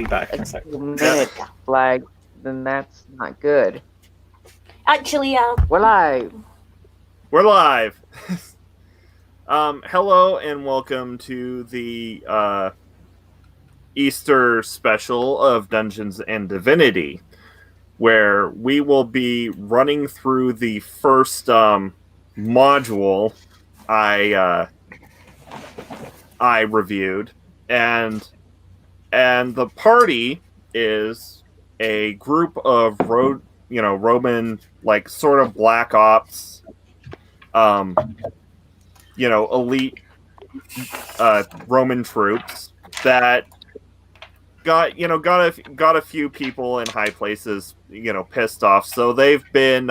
be back in a a sec. 2-minute flag, then that's not good. Actually, We're live. We're live. Hello and welcome to the Easter special of Dungeons and Divinity, where we will be running through the first module I reviewed, and the party is a group of Roman, like, sort of black ops, elite Roman troops that got a few people in high places, pissed off. So they've been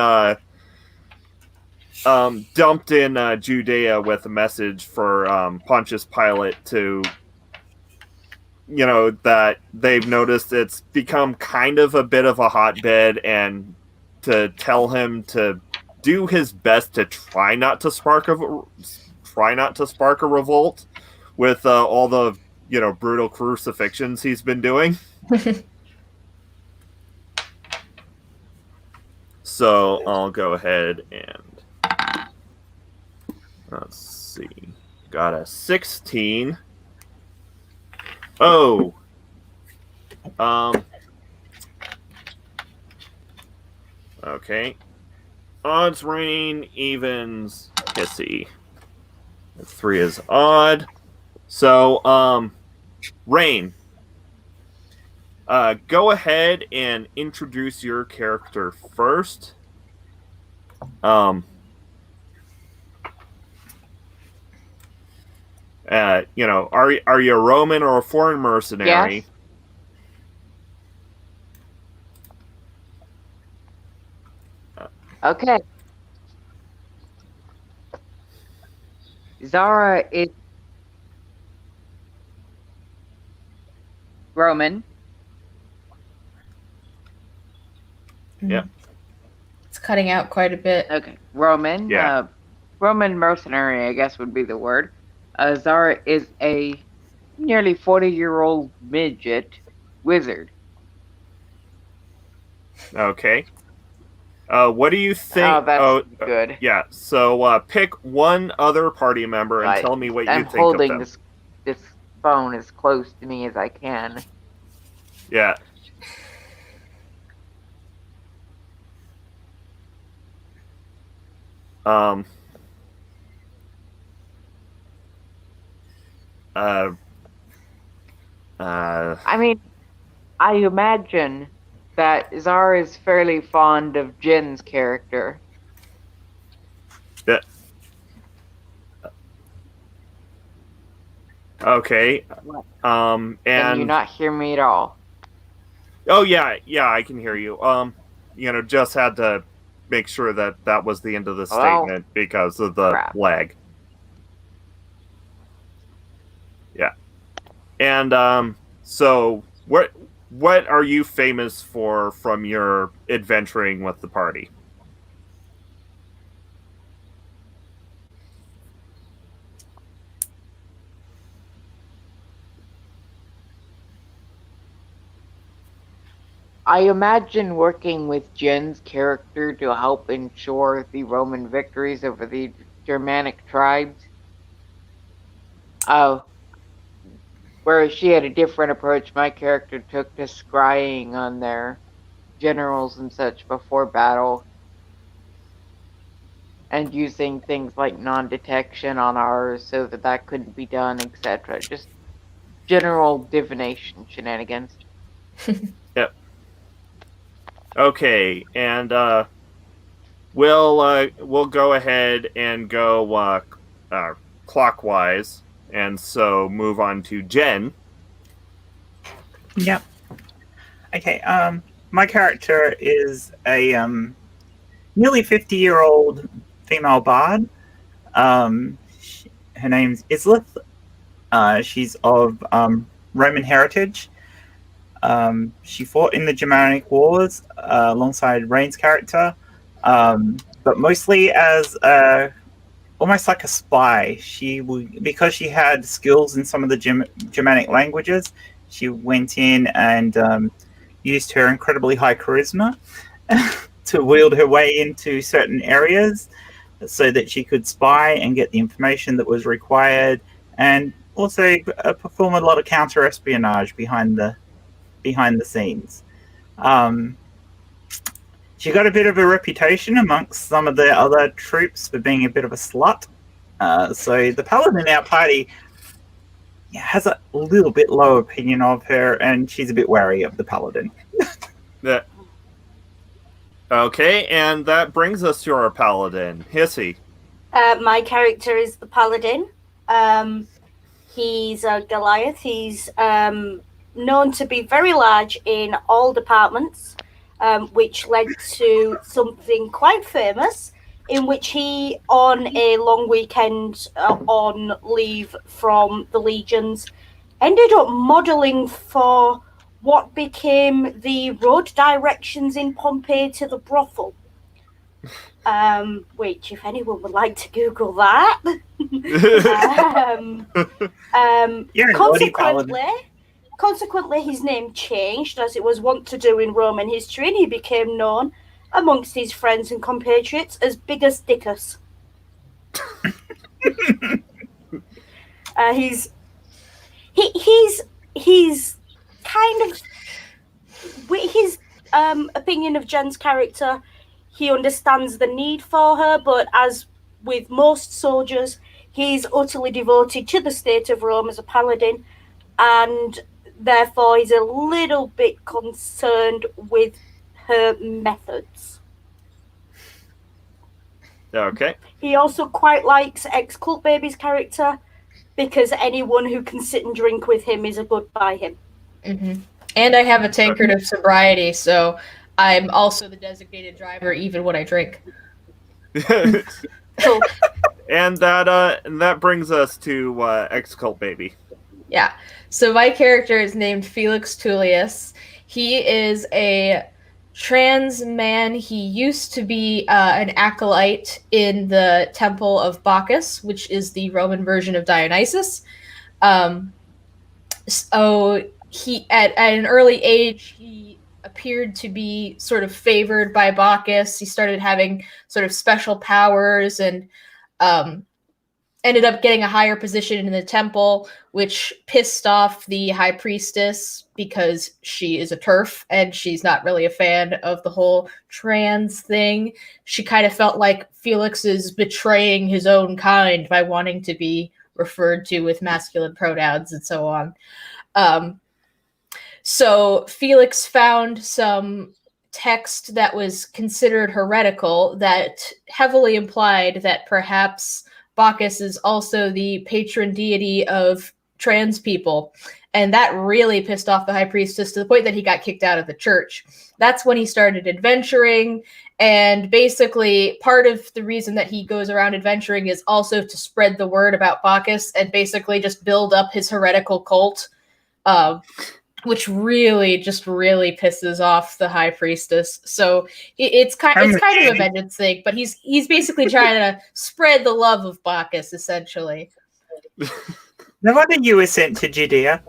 dumped in Judea with a message for Pontius Pilate to, that they've noticed it's become kind of a bit of a hotbed, and to tell him to do his best to try not to spark a revolt with all the brutal crucifixions he's been doing. So I'll go ahead and let's see. Got a 16. Oh. Okay. Odds, rain, evens, Hissy. 3 is odd. So, Rain. Go ahead and introduce your character first. Are you a Roman or a foreign mercenary? Yes. Okay. Zara is Roman. Yeah. it's cutting out quite a bit. Okay, Roman. Yeah. Roman mercenary, I guess, would be the word. Zara is a nearly 40-year-old midget wizard. Okay. What do you think? Oh, that's good. Yeah. So pick one other party member and Right. tell me what I'm you think holding of them. this phone as close to me as I can. Yeah. Um. I mean, I imagine that Zara is fairly fond of Jin's character. Yeah. Okay. Can you And not hear me at all? oh yeah, I can hear you. Just had to make sure that was the end of the Well, statement because of the crap. lag. Yeah. And so what are you famous for from your adventuring with the party? I imagine working with Jin's character to help ensure the Roman victories over the Germanic tribes. Whereas she had a different approach my character took to scrying on their generals and such before battle, and using things like non-detection on ours so that couldn't be done, etc. Just general divination shenanigans. Yep. Okay, and we'll go ahead and go clockwise, and so move on to Jen. Yep. Okay. My character is a nearly 50-year-old female bard. Her name's Islith. She's of Roman heritage. She fought in the Germanic Wars alongside Rain's character, but mostly as almost like a spy. Because she had skills in some of the Germanic languages, she went in and used her incredibly high charisma to wield her way into certain areas so that she could spy and get the information that was required, and also perform a lot of counter-espionage behind the scenes. She got a bit of a reputation amongst some of the other troops for being a bit of a slut. So the paladin in our party has a little bit low opinion of her, and she's a bit wary of the paladin. Yeah. Okay, and that brings us to our paladin, Hissy. My character is the paladin. He's a Goliath. He's known to be very large in all departments, which led to something quite famous, in which he, on a long weekend on leave from the legions, ended up modelling for what became the road directions in Pompeii to the brothel. Which, if anyone would like to Google that. Consequently, his name changed, as it was wont to do in Roman history, and he became known amongst his friends and compatriots as Bigus Dickus. He's kind of, with his opinion of Jen's character, he understands the need for her, but as with most soldiers, he's utterly devoted to the state of Rome as a paladin, and therefore he's a little bit concerned with her methods. Okay. He also quite likes Excultbaby's character, because anyone who can sit and drink with him is a good by him. Mm-hmm. And I have a tankard of sobriety, so I'm also the designated driver even when I drink. Cool. And that brings us to Excultbaby. Yeah. So my character is named Felix Tullius. He is a trans man. He used to be an acolyte in the Temple of Bacchus, which is the Roman version of Dionysus. So he, at an early age, he appeared to be sort of favored by Bacchus. He started having sort of special powers and ended up getting a higher position in the temple, which pissed off the high priestess because she is a TERF and she's not really a fan of the whole trans thing. She kind of felt like Felix is betraying his own kind by wanting to be referred to with masculine pronouns and so on. So Felix found some text that was considered heretical that heavily implied that perhaps Bacchus is also the patron deity of trans people. And that really pissed off the high priestess to the point that he got kicked out of the church. That's when he started adventuring. And basically, part of the reason that he goes around adventuring is also to spread the word about Bacchus and basically just build up his heretical cult, which really pisses off the high priestess. So it's kind of a vengeance thing, but he's basically trying to spread the love of Bacchus, essentially. No wonder you were sent to Judea.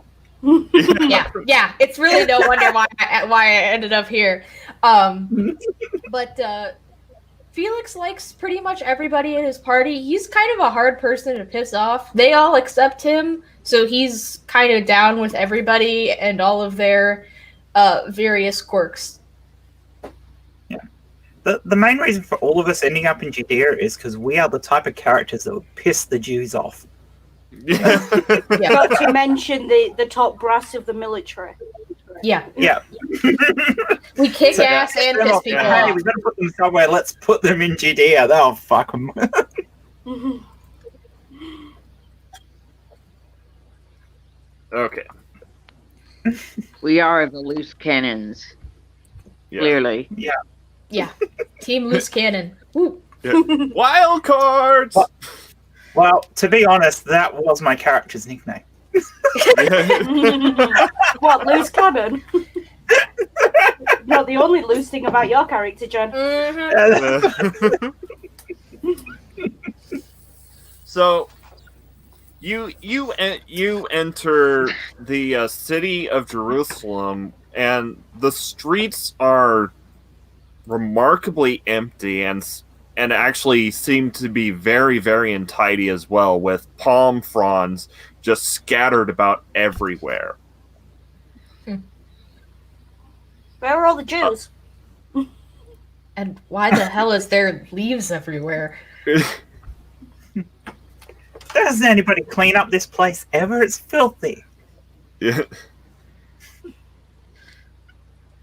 Yeah. It's really no wonder why I ended up here. But Felix likes pretty much everybody in his party. He's kind of a hard person to piss off. They all accept him, so he's kind of down with everybody and all of their various quirks. Yeah. The main reason for all of us ending up in Judea is because we are the type of characters that would piss the Jews off. Yeah. Not to mention the top brass of the military. Yeah. We kick ass and piss people off. Hey, we've got to put them somewhere. Let's put them in Judea. They'll fuck them. Okay. We are the loose cannons. Yeah. Clearly. Yeah. Team Loose Cannon. Woo. Yeah. Wild cards! Well, to be honest, that was my character's nickname. What, loose cannon? Not the only loose thing about your character, Jen. Mm-hmm. So, You enter the city of Jerusalem, and the streets are remarkably empty and actually seem to be very, very untidy as well, with palm fronds just scattered about everywhere. Where are all the Jews? And why the hell is there leaves everywhere? Doesn't anybody clean up this place ever? It's filthy. Yeah.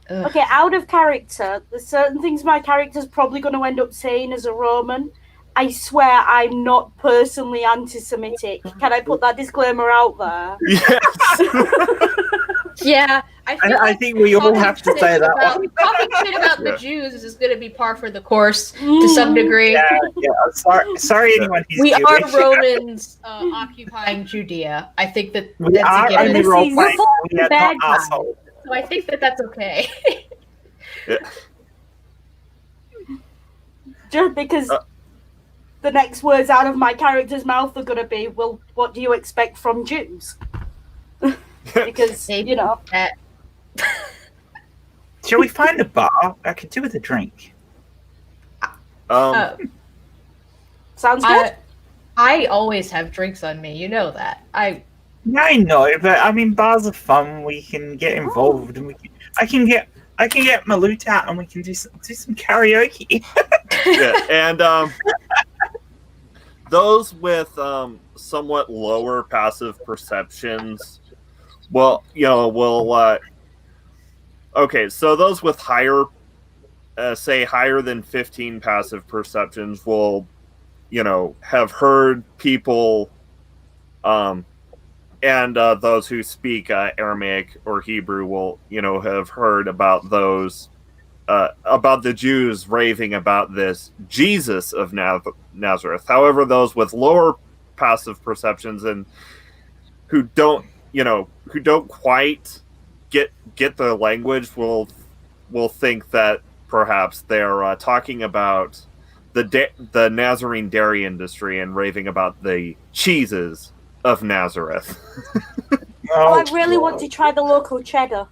Ugh. Okay, out of character, there's certain things my character's probably going to end up saying as a Roman. I swear I'm not personally anti-Semitic. Can I put that disclaimer out there? Yes. Yeah, I think we all have to say that one. Talking shit about the Yeah. Jews is going to be par for the course to some degree. Yeah. Sorry, anyone who's We are Jewish. Romans occupying Judea. I think that We that's are a given. only This role is playing. We are bad not guys. assholes. So I think that that's okay. Yeah. Just because the next words out of my character's mouth are going to be, well, what do you expect from Jews? Because, you know. That- Shall we find a bar? I could do with a drink. uh, Sounds good. I always have drinks on me. You know that. I know, but I mean, bars are fun. We can get involved, and I can get my loot out, and we can do some karaoke. Yeah, and those with somewhat lower passive perceptions, well, okay, so those with higher, say higher than 15 passive perceptions will, have heard people, and those who speak Aramaic or Hebrew will, have heard about those. About the Jews raving about this Jesus of Nazareth. However, those with lower passive perceptions and who don't quite get the language will think that perhaps they're talking about the Nazarene dairy industry and raving about the cheeses of Nazareth. Oh, I really want to try the local cheddar.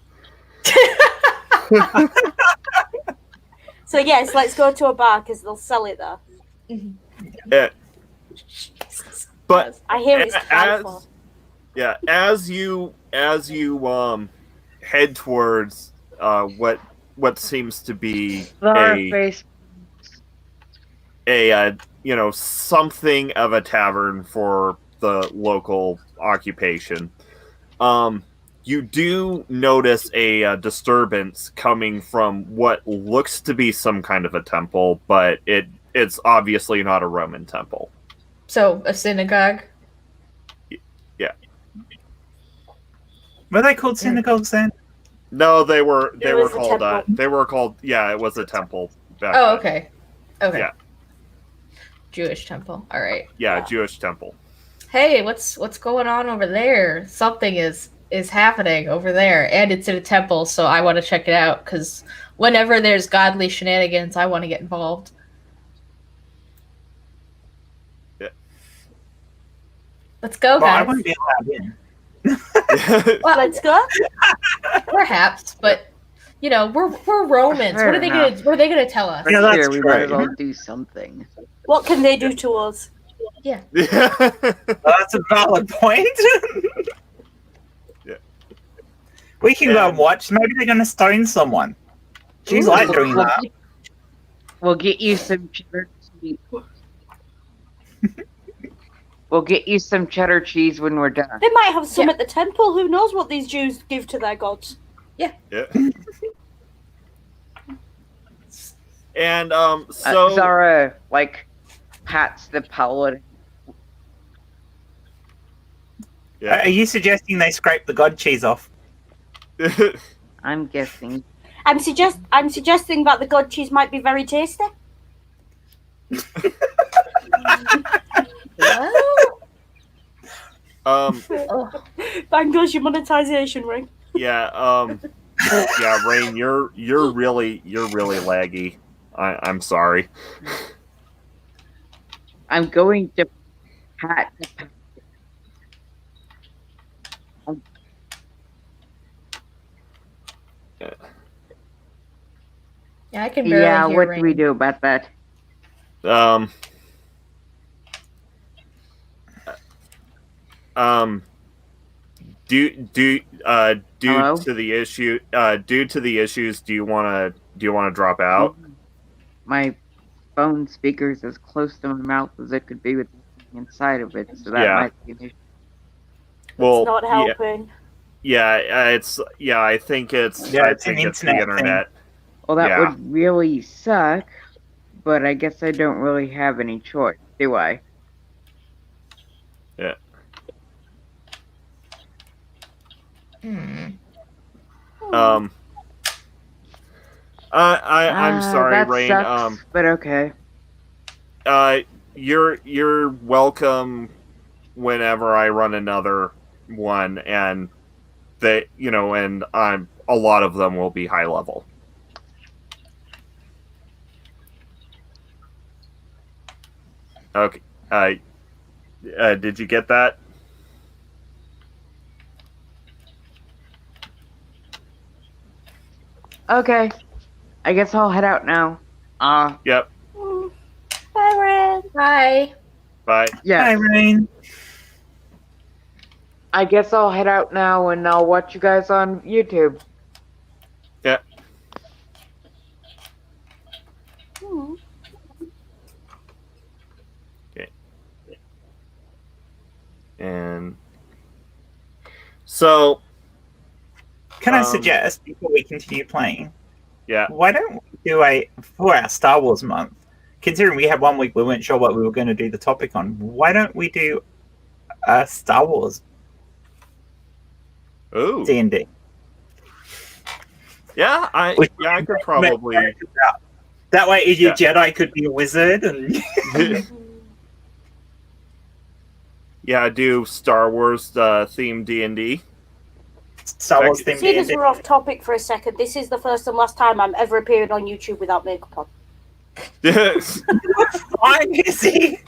So yes, let's go to a bar because they'll sell it there. But I hear it's delightful. as you head towards what seems to be something of a tavern for the local occupation, you do notice a disturbance coming from what looks to be some kind of a temple, but it's obviously not a Roman temple. So a synagogue. Yeah. Were they called synagogues then? No, they were It was a called temple. it was a temple. Back Oh, then. okay. Okay. Yeah. Jewish temple. All right. Yeah, Jewish temple. Hey, what's going on over there? Something is happening over there, and it's in a temple, so I want to check it out because whenever there's godly shenanigans, I want to get involved. Yeah. Let's go, Well, I guys. wouldn't be allowed in. Well, let's go. Perhaps, but we're Romans. Fair What are they gonna tell us? Yeah, that's Here, we might as true. well do something. What can they do to us? Yeah. Well, that's a valid point. Yeah. We can go and watch. Maybe they're going to stone someone. She's Ooh, like doing we'll that. We'll get you some cheddar cheese. We'll get you some cheddar cheese when we're done. They might have some Yeah. at the temple. Who knows what these Jews give to their gods? Yeah. And so Zara, pats the paladin. yeah. Are you suggesting they scrape the god cheese off? I'm guessing. I'm suggesting that the god cheese might be very tasty. Bang goes your monetization ring. Yeah, Rain, you're really laggy. I'm sorry. I'm going to pat the paladin. Yeah, I can barely Yeah, hear what Rain. do we do about that? Due Hello? to the issues, do you want to drop out? My phone speaker's as close to my mouth as it could be with anything inside of it, so that Yeah. might be an issue. Well, It's not helping. I think it's Yeah, I it's an think it's the internet thing. internet. Well, that Yeah. would really suck, but I guess I don't really have any choice, do I? Yeah. I'm sorry, that Rain. sucks, but okay. You're welcome whenever I run another one, and and a lot of them will be high level. Okay. Did you get that? Okay. I guess I'll head out now. Yep. Bye, Ren. Hi. Bye. Yeah. Hi, Rain. I guess I'll head out now and I'll watch you guys on YouTube. Yeah. Okay. And so, Can I suggest, before we continue playing, yeah, why don't we do for our Star Wars month, considering we had 1 week we weren't sure what we were going to do the topic on, why don't we do a Star Wars ooh, D&D? yeah, I could probably. That way, your Jedi could be a wizard, and yeah, do Star Wars themed D&D. Star Wars themed Seeing as D&D. we're off topic for a second, this is the first and last time I'm ever appearing on YouTube without makeup on. Fine, Hissy.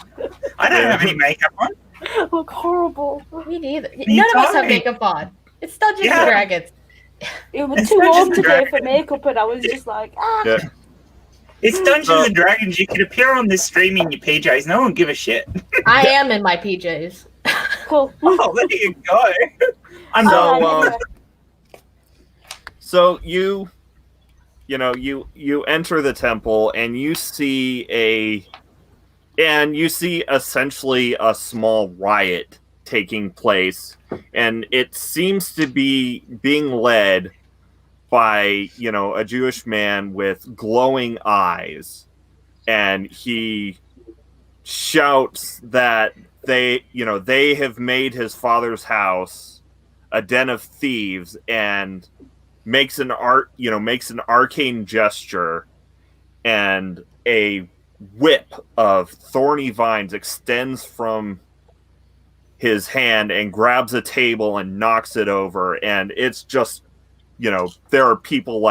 I don't have any makeup on. I look horrible. Me neither. You None of us told have me. makeup on. It's Dungeons Yeah. and Dragons. It was It's too Dungeons warm and today Dragons. for makeup, and I was just like, Yeah. It's Dungeons and Dragons. You could appear on this stream in your PJs. No one would give a shit. I am in my PJs. cool. Oh, there you go. I'm So, not. Anyway. So you enter the temple and you see essentially a small riot taking place, and it seems to be being led by a Jewish man with glowing eyes, and he shouts that they have made his father's house a den of thieves, and makes an arcane gesture, and a whip of thorny vines extends from his hand and grabs a table and knocks it over, and it's just there are people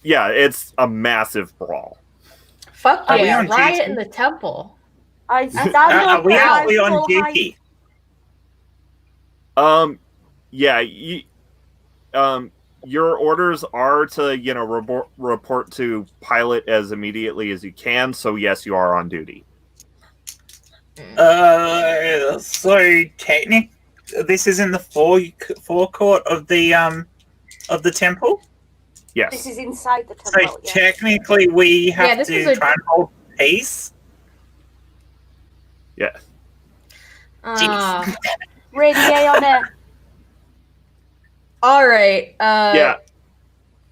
it's a massive brawl. Fuck Are we yeah, on riot duty? in the temple. I stand Are up we and I actually on full duty? Your orders are to report to pilot as immediately as you can, so yes, you are on duty. So technic, this is in the forecourt of the temple. Yes. This is inside the So temple. Yeah. technically, we have this is to a- try and hold peace. Yeah. Radiate on air. All right. Yeah.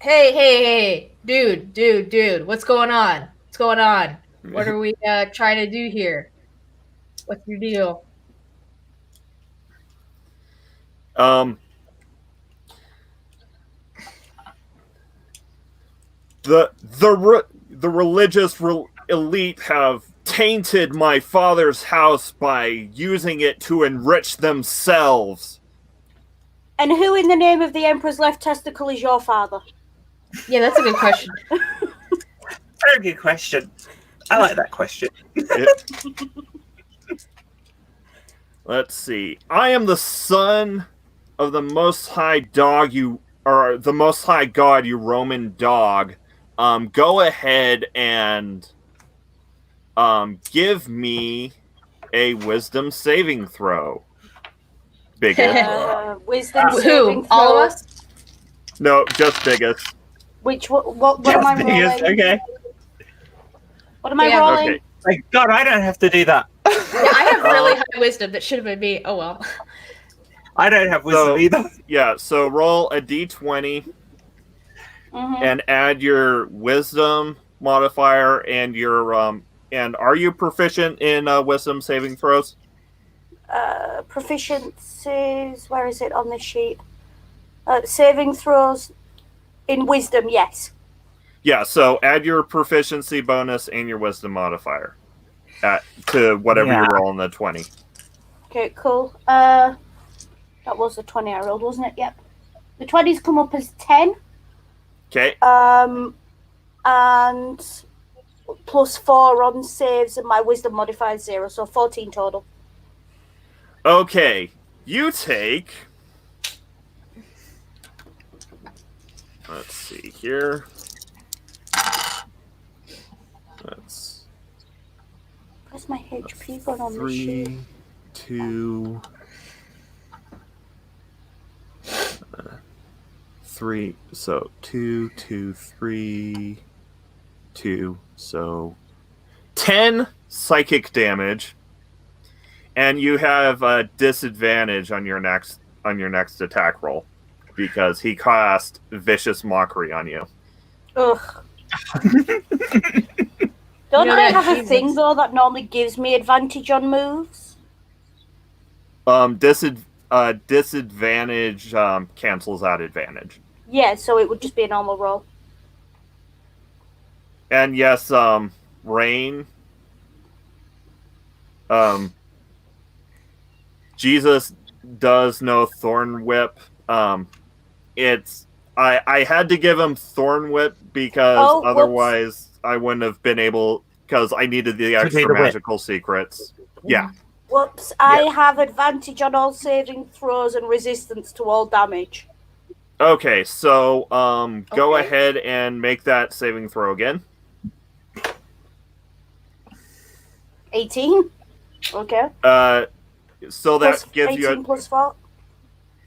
Hey, dude, what's going on? What's going on? What are we trying to do here? What's your deal? The religious elite have tainted my father's house by using it to enrich themselves. And who in the name of the Emperor's left testicle is your father? Yeah, that's a good question. Very good question. I like that question. Let's see. I am the son of the Most High Dog or the Most High God, you Roman dog, go ahead and give me a wisdom saving throw. Biggest. Wisdom saving Who? throw. All of us? No, just biggest. What am I rolling? Okay. What am I Yeah. rolling? Okay. Thank God I don't have to do that. Yeah, I have really high wisdom. That should have been me. Oh well. I don't have wisdom either. Yeah, so roll a d20 and add your wisdom modifier and your and are you proficient in wisdom saving throws? Proficiencies. Where is it on this sheet? Saving throws in wisdom. Yes. Yeah, so add your proficiency bonus and your wisdom modifier to whatever you roll in the 20. Okay, cool. That was the 20 I rolled, wasn't it? Yep. The 20's come up as 10. Okay. And plus 4 on saves, and my wisdom modifier is 0, so 14 total. Okay, you take... Let's see here. That's... Where's my HP gone on this sheet? 3, 2... 3, so 2, 2, 3, 2, so 10 psychic damage, and you have a disadvantage on your next attack roll because he cast vicious mockery on you. Ugh. Don't I have a thing though that normally gives me advantage on moves? Disadvantage cancels out advantage. Yeah, so it would just be a normal roll. And yes, Rain. Jesus does know Thorn Whip. It's I had to give him Thorn Whip because otherwise I wouldn't have been able, because I needed the extra magical secrets. Yeah. Whoops, I have advantage on all saving throws and resistance to all damage. Okay, so go ahead and make that saving throw again. 18. Okay. So that plus gives 18 you plus 4.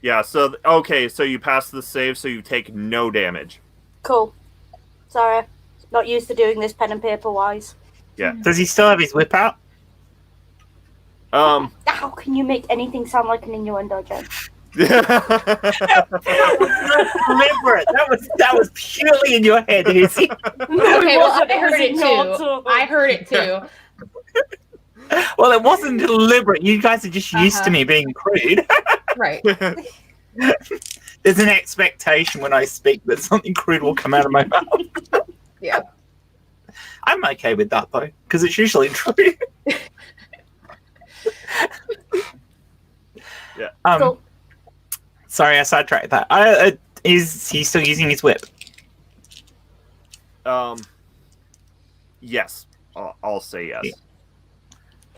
Yeah, so okay, so you pass the save, so you take no damage. Cool. Sorry. Not used to doing this pen and paper wise. Yeah. Does he still have his whip out? How can you make anything sound like an innuendo, Jen? That was purely in your head, Hissy. Okay, well, I heard it too. I heard it too. Well, it wasn't deliberate. You guys are just used to me being crude. Right. There's an expectation when I speak that something crude will come out of my mouth. Yeah. I'm okay with that, though, because it's usually true. Yeah. Cool. Sorry, I sidetracked that. Is he still using his whip? Yes. I'll say yes.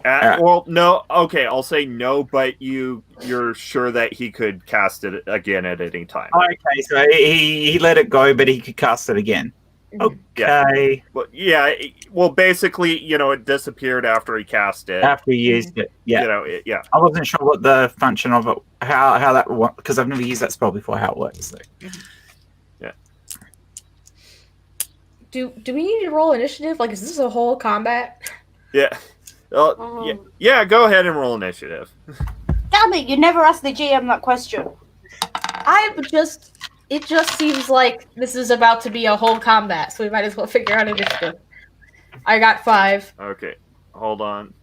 Yeah. Well, no. Okay, I'll say no, but you're sure that he could cast it again at any time. Okay, so he let it go, but he could cast it again. Okay. Yeah. Well, basically, it disappeared after he cast it. After he used it, yeah. Yeah. I wasn't sure what the function of it, how that works, because I've never used that spell before. How it works. So. Yeah. Do we need to roll initiative? Like, is this a whole combat? Yeah. Yeah. Go ahead and roll initiative. Damn it! You never asked the GM that question. It just seems like this is about to be a whole combat, so we might as well figure out initiative. I got 5. Okay. Hold on.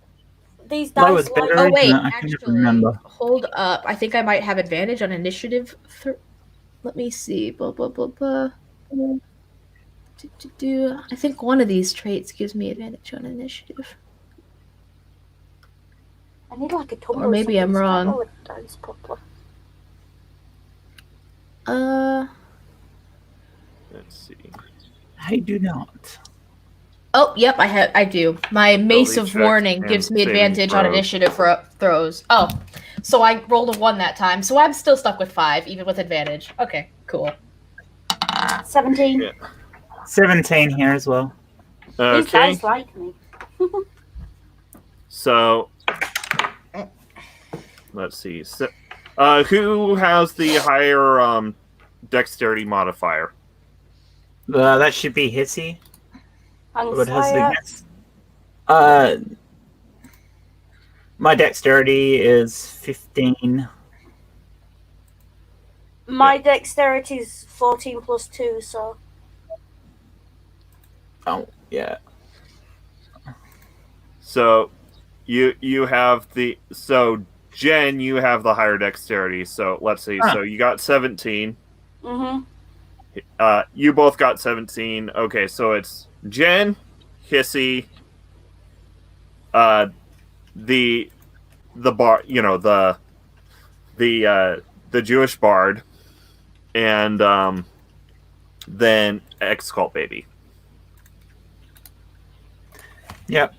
These Low dice is better. Oh wait, No, I can actually, remember. hold up. I think I might have advantage on initiative. Let me see. Blah blah blah blah. I think one of these traits gives me advantage on initiative. I need like a tumbler. Or maybe I'm wrong. Roll the dice properly. Let's see. I do not. Oh, yep, I do. My Mace of check Warning and gives me saving advantage on throws. initiative for throws. Oh, So I rolled a 1 that time. So I'm still stuck with 5, even with advantage. Okay, cool. 17. Yeah. 17 here as well. These Okay. guys like me. So let's see. So, who has the higher dexterity modifier? That should be Hissy. What has the Anxiety. guess? My dexterity is 15. My dexterity is 14 plus 2, so. Oh, yeah. So you have the Jen, you have the higher dexterity. So let's see. Huh. So you got 17. Mm-hmm. You both got 17. Okay, so it's Jen, Hissy, the bar, the Jewish bard, and then Excultbaby. Yep.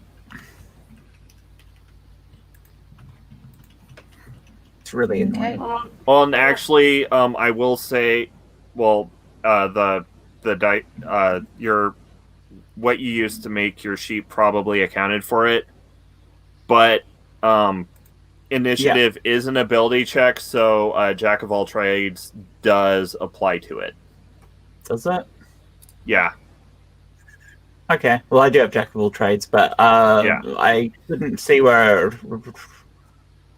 It's really annoying. Well, and actually, I will say, well, your what you used to make your sheep probably accounted for it, but initiative is an ability check, so Jack of all trades does apply to it. Does that? Yeah. Okay. Well, I do have Jack of all trades, but I couldn't see where.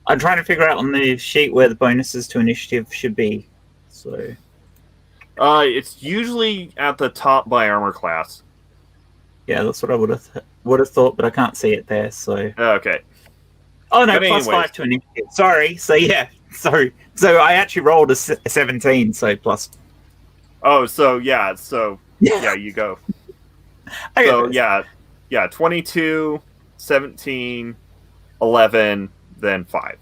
I'm trying to figure out on the sheet where the bonuses to initiative should be. So. It's usually at the top by armor class. Yeah, that's what I would have thought, but I can't see it there. So. Okay. Oh no, But plus anyways. 5 to initiative. Sorry. So yeah. Sorry. So I actually rolled a 17. So plus. Oh, so yeah. So yeah, you go. So yeah, 22, 17, 11, then 5.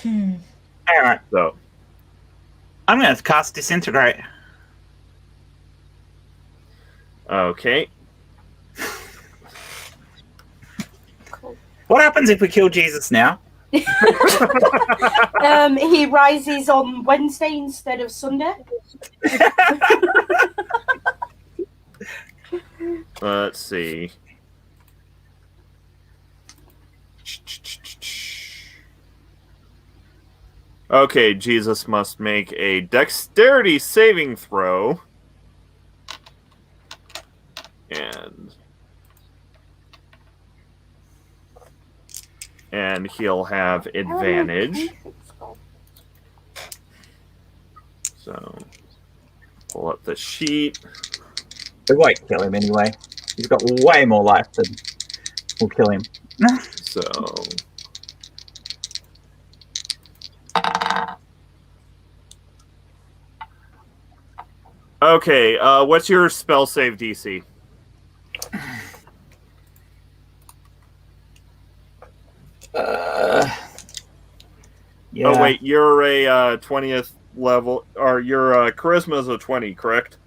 All right. So I'm going to cast Disintegrate. okay. What happens if we kill Jesus now? He rises on Wednesday instead of Sunday. Let's see. Okay, Jesus must make a dexterity saving throw. And he'll have advantage. So, pull up the sheet. We won't kill him anyway. He's got way more life than we'll kill him. So, okay, what's your spell save DC? Yeah. Oh wait, you're a 20th level, or your charisma is a 20, correct?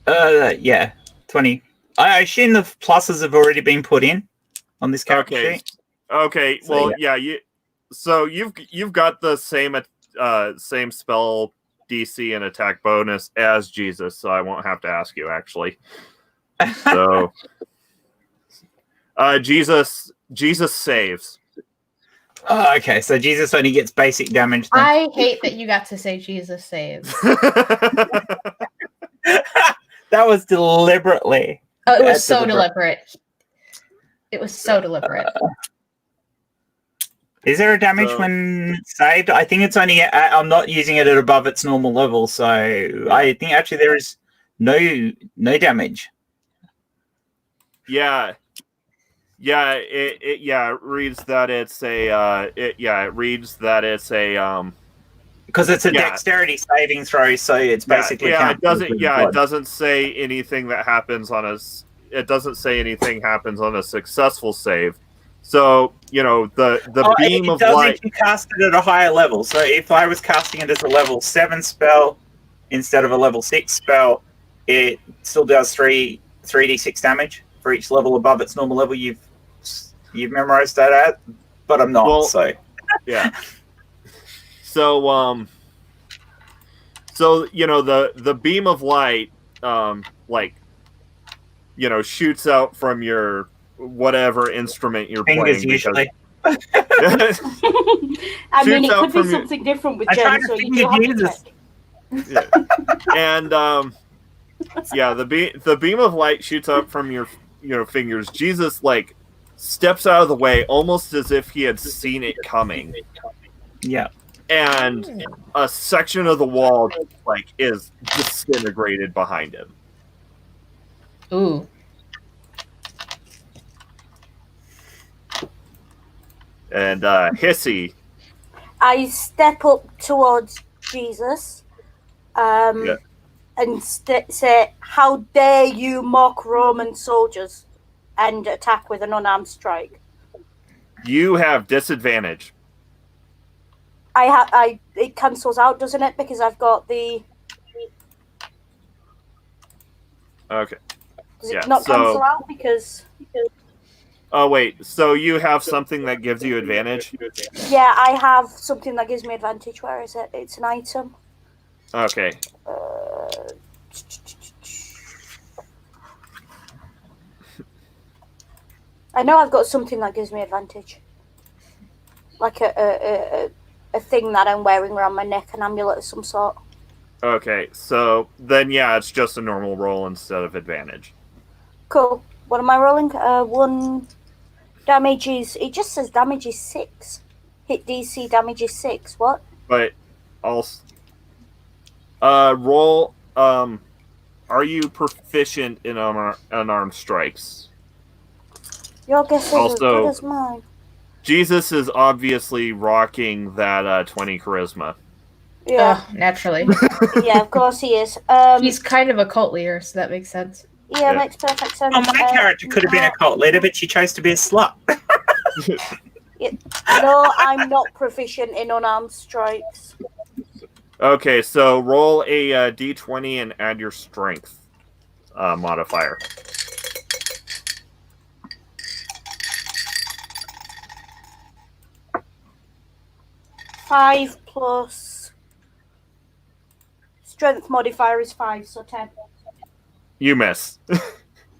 Yeah, 20. I assume the pluses have already been put in on this character sheet. Okay. So, Well, yeah. You've got the same spell DC and attack bonus as Jesus, so I won't have to ask you actually. So, Jesus saves. Oh, okay, so Jesus only gets basic damage then. I hate that you got to say Jesus saves. That was deliberately. Oh, it was so deliberate. It was so deliberate. Is there a damage when saved? I think it's only. I'm not using it at above its normal level, so I think actually there is no damage. Yeah. It reads that it's a. It reads that it's a. Because it's a dexterity saving throw, so it's basically. It doesn't. Yeah, it doesn't say anything that happens on a. It doesn't say anything happens on a successful save. So the beam of light. If you cast it at a higher level. So if I was casting it as a level 7 spell instead of a level 6 spell, it still does 3d6 damage for each level above its normal level. You've memorized that at. but I'm not. Well, so yeah. So the beam of light shoots out from your whatever instrument you're fingers playing usually. I mean, Shoots it out could be from your- something different with I tried Jen, to so you finger do have to Jesus. check. And the beam of light shoots up from your fingers. Jesus steps out of the way almost as if he had seen it coming. Yeah. And a section of the wall is disintegrated behind him. Ooh. And Hissy, I step up towards Jesus and say, "How dare you mock Roman soldiers?" and attack with an unarmed strike. you have disadvantage. It cancels out, doesn't it? Because I've got the. Okay. Does it not cancel out because? Oh wait, so you have something that gives you advantage? Yeah, I have something that gives me advantage. Where is it? It's an item. Okay. I know I've got something that gives me advantage. Like a thing that I'm wearing around my neck, an amulet of some sort. Okay, so then it's just a normal roll instead of advantage. Cool. What am I rolling? 1 damage is. It just says damage is 6. Hit DC damage is 6. What? But also, roll. Are you proficient in unarmed strikes? Your guess is as Also- good as mine. Jesus is obviously rocking that 20 charisma. Yeah, Naturally. yeah, of course he is. He's kind of a cult leader, so that makes sense. Yeah, makes perfect sense. Well, my character could have been a cult leader, but she chose to be a slut. No, I'm not proficient in unarmed strikes. Okay, so roll a d20 and add your strength modifier. 5 plus strength modifier is 5, so 10. You miss.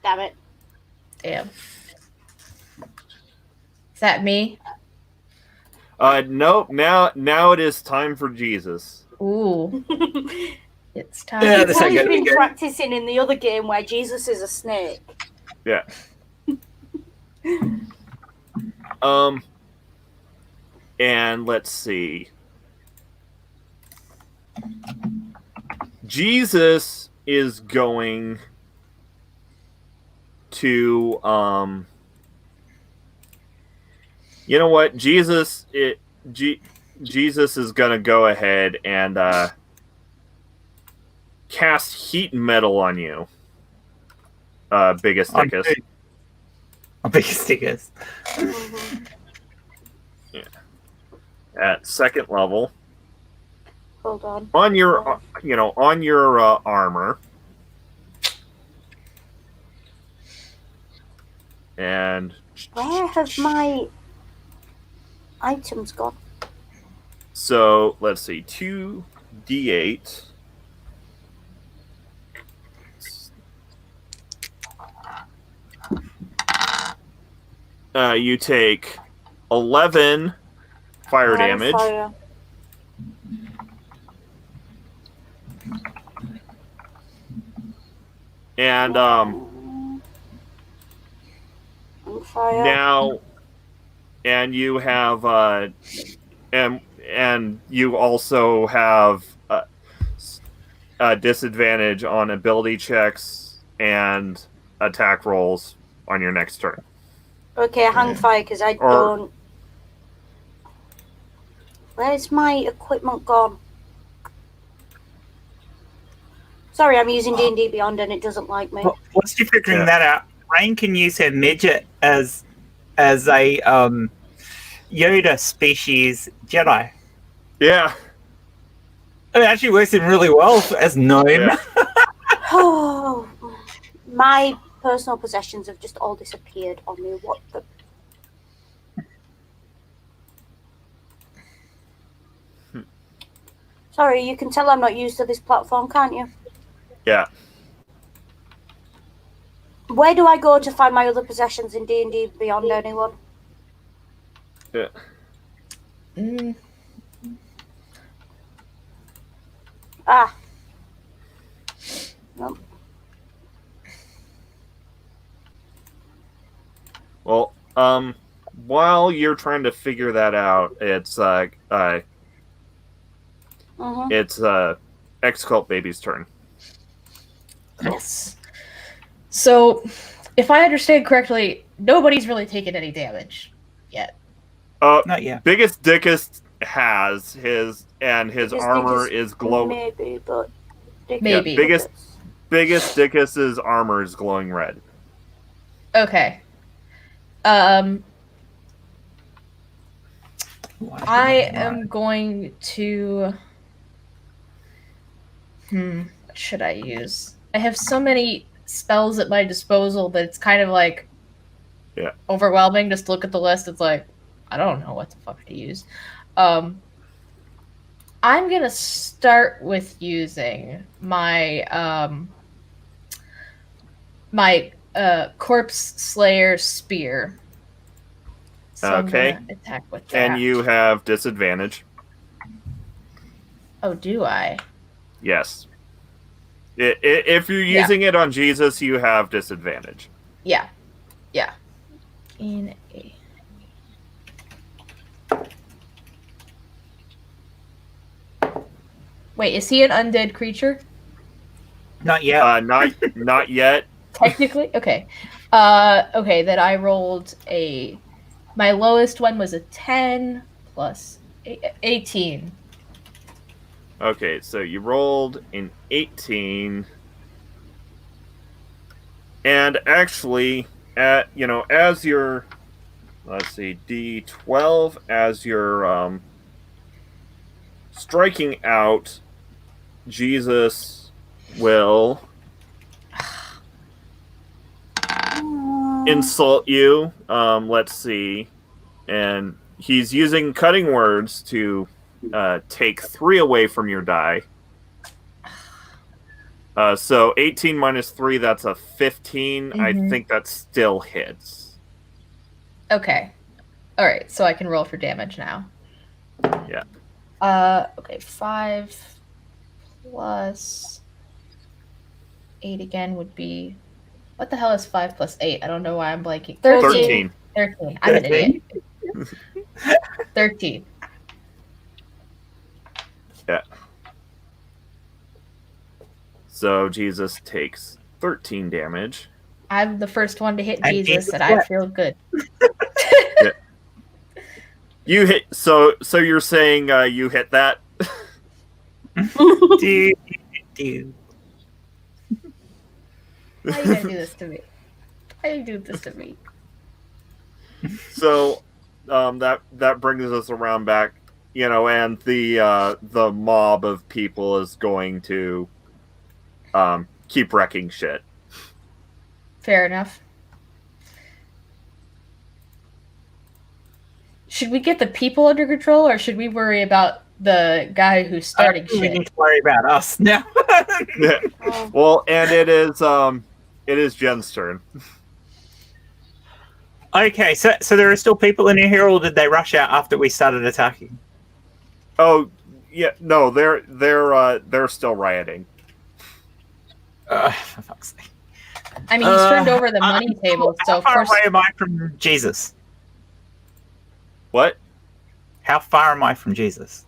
Damn it. Damn. Is that me? Nope. Now it is time for Jesus. Ooh. It's time. Yeah, He's this ain't always gonna be been good. practicing in the other game where Jesus is a snake. Yeah. And let's see. Jesus is going to you know what? Jesus is gonna go ahead and cast heat metal on you. Biggest On dickus. who? On biggest stickers. At second level. Hold on. On your armor. And Where have my items gone? so let's see, 2d8. You take 11 fire damage. Fire. And Fire. now, and you have and you also have a disadvantage on ability checks and attack rolls on your next turn. Okay, hang fire because I don't. Where's my equipment gone? Sorry, I'm using D&D Beyond and it doesn't like me. Well, whilst you're figuring that out, Rain can use her midget as a Yoda species Jedi. Yeah. It actually works in really well as gnome. Yeah. Oh, my personal possessions have just all disappeared on me. What the? Sorry, you can tell I'm not used to this platform, can't you? Yeah. Where do I go to find my other possessions in D&D Beyond, anyone? Yeah. Ah. Nope. Well, while you're trying to figure that out, it's Excultbaby's turn. Yes. So, if I understand correctly, nobody's really taken any damage yet. Not yet. Biggest Dickus has his armor is glowing. Maybe, but Maybe. Yeah, biggest Dickus's armor is glowing red. Okay. I am going to. What should I use? I have so many spells at my disposal that it's kind of like overwhelming. Just look at the list. It's like, I don't know what the fuck to use. I'm gonna start with using my Corpse Slayer Spear. So Okay. I'm gonna attack with that. And you have disadvantage. Oh, do I? Yes. If you're using it on Jesus, you have disadvantage. Yeah. Yeah. In a... Wait, is he an undead creature? Not yet. Not yet. Technically? Okay. Okay, then I rolled a... My lowest one was a 10 plus 18. Okay, so you rolled an 18. And actually, as your, let's see, D12, as you're striking out, Jesus will insult you. Let's see. And he's using cutting words to take 3 away from your die. So 18 minus 3, that's a 15. Mm-hmm. I think that still hits. Okay. Alright, so I can roll for damage now. Yeah. Okay, 5 plus 8 again would be... What the hell is 5 plus 8? I don't know why I'm blanking. 13. 13. I'm an idiot. 13. Yeah. So Jesus takes 13 damage. I'm the first one to hit And Jesus, and I feel good. Yeah. You hit. So you're saying you hit that? Dude. Why are you gonna do this to me? Why are you doing this to me? So that brings us around back, and the mob of people is going to keep wrecking shit. Fair enough. Should we get the people under control, or should we worry about the guy who's starting We shit? need to worry about us now. Yeah. Well, and it is Jen's turn. Okay, so there are still people in here, or did they rush out after we started attacking? Oh, yeah, no, they're still rioting. For fuck's sake. I mean, he's turned over the money table, so How of far course. away am I from Jesus? What? How far am I from Jesus?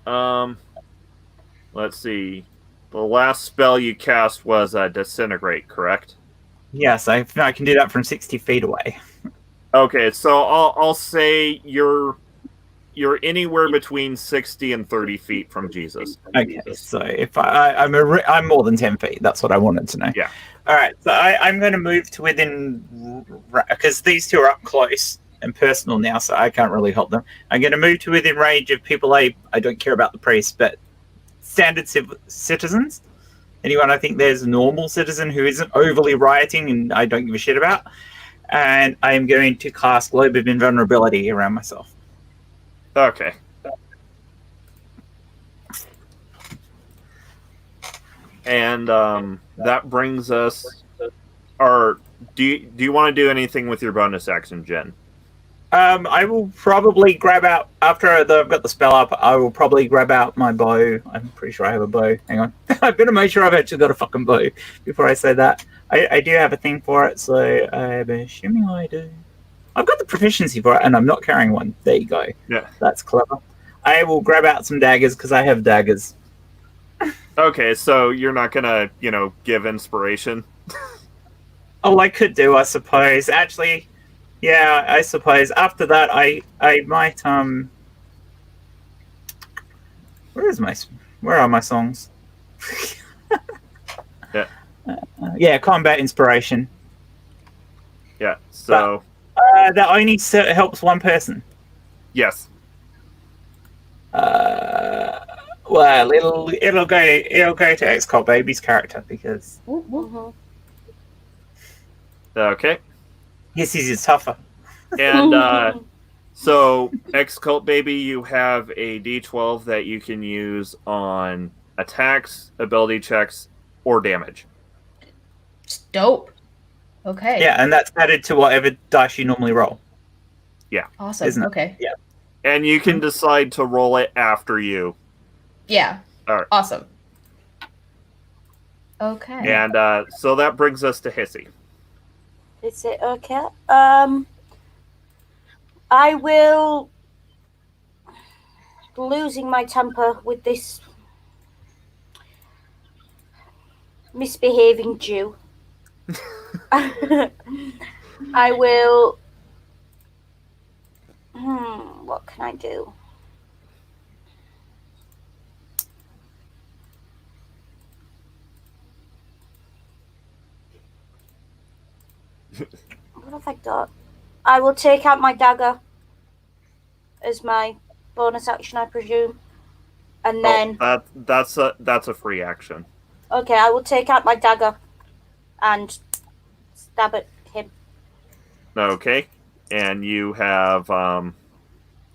Let's see. The last spell you cast was Disintegrate, correct? Yes, I can do that from 60 feet away. Okay, so I'll say you're anywhere between 60 and 30 feet from Jesus. Okay, so if I'm more than 10 feet, that's what I wanted to know. Yeah. All right, so I'm going to move to within, because these two are up close and personal now, so I can't really help them. I'm going to move to within range of people I don't care about the priest, but standard citizens. Anyone I think there's a normal citizen who isn't overly rioting and I don't give a shit about. And I'm going to cast Globe of Invulnerability around myself. Okay. And that brings us. Or do you want to do anything with your bonus action, Jen? I will probably grab out after I've got the spell up. I will probably grab out my bow. I'm pretty sure I have a bow. Hang on, I better make sure I've actually got a fucking bow before I say that. I do have a thing for it, so I'm assuming I do. I've got the proficiency for it, and I'm not carrying one. There you go. Yeah, that's clever. I will grab out some daggers because I have daggers. Okay, so you're not gonna, give inspiration. Oh, I could do, I suppose. Actually. Yeah, I suppose. After that, I might where are my songs? Yeah. Yeah, combat inspiration. Yeah. So that only helps one person. Yes. Well, it'll go to Excultbaby's character because. Okay. Hissy's is tougher. And so, Excultbaby, you have a D12 that you can use on attacks, ability checks, or damage. Dope. Okay. Yeah, and that's added to whatever dice you normally roll. Yeah. Awesome. Isn't it? Okay. Yeah. And you can decide to roll it after you. Yeah. All right. Awesome. Okay. And so that brings us to Hissy. Is it okay? I will, losing my temper with this misbehaving Jew. I will. What can I do? What have I got? I will take out my dagger as my bonus action, I presume, and then that's a free action. Okay, I will take out my dagger and stab at him. Okay, and you have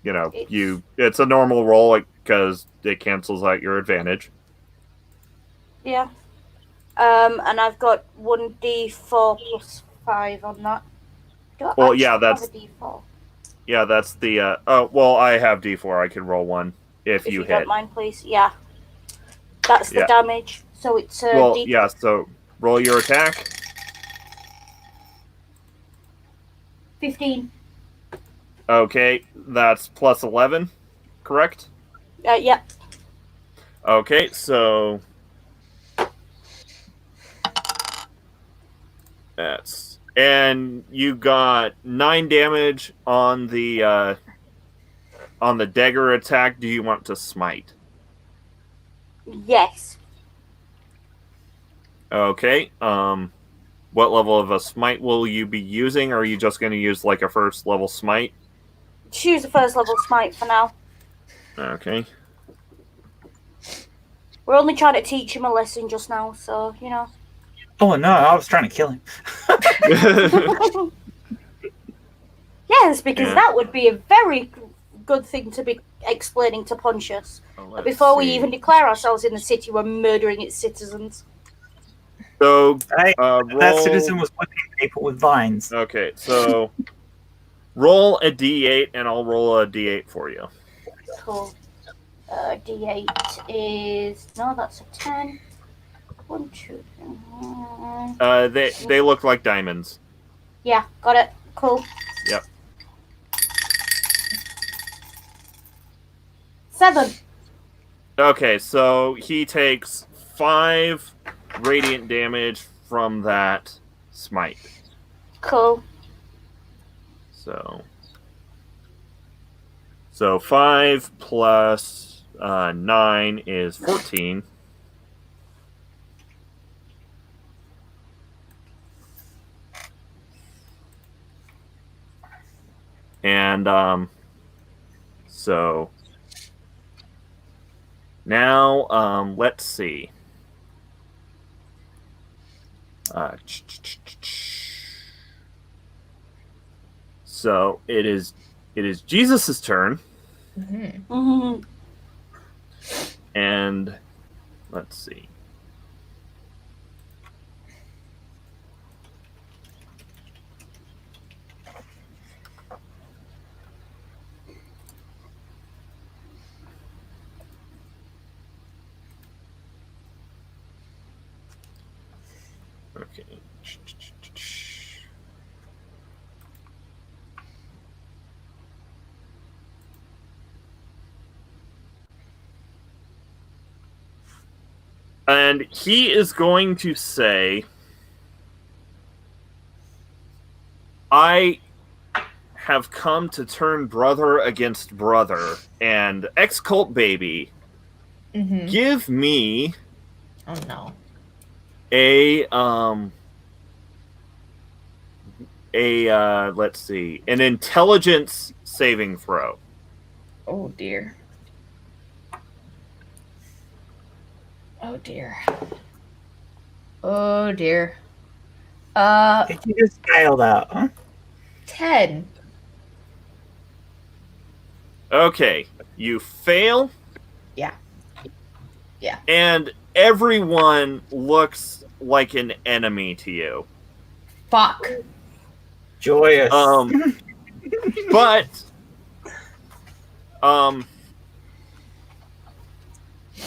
it's a normal roll because it cancels out your advantage. Yeah. And I've got 1d4 plus 5 on that. Well, yeah, that's have a d4. Yeah, that's the. Well, I have D4. I can roll one if you hit. Don't mind, please. Yeah. That's the damage. So it's well, D4. yeah. So roll your attack. 15. Okay, that's plus 11, correct? Yeah. Okay, so and you got 9 damage on the dagger attack. Do you want to smite? Yes. Okay. What level of a smite will you be using? Or are you just going to use like a first level smite? Choose a first level smite for now. Okay. We're only trying to teach him a lesson just now, so Oh no, I was trying to kill him. Yes, because that would be a very good thing to be explaining to Pontius. Before we even declare ourselves in the city, we're murdering its citizens. So, that citizen was whipping people with vines. Okay, so roll a d8 and I'll roll a d8 for you. Cool. D8 is... No, that's a 10. 1, 2, 3. They look like diamonds. Yeah, got it. Cool. Yep. 7. Okay, so he takes 5 radiant damage from that smite. Cool. So 5 plus 9 is 14. And so now let's see. So it is Jesus' turn. Mm-hmm. And let's see. Okay. And he is going to say, I have come to turn brother against brother, and Excultbaby, give me Oh no. let's see, an intelligence saving throw. Oh dear. Oh dear. Oh dear. Did you just fail that? Huh? 10. Okay, you fail. Yeah. Yeah. And everyone looks like an enemy to you. Fuck. Joyous. But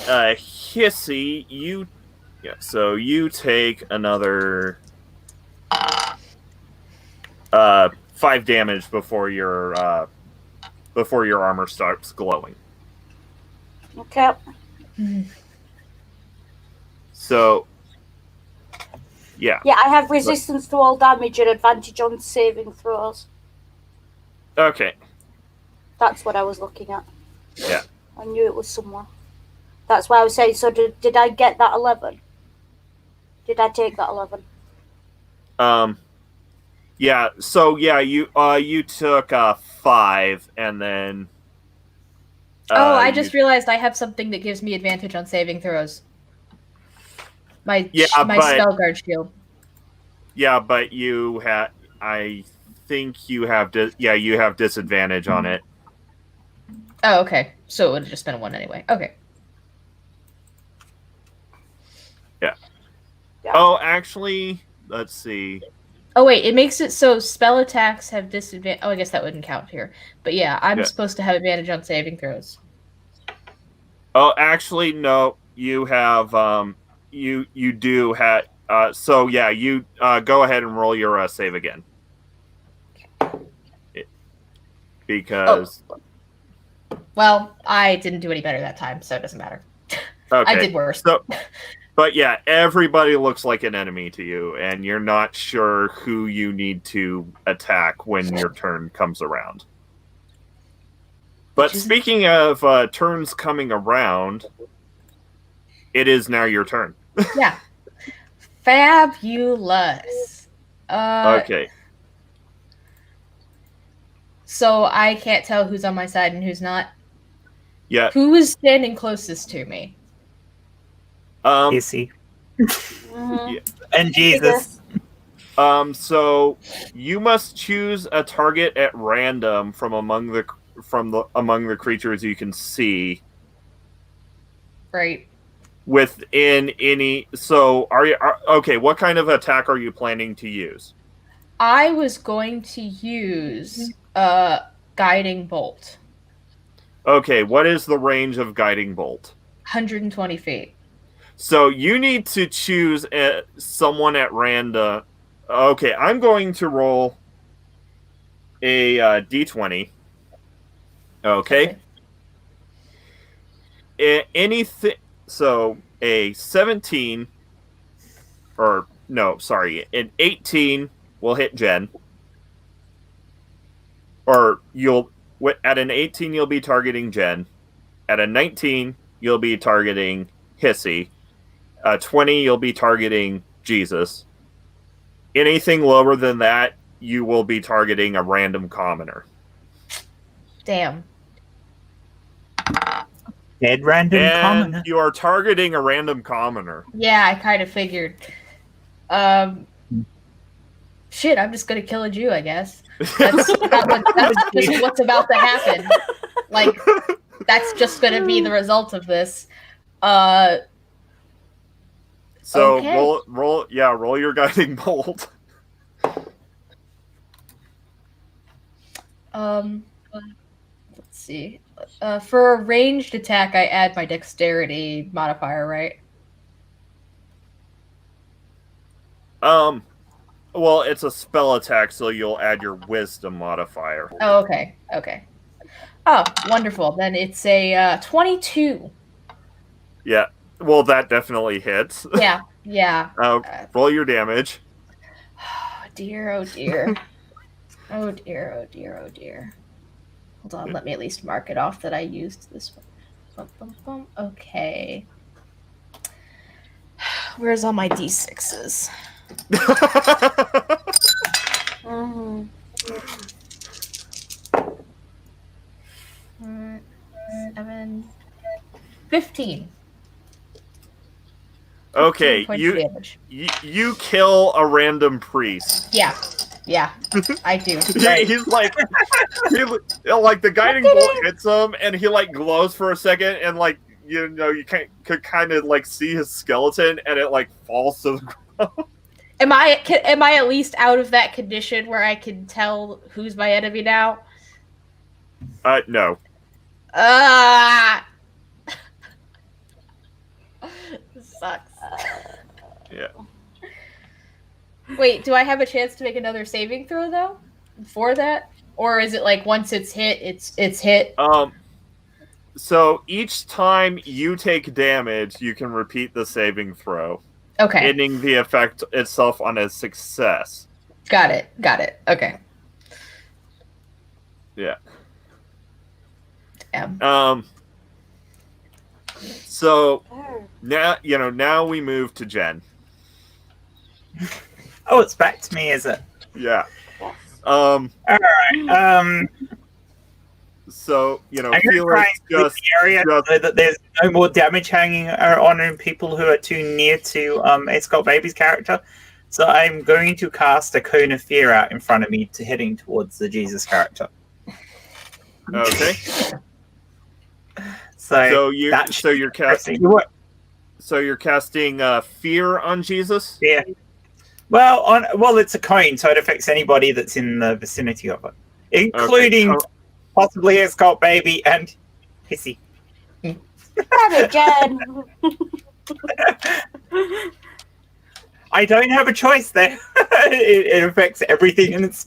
Hissy, so you take another 5 damage before your armor starts glowing. Okay. So yeah. Yeah, I have resistance to all damage and advantage on saving throws. Okay. That's what I was looking at. Yeah. I knew it was somewhere. That's why I was saying, so did I get that 11? Did I take that 11? Yeah, so yeah, you took 5 and then I just realized I have something that gives me advantage on saving throws. My spell guard shield. Yeah, but I think you have you have disadvantage on it. Oh, okay. So it would have just been a 1 anyway. Okay. Yeah. Yeah. Oh, actually, let's see. Oh wait, it makes it so spell attacks have disadvantage. Oh, I guess that wouldn't count here. But yeah, I'm supposed to have advantage on saving throws. Oh, actually, no. You have you do have. So yeah, you go ahead and roll your save again. Because. Oh. Well, I didn't do any better that time, so it doesn't matter. Okay. I did worse. So, but yeah, everybody looks like an enemy to you, and you're not sure who you need to attack when your turn comes around. But speaking of turns coming around, it is now your turn. Yeah. Fabulous. Okay. So I can't tell who's on my side and who's not. Yeah. Who is standing closest to me? Hissy. Mm-hmm. Yeah. And Jesus. So you must choose a target at random from among the creatures you can see. Right. Within any. So okay? What kind of attack are you planning to use? I was going to use guiding bolt. Okay, what is the range of guiding bolt? 120 feet. So you need to choose someone at random. Okay, I'm going to roll a d20. Okay. Anything. So a 17, or no, sorry, an 18 will hit Jen. Or at an 18 you'll be targeting Jen. At a 19 you'll be targeting Hissy. 20 you'll be targeting Jesus. Anything lower than that, you will be targeting a random commoner. Damn. Dead random commoner. And you are targeting a random commoner. Yeah, I kind of figured. Shit, I'm just gonna kill a Jew, I guess. That's just what's about to happen. Like, that's just gonna be the result of this. So okay. roll your guiding bolt. Let's see. For a ranged attack, I add my dexterity modifier, right? Well, it's a spell attack, so you'll add your wisdom modifier. Oh, okay. Okay. Oh, wonderful. Then it's a 22. Yeah. Well, that definitely hits. Yeah. Yeah. Roll your damage. Oh dear. Oh dear. Oh dear. Oh dear. Oh dear. Hold on. Let me at least mark it off that I used this one. Bum, bum, bum. Okay. Where's all my d6s? Mhm. 7, 15. Okay, 15 points you damage. you kill a random priest. Yeah. Yeah. I do. He's like, like the guiding bolt hits him, and he like glows for a second, and like you could kind of like see his skeleton, and it like falls to the ground. Am I at least out of that condition where I can tell who's my enemy now? No. This sucks. Yeah. Wait, do I have a chance to make another saving throw though? For that? Or is it like once it's hit, it's hit? So each time you take damage, you can repeat the saving throw, Okay. ending the effect itself on a success. Got it. Okay. Yeah. Damn. So now we move to Jen. Oh, it's back to me, is it? Yeah. Yes. All right. So I'm going to Felix try and clear just the area so that there's no more damage hanging on people who are too near to Excultbaby's character. So I'm going to cast a cone of fear out in front of me, heading towards the Jesus character. okay. So you're casting fear on Jesus. Yeah. Well, it's a cone, so it affects anybody that's in the vicinity of it, including possibly Excultbaby and Hissy. Damn it, Jen. I don't have a choice there. it affects everything in its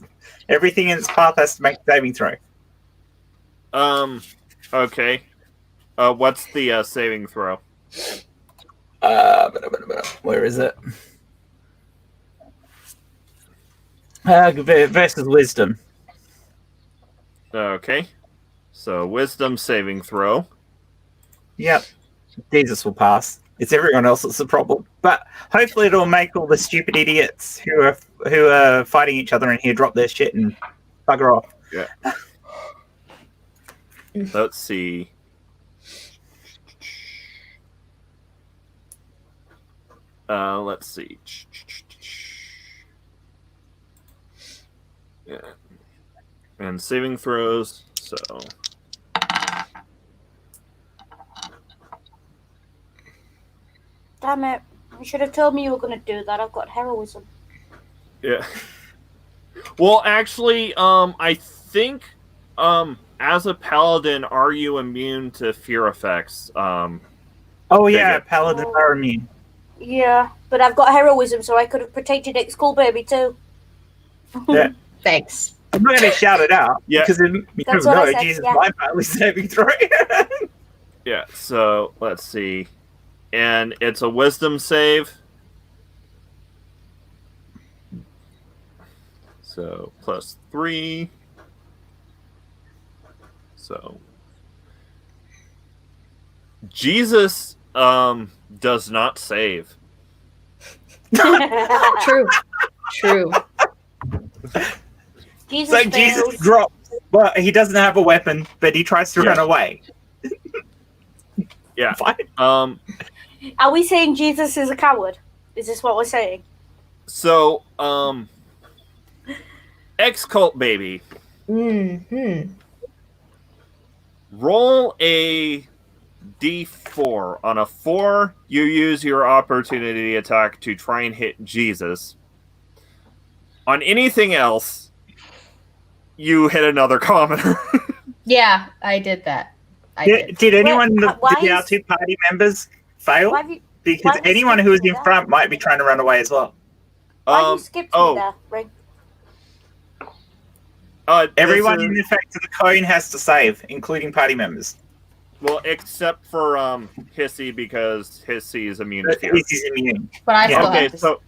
path has to make a saving throw. Okay. What's the saving throw? Where is it? Versus wisdom. Okay. So wisdom saving throw. Yep. Jesus will pass. It's everyone else that's the problem. But hopefully it'll make all the stupid idiots who are fighting each other in here drop their shit and bugger off. Yeah. Let's see. Let's see. Yeah. And saving throws, so. Damn it. You should have told me you were going to do that. I've got heroism. Yeah. Well, actually, I think, as a paladin, are you immune to fear effects? Oh yeah, paladins are immune. Yeah, but I've got heroism, so I could have protected Excultbaby too. Yeah. Thanks. I'm not going to shout it out because you That's never what I know. said, Jesus yeah. might finally saving throw. Yeah, so let's see. And it's a wisdom save. So +3. So Jesus does not save. True. Jesus So fails. Jesus drops, but he doesn't have a weapon, but he tries to run away. Yeah. Fine. Are we saying Jesus is a coward? Is this what we're saying? So Excultbaby. Mm-hmm. Roll a D4. On a 4, you use your opportunity attack to try and hit Jesus. On anything else, you hit another commoner. Yeah, I did that. Did anyone Why did our is- two party members fail? Why have you, Because why was anyone who was in that? front might be trying to run away as well. Why you skipped me there, Ring? Everyone in effect of the cone has to save, including party members. Well, except for Hissy, because Hissy is immune to fear. Hissy's immune. But I still Okay, have to. so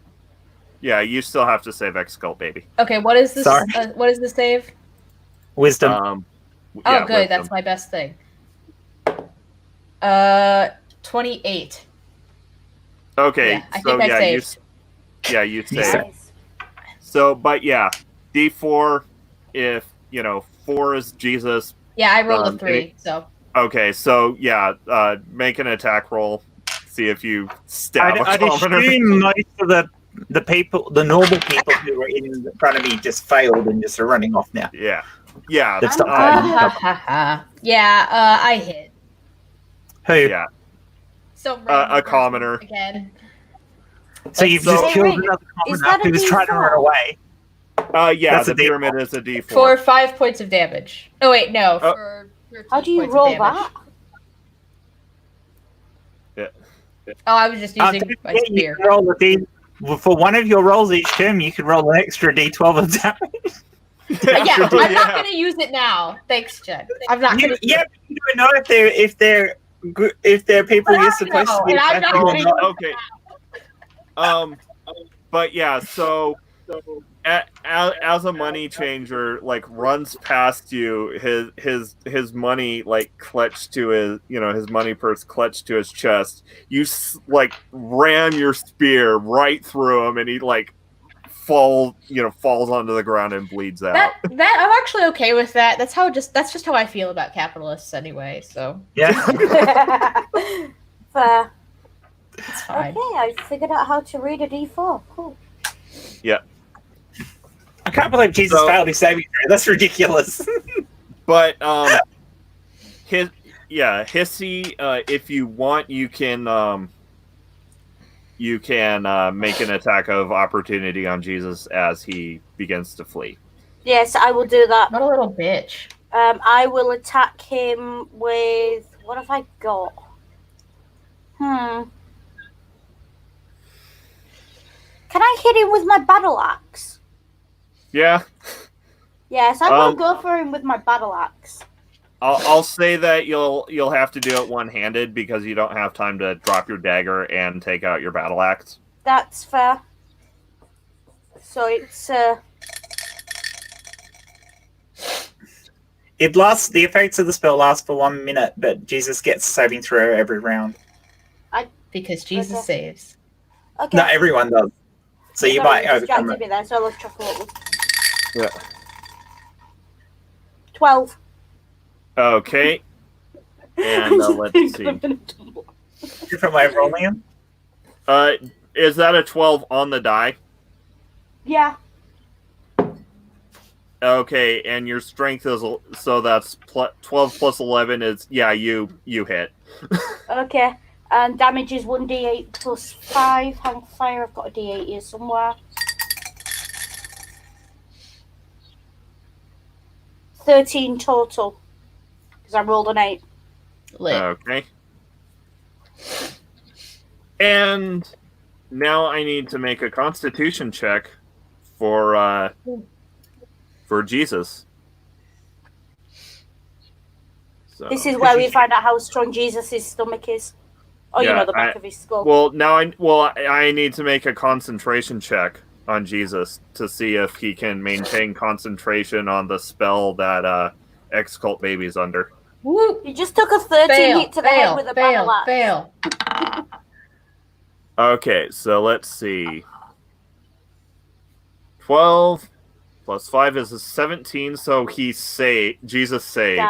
yeah, you still have to save Excultbaby. Okay, what is this? Sorry. What is the save? Wisdom. Oh, Yeah, good. wisdom. That's my best thing. 28. Okay, Yeah, I so think I you saved. you saved. Nice. So, but yeah, D4. If 4 is Jesus. Yeah, I rolled a 3. So. Okay, so yeah, make an attack roll. See if you stab I'd a commoner. assume most of the people, the normal people who were in front of me, just failed and just are running off now. Yeah. They've stopped fighting. I hit. Who? Yeah. So A commoner. again. So you've So- just Hey, killed Rick, another is commoner that a who was trying to D4? run away. Yeah, That's the a D4. pyramid is a D4. For 5 points of damage. Oh wait, no. Oh. For 13 How do you points of roll damage. that? Oh, I was just using Don't my forget, you spear. can roll a D. For one of your rolls each turn, you can roll an extra D12 of damage. But yeah, I'm not Yeah. going to use it now. Thanks, Jen. I'm not going to. Yeah, but you don't know if they're people But I you're supposed know, to be and I'm not attacking or gonna not. Okay. But yeah, so as a money changer, like runs past you, his money like clutched to his his money purse clutched to his chest. You like ram your spear right through him, and he like falls onto the ground and bleeds out. That I'm actually okay with that. That's just how I feel about capitalists anyway. So Yeah. Fair. it's fine. Okay, I figured out how to read a D4. Cool. Yeah. I can't believe Jesus failed his saving throw. That's ridiculous. But Hissy, if you want, you can make an attack of opportunity on Jesus as he begins to flee. Yes, I will do that. What a little bitch. I will attack him with... What have I got? Can I hit him with my battle axe? Yeah, Yes, I will go for him with my battle axe. I'll say that you'll have to do it one-handed because you don't have time to drop your dagger and take out your battle axe. That's fair. So it's... The effects of the spell last for 1 minute, but Jesus gets saving throw every round. Because Jesus Okay. saves. Okay. Not everyone does. So you Sorry, might you overcome distracted it. me there, so let's chuckle up. Yeah. 12. Okay. And let's see. Different way of rolling him. Is that a 12 on the die? Yeah. Okay, and your strength is so that's 12 plus 11 is you hit. Okay. And damage is 1d8 plus 5. Hang fire, I've got a d8 here somewhere. 13 total. Because I rolled an 8. Lit. Okay. And now I need to make a Constitution check for Jesus. So, This is where we find out how strong Jesus' stomach is. Oh, Yeah, the back of his skull. well, now I need to make a concentration check on Jesus to see if he can maintain concentration on the spell that Excultbaby's under. Woo! You just took a 13 hit to the head with a battle axe. fail. Okay, so let's see. 12 plus 5 is a 17, so Jesus saves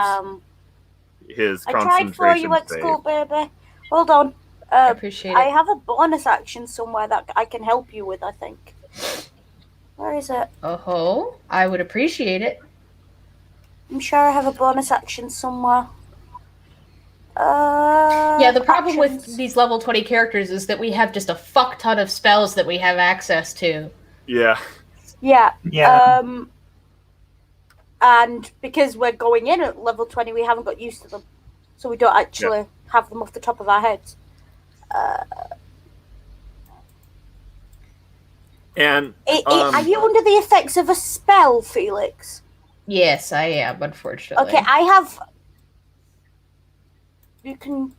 his I tried concentration for you, save. Excultbaby. Hold on. I appreciate I it. have a bonus action somewhere that I can help you with, I think. Where is it? Oh, I would appreciate it. I'm sure I have a bonus action somewhere. Yeah, the problem actions. with these level 20 characters is that we have just a fuck ton of spells that we have access to. Yeah. Yeah. Yeah. And because we're going in at level 20, we haven't got used to them. So we don't actually have them off the top of our heads. And Are you under the effects of a spell, Felix? Yes, I am, unfortunately. Okay, I have. You can.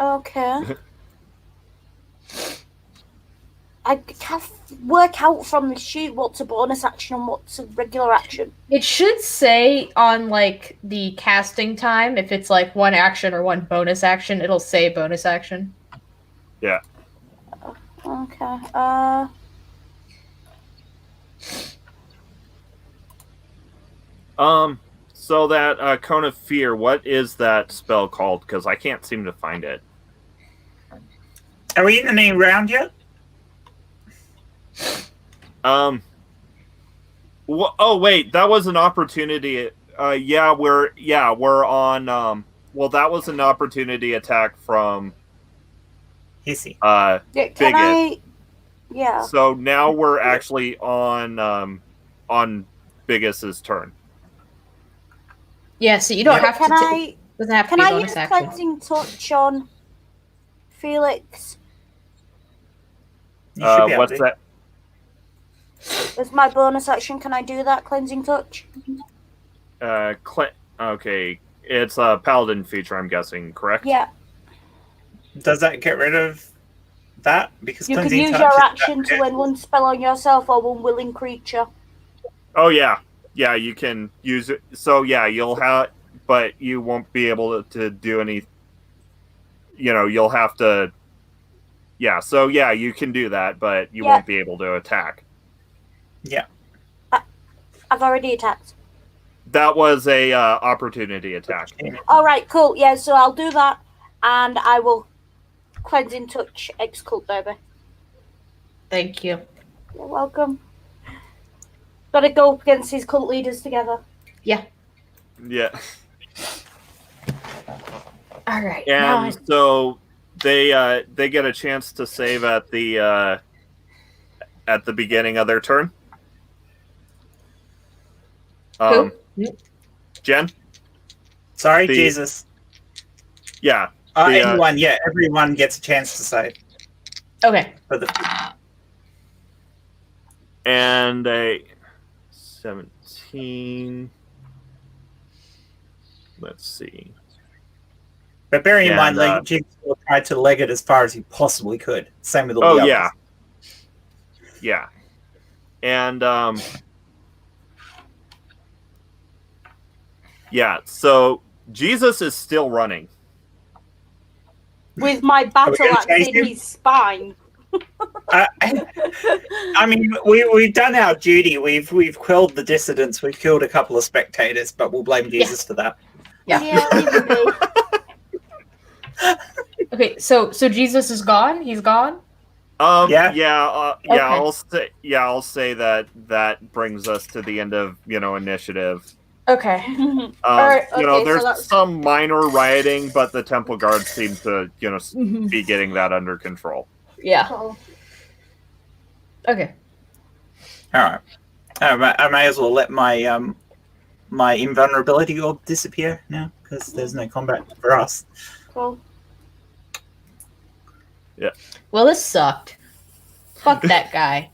Okay. I can't work out from the sheet what's a bonus action and what's a regular action. It should say on like the casting time, if it's like one action or one bonus action, it'll say bonus action. Yeah. Okay. So that Cone of Fear, what is that spell called? Because I can't seem to find it. Are we in the new round yet? Oh wait, that was an opportunity. We're on. Well, that was an opportunity attack from Hissy. Bigot. Yeah. So now we're actually on Bigus's turn. Yeah, so you don't have to. Doesn't have to Can be I bonus use action. cleansing touch on Felix? You should be able What's to. that? As my bonus action, can I do that cleansing touch? Okay, it's a paladin feature, I'm guessing, correct? Yeah. Does that get rid of that? Because You can cleansing use touch your is action to end one spell on yourself or one willing creature. Oh yeah, you can use it. So yeah, you'll have, but you won't be able to do any. You'll have to. Yeah, so yeah, you can do that, but you won't be able to attack. Yeah. I've already attacked. That was a opportunity attack. All right, cool. Yeah, so I'll do that, and I will cleansing touch Excultbaby. Thank you. You're welcome. Got to go up against these cult leaders together. Yeah. Yeah. All right. And so they get a chance to save at the beginning of their turn. Who? Jen? Sorry, Jesus. Yeah. Everyone gets a chance to save. Okay. For the and a 17. Let's see. But bearing in mind, Jigsaw tried to leg it as far as he possibly could. Same with all the others. Yeah. And so Jesus is still running. With my battle axe in his spine. I mean, we've done our duty. We've quelled the dissidents. We've killed a couple of spectators, but we'll blame Jesus for that. Yeah. Okay, so Jesus is gone. He's gone. Okay. I'll say that brings us to the end of initiative. Okay. There's some minor rioting, but the temple guards seem to be getting that under control. Yeah. Okay. All right. I may as well let my my invulnerability orb disappear now because there's no combat for us. Cool. Yeah. Well, this sucked. Fuck that guy.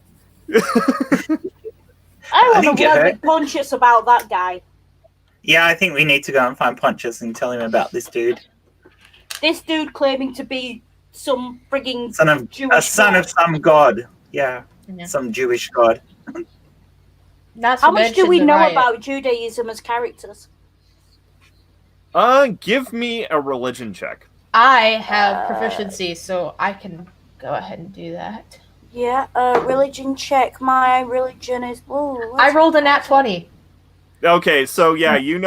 I want to work with Pontius about that guy. Yeah, I think we need to go and find Pontius and tell him about this dude. This dude claiming to be some frigging son of some god. Yeah. Some Jewish god. How much do we know about Judaism as characters? Give me a religion check. I have proficiency, so I can go ahead and do that. Yeah, religion check. My religion is. I rolled a nat 20. Okay, so yeah, you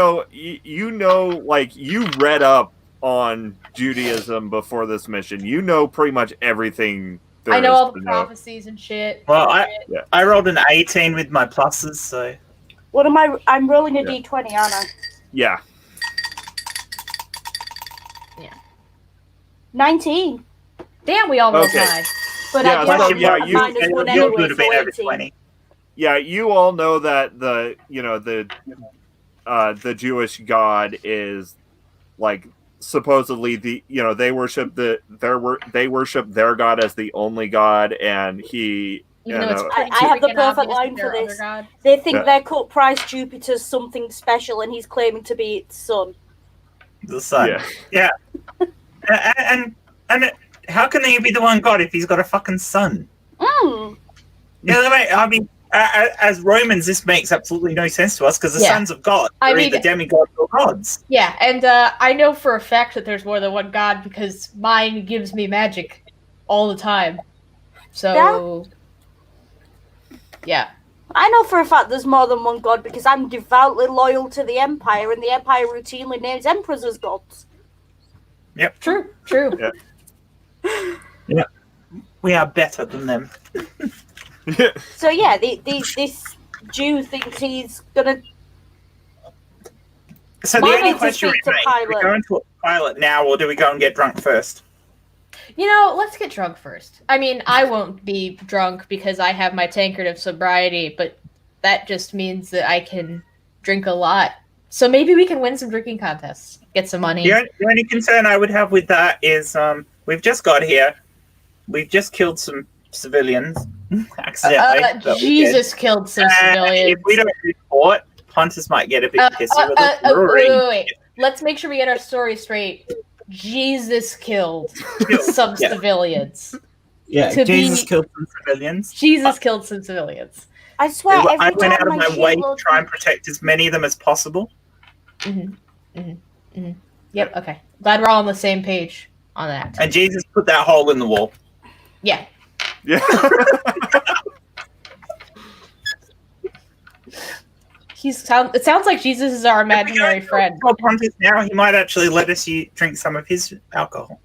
read up on Judaism before this mission. You know pretty much everything. I know all the prophecies and shit. Well, I rolled an 18 with my pluses, so. What am I? I'm rolling a d20, aren't I? Yeah. 19. Damn, we all rolled high. But yeah, you would have been over 20. Yeah, you all know that the Jewish God is like supposedly they worship their god as the only god, and he. Even though it's I have the freaking perfect obvious line that for they're this. other god. They think Yeah. their cut price Jupiter's something special, and he's claiming to be its son. The sun. Yeah. And how can he be the one god if he's got a fucking son? Mm. I mean, as Romans, this makes absolutely no sense to us because the sons of God are either demigods or gods. Yeah, and I know for a fact that there's more than one god because mine gives me magic all the time. So, yeah. I know for a fact there's more than one god because I'm devoutly loyal to the Empire, and the Empire routinely names emperors as gods. Yep. True. Yeah. We are better than them. So yeah, this Jew thinks he's gonna. So the Why only not question just speak to remains: do we go into a pilot now, or do we go and get drunk first? Let's get drunk first. I mean, I won't be drunk because I have my tankard of sobriety, but that just means that I can drink a lot. So maybe we can win some drinking contests, get some money. The only concern I would have with that is we've just got here. We've just killed some civilians accidentally. Jesus killed some civilians. If we don't report, Pontus might get a bit pissy with us. Wait. Let's make sure we get our story straight. Jesus killed some civilians. Yeah, Jesus killed some civilians. Jesus killed some civilians. I swear, every I went out time of my way to try and protect as many of them as possible. Yep, okay. Glad we're all on the same page on that. And Jesus put that hole in the wall. Yeah. Yeah. It sounds like Jesus is our imaginary friend. Pontus now, he might actually let us drink some of his alcohol.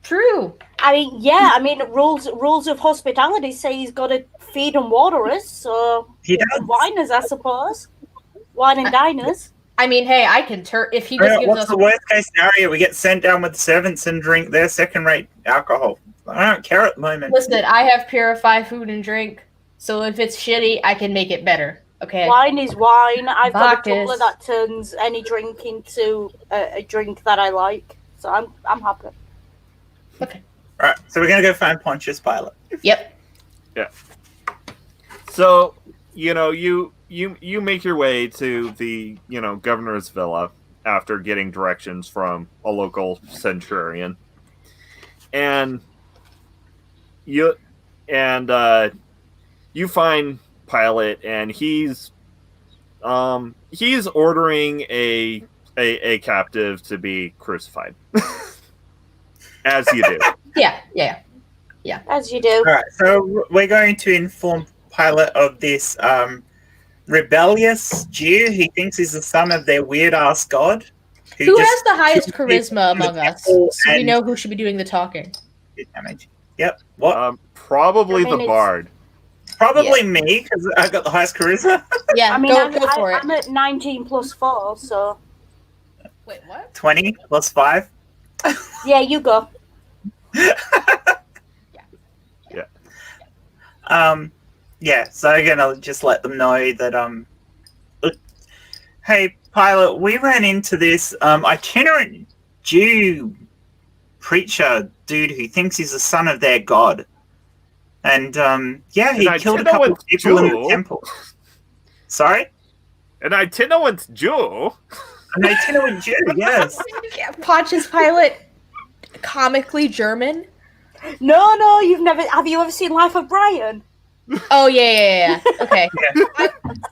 True. I mean, rules of hospitality say he's got to feed and water us, so he does. Winers, I suppose. Wine and diners. I mean, hey, I can if he just gives what's us the worst case scenario? We get sent down with servants and drink their second-rate alcohol. I don't care at the moment. Listen, I have purify food and drink, so if it's shitty, I can make it better. Okay. Wine is wine. I've got a Vodkas. tumbler that turns any drink into a drink that I like, so I'm happy. Okay. All right, so we're gonna go find Pontius Pilate. Yep. Yeah. So you make your way to the governor's villa after getting directions from a local centurion, and you find Pilate, and he's ordering a captive to be crucified, as you do. Yeah. As you do. All right, so we're going to inform Pilate of this rebellious Jew he thinks is the son of their weird-ass god. Who has the highest charisma among us? So we know who should be doing the talking. Damage. Yep. What? Probably I mean, the it's- bard. Probably me, because I got the highest charisma. Yeah, I mean, go for it. I'm at 19 plus 4, so... Wait, what? 20 plus 5. Yeah, you go. Yeah, so I'm gonna just let them know that hey Pilate, we ran into this itinerant Jew preacher dude who thinks he's the son of their god. And he killed a couple of people in the temple. Sorry? An itinerant Jew? An itinerant Jew, yes. Pontius Pilate, comically German. No, have you ever seen Life of Brian? Oh, yeah. Okay. Yeah.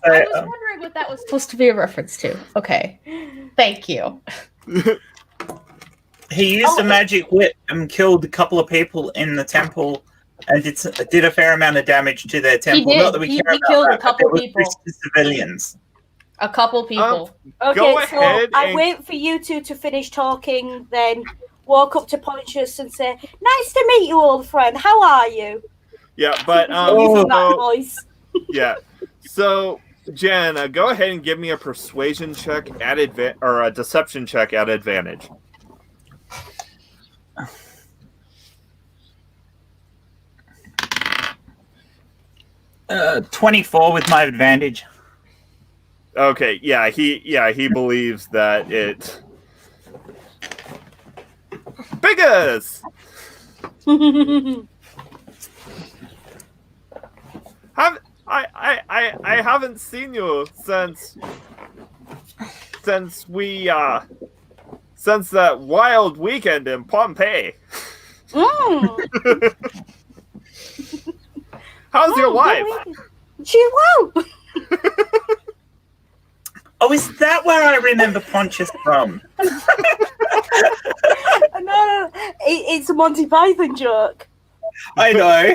I was wondering what that was supposed to be a reference to. Okay. Thank you. He used a magic whip and killed a couple of people in the temple and did a fair amount of damage to their temple. He did. Not that we He care about killed that, a but couple there was people. risk to civilians. A couple people. Okay, Go so ahead I and- wait for you two to finish talking, then walk up to Pontius and say, "Nice to meet you, old friend. How are you?" Yeah, but Using that voice. yeah. So Jen, go ahead and give me a persuasion check at or a deception check at advantage. 24 with my advantage. Okay, he believes that biggest. I haven't seen you since that wild weekend in Pompeii. How's your wife? She's well. Oh, is that where I remember Pontius from? No, it's a Monty Python joke. I know.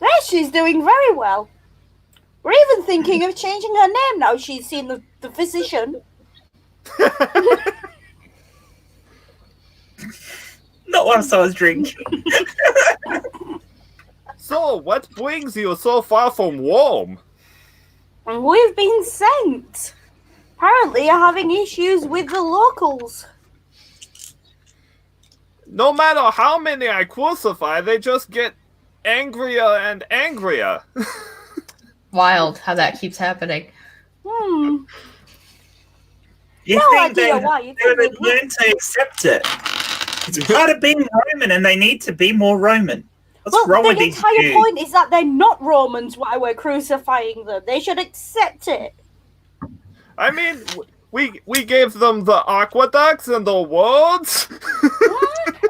Yeah, she's doing very well. We're even thinking of changing her name now she's seen the physician. Not whilst I was drinking. So, what brings you so far from Rome? And we've been sent. Apparently, you're having issues with the locals. No matter how many I crucify, they just get angrier and angrier. Wild how that keeps happening. You No think idea why. You they would think learn to accept it? It's part of being Roman, and they need to be more Roman. What's wrong with the these entire Jews? point is that they're not Romans while we're crucifying them. They should accept it. I mean, we gave them the aqueducts and the roads.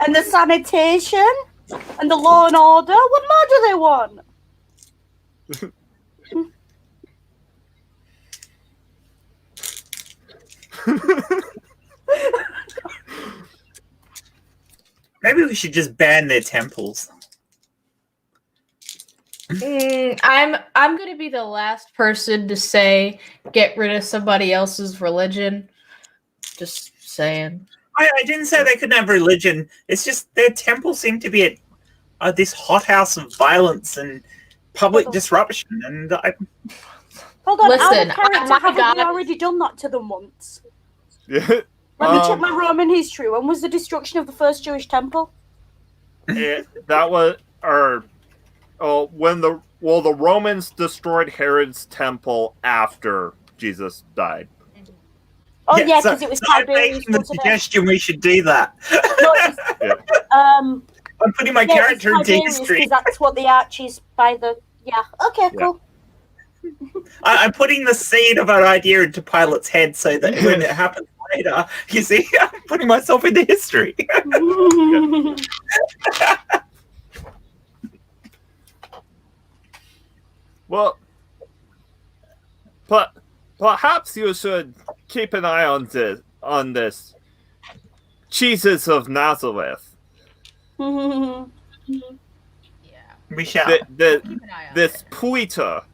And the sanitation. And the law and order. What more do they want? Maybe we should just ban their temples. I'm gonna be the last person to say get rid of somebody else's religion. Just saying. I didn't say they couldn't have religion. It's just their temples seem to be this hothouse of violence and public disruption. And Hold on, Listen, out of character, my haven't God. we already done that to them once? Yeah. Let me check my Roman history. When was the destruction of the first Jewish temple? That was when the Romans destroyed Herod's temple after Jesus died. Oh yeah, because so it was I'm Tiberius. making the wasn't it? suggestion we should do that. No, I'm putting my yeah, character it's into Tiberius, history. 'cause that's what the arches by the. Yeah. Okay. Cool. I'm putting the seed of an idea into Pilate's head so that when it happens later, you see, I'm putting myself into history. Well, but perhaps you should keep an eye on this Jesus of Nazareth. Yeah. We shall. Keep an eye on This it. Puita.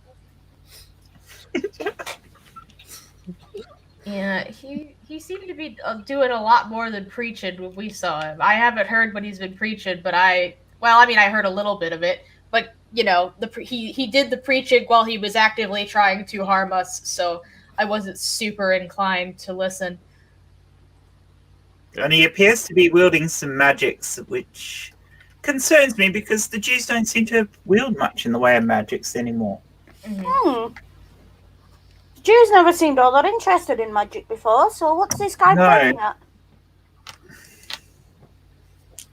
Yeah, he seemed to be doing a lot more than preaching when we saw him. I haven't heard what he's been preaching, but I heard a little bit of it. But you know, he did the preaching while he was actively trying to harm us, so I wasn't super inclined to listen. And he appears to be wielding some magics, which concerns me because the Jews don't seem to wield much in the way of magics anymore. Mm-hmm. Jews never seemed all that interested in magic before, so what's this guy No. playing at?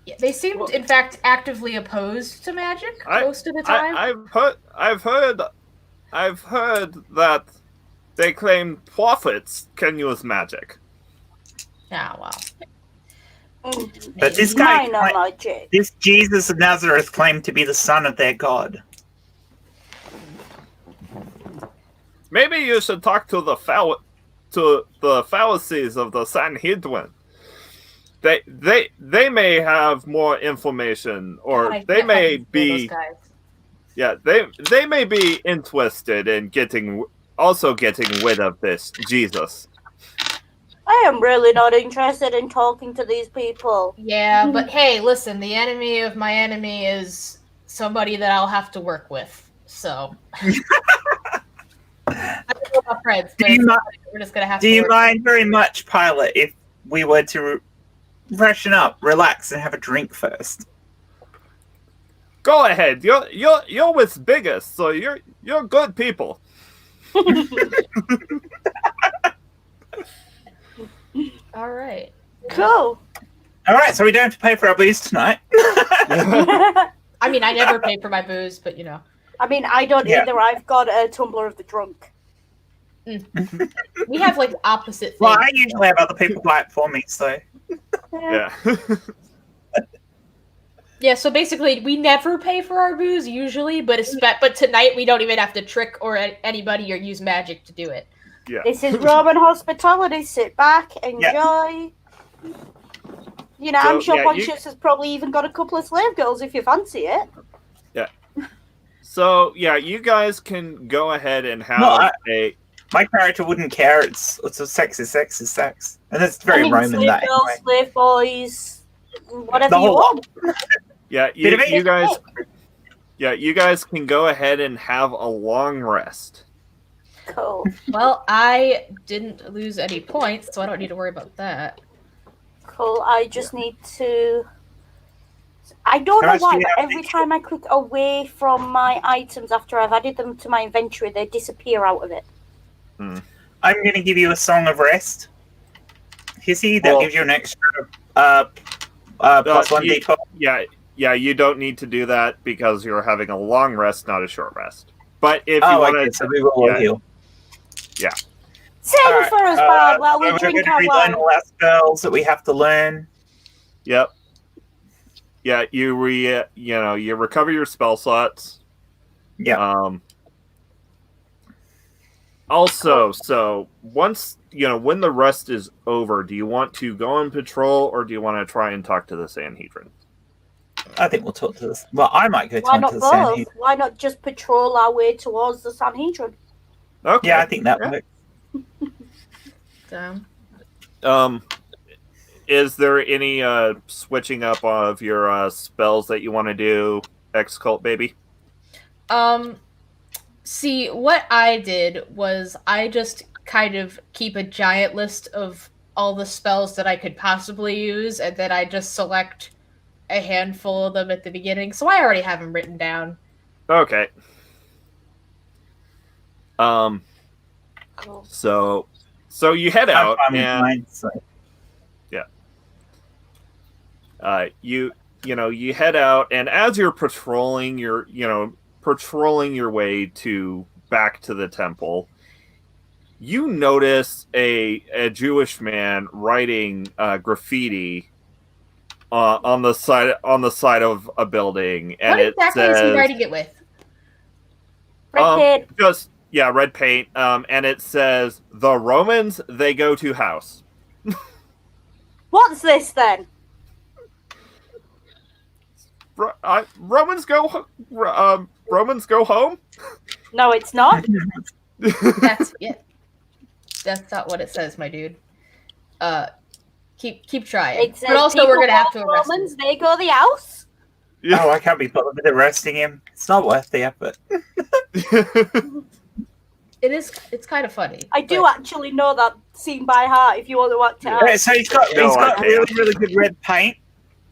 Yeah, they seemed, in fact, actively opposed to magic most of the time. I've heard that they claim prophets can use magic. Yeah, well. But this guy, Minor magic. this Jesus of Nazareth, claimed to be the son of their God. Maybe you should talk to the Pharisees of the Sanhedrin. They may have more information, or God, I they can't may fucking stand be. those guys. Yeah, they may be interested in getting rid of this Jesus. I am really not interested in talking to these people. Yeah, but hey, listen, the enemy of my enemy is somebody that I'll have to work with. So I don't know about friends, but we're just gonna have Do to you work. mind very much, Pilot, if we were to freshen up, relax, and have a drink first? Go ahead. You're with biggest, so you're good people. All right. Cool. All right, so we don't have to pay for our booze tonight. I mean, I never pay for my booze, but you know. I mean, I don't Yeah. either. I've got a tumbler of the drunk. We have like opposite things. Well, I usually have other people buy it for me, so. Yeah. Yeah, so basically, we never pay for our booze usually, but but tonight we don't even have to trick or anybody or use magic to do it. Yeah. This is Roman hospitality. Sit back, enjoy. You know, So, I'm sure yeah, Pontius has probably even got a couple of slave girls if you fancy it. So, yeah, you guys can go ahead and have No, a... My character wouldn't care. It's a sex is sex is sex, and it's very I mean, Roman slave that girls, anyway. slave boys, whatever The you whole want. Yeah, Bit of it. you guys... Yeah, you guys can go ahead and have a long rest. Cool. Well, I didn't lose any points, so I don't need to worry about that. Cool. I just need to... I don't How know much do why, you but have every to- time I click away from my items after I've added them to my inventory, they disappear out of it. I'm going to give you a song of rest, Hissy. That Well- gives you an extra plus one you- d12. Yeah, you don't need to do that because you're having a long rest, not a short rest. But if you Oh, want okay, to... so we will all yeah. heal. Save it for us, Bob, while we so drink we're our going to relearn wine. all our spells that we have to learn. Yep. Yeah, you recover your spell slots. Yeah. Also, so once when the rest is over, do you want to go on patrol or do you want to try and talk to the Sanhedrin? I think we'll talk to this. Well, I might go Why talk not to the both? Sanhedrin. Why not just patrol our way towards the Sanhedrin? Okay. Yeah, I think that Yeah. works. Is there any switching up of your spells that you want to do, Excultbaby? See, what I did was I just kind of keep a giant list of all the spells that I could possibly use, and then I just select a handful of them at the beginning. So I already have them written down. Okay. Cool. So you head I'm out fine with and mine, so. you head out, and as you're patrolling your way back to the temple, you notice a Jewish man writing graffiti on the side of a building, and What exactly is he says, writing it with? Red red paint, and it says, "The Romans, they go to house." What's this then? Romans go home. No, it's not. That's it. That's not what it says, my dude. Keep trying. It says But also, we're people gonna have to go arrest him. Romans, they go the house. Oh, I can't be bothered with arresting him. It's not worth the effort. It's kind of funny. I do but- actually know that scene by heart. If you want to watch it out. Yeah, so he's got I can't. really good red paint.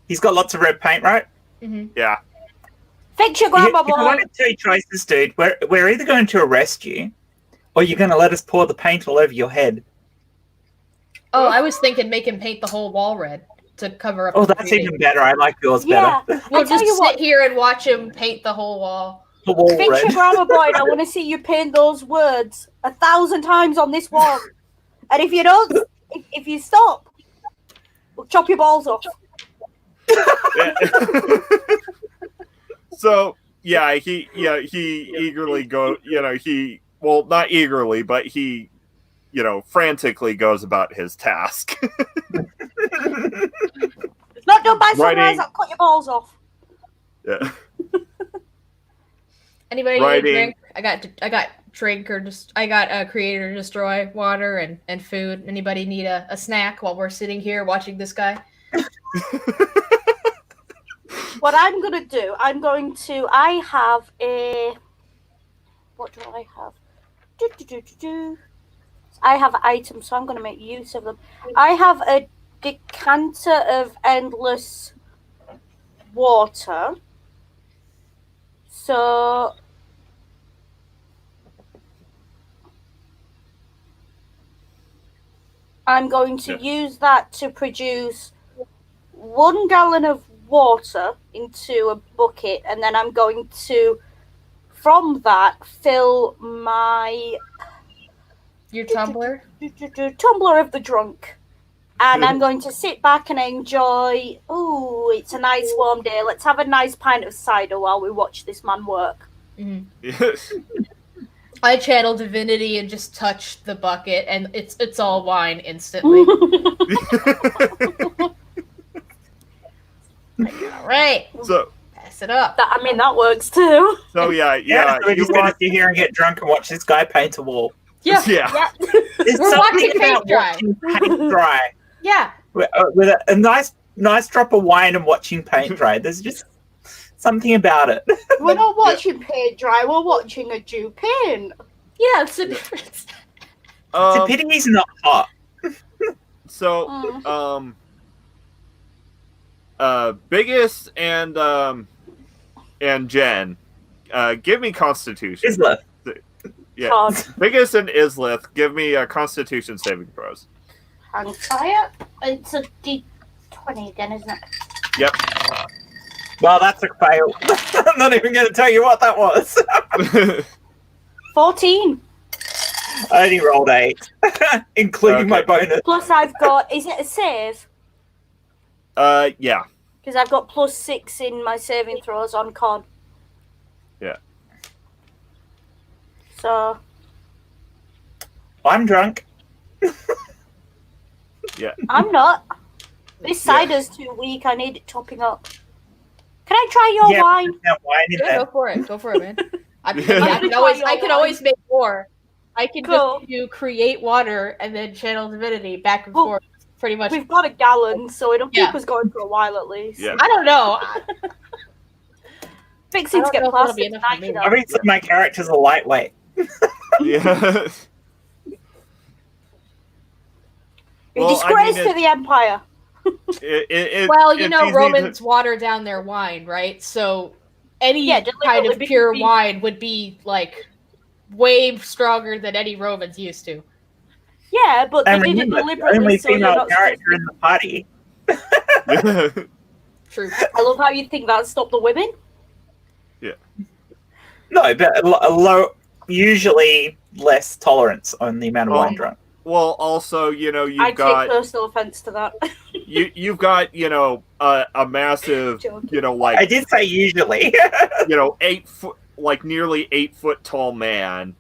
He's got lots of red paint, right? Mhm. Yeah. Fix your You grandma, have boy. one of two choices, dude. We're either going to arrest you, or you're going to let us pour the paint all over your head. Oh, I was thinking make him paint the whole wall red to cover up. Oh, the that's graffiti. even better. I like yours Yeah. better. We'll I tell just you sit what. here and watch him paint the whole wall. The wall Fix red. your grammar, boy, and I want to see you paint those words 1,000 times on this wall. And if you don't, if you stop, we'll chop your balls off. So he eagerly not eagerly, but he frantically goes about his task. It's not done by sunrise, Writing- I'll cut your balls off. Yeah. Anybody need a Writing- drink? I got drink or just I got create or destroy water and food. Anybody need a snack while we're sitting here watching this guy? What I'm going to do, I have a... What do I have? I have items, so I'm going to make use of them. I have a decanter of endless water. So... I'm going to use that to produce 1 gallon of water into a bucket, and then I'm going to, from that, fill my Your tumbler? tumbler of the drunk. And I'm going to sit back and enjoy. Ooh, it's a nice warm day. Let's have a nice pint of cider while we watch this man work. Yes. I channel Divinity and just touch the bucket, and it's all wine instantly. All right, So pass it up. That works too. so yeah. So we're just going to sit here and get drunk and watch this guy paint a wall. Yeah, Yeah. There's We're something watching paint about dry. watching paint dry. yeah. With a nice drop of wine and watching paint dry. There's just something about it. We're not watching paint dry. We're watching a Jew paint. Yeah, it's a difference. It's a pity he's not hot. So Biggest and Jen, give me Constitution. Isleth. Yeah. God. Biggest and Isleth, give me a Constitution saving throws. Hang fire. It's a D20 again, isn't it? Yep. Well, that's a fail. I'm not even going to tell you what that was. 14. I only rolled 8, including my bonus. Plus I've got, is it a save? Yeah. Because I've got +6 in my saving throws on con. Yeah. So. I'm drunk. Yeah. I'm not. This cider's too weak. I need it topping up. Can I try your wine? There's no wine in Yeah, there. go for it, man. I Yeah. can always make more. I can Cool. just do create water and then channel Divinity back and Well, forth. Pretty much. We've got a gallon, so it'll keep Yeah. us going for a while at least. Yeah. I don't know. Fixing I to don't get know if that'll be plastic enough for tonight, me. you know. I mean, my character's a lightweight. Yeah. You're Well, I disgrace mean, to the Empire. Well, you it's know, easy Romans water down their wine, right? So any kind deliberately of pure because wine would be like way stronger than any Romans used to. Yeah, but they And did it remember, deliberately only so you're female not. character in the party. to- True. I love how you think that stopped the women. No, but usually less tolerance on the amount of wine drunk. Well, also, I you've take got personal offense to that. you've got a massive Joking. I like did say usually. 8 foot, like nearly 8 foot tall man,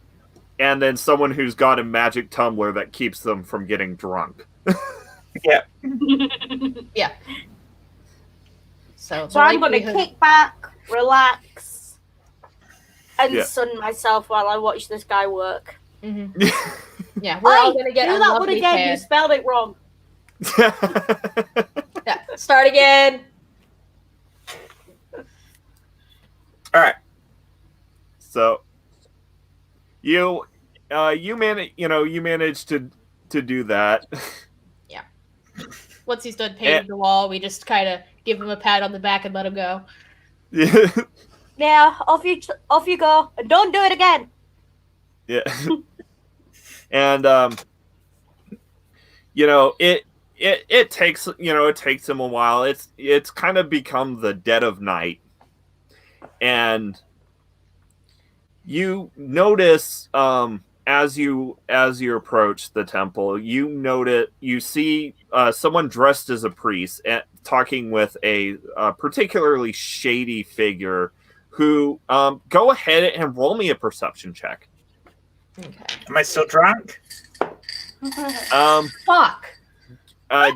and then someone who's got a magic tumbler that keeps them from getting drunk. Yeah. Yeah. So So I'm going to kick back, relax, and Yeah. sun myself while I watch this guy work. hmm Yeah, we're all Hey, gonna get do a that one lovely again. tan. You spelled it wrong. Yeah. Start again. All right. So you managed to do that. Once he's done painting the wall, we just kind of give him a pat on the back and let him go. Yeah, off you go, and don't do it again. Yeah. And it takes him a while. It's kind of become the dead of night. And you notice as you approach the temple, you see someone dressed as a priest talking with a particularly shady figure who go ahead and roll me a perception check. Okay. Am I still drunk? Fuck.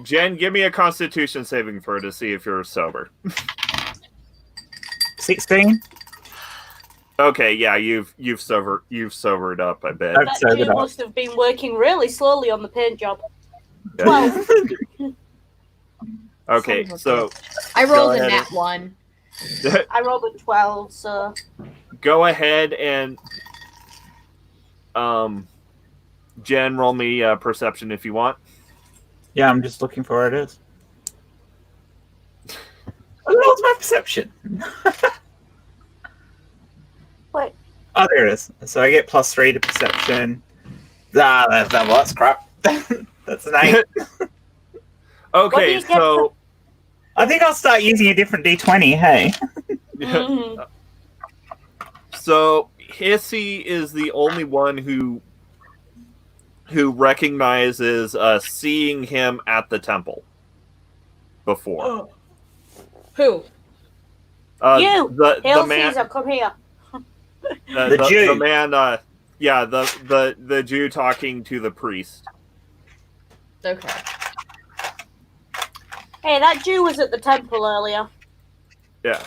Jen, give me a Constitution saving throw to see if you're sober. 16? Okay, yeah, you've sobered up a bit. I've That sobered Jew up. must have been working really slowly on the paint job. Yeah. 12. Okay, so I rolled a ahead nat 1. I rolled a 12, so go ahead and Jen, roll me perception if you want. Yeah, I'm just looking for where it is. What's my perception? wait. Oh, there it is. So I get +3 to perception. That's crap. That's an 8. What do Okay, you get so I think I'll start using a different D20, hey? Mhm. so Hissy is the only one who recognizes seeing him at the temple before. Who? You, the Hail man, Caesar, come here. The Jew. the man, yeah, the Jew talking to the priest. Okay. Hey, that Jew was at the temple earlier. Yeah.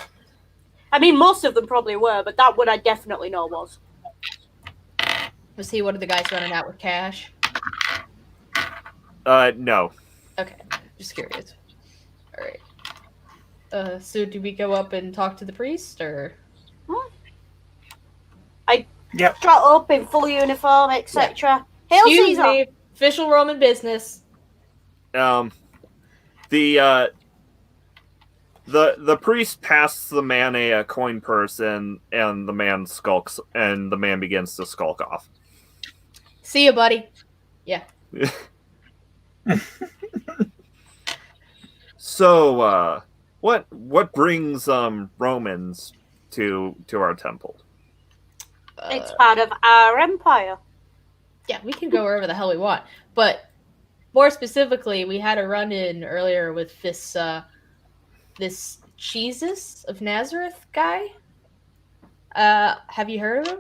I mean, most of them probably were, but that one I definitely know was. Was he one of the guys running out with cash? No. Okay, just curious. All right. So do we go up and talk to the priest, or? Yep. Trot up in full uniform, etc. Hail Excuse Caesar! me, official Roman business. The priest passes the man a coin purse, and the man skulks, and the man begins to skulk off. See you, buddy. Yeah. So, what brings Romans to our temple? It's part of our empire. Yeah, we can go wherever the hell we want. But more specifically, we had a run-in earlier with this this Jesus of Nazareth guy. Have you heard of him?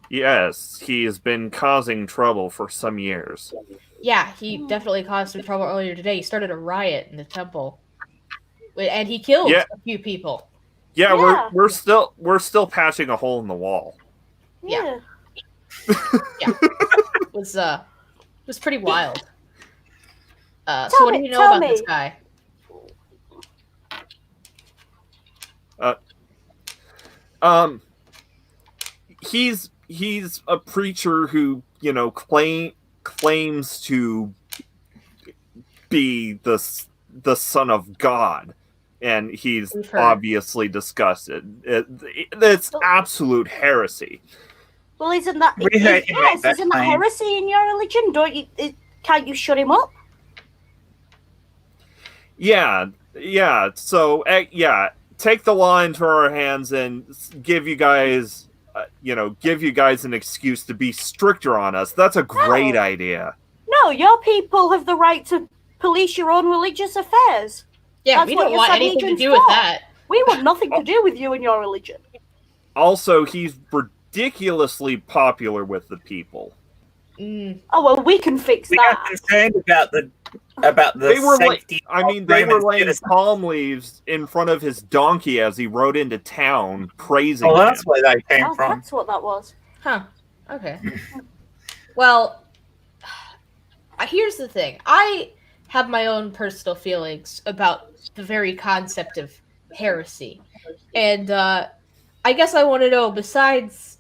Yes, he's been causing trouble for some years. Yeah, he definitely caused some trouble earlier today. He started a riot in the temple, and he killed Yeah. a few people. Yeah, Yeah. we're still patching a hole in the wall. Yeah. It was pretty wild. So what do you know tell about this me. guy? He's a preacher who, claims to be the son of God, and he's We've heard. obviously disgusted. It's absolute heresy. Well, isn't that We heard him make that isn't that claim. heresy in your religion? Don't you? Can't you shut him up? Yeah. So, take the law into our hands and give you guys, an excuse to be stricter on us. That's a great No. idea. No, your people have the right to police your own religious affairs. Yeah, That's we what don't your want anything to Sanhedrin's do with for. that. We want nothing to do with you and your religion. Also, he's ridiculously popular with the people. Mm. Oh well, we can fix We are that. concerned about the They were safety. they were Roman laying citizens. palm leaves in front of his donkey as he rode into town, praising Oh, him. that's where they came Oh, from. that's what that was. Huh. Okay. Well, here's the thing. I have my own personal feelings about the very concept of heresy. And I guess I want to know, besides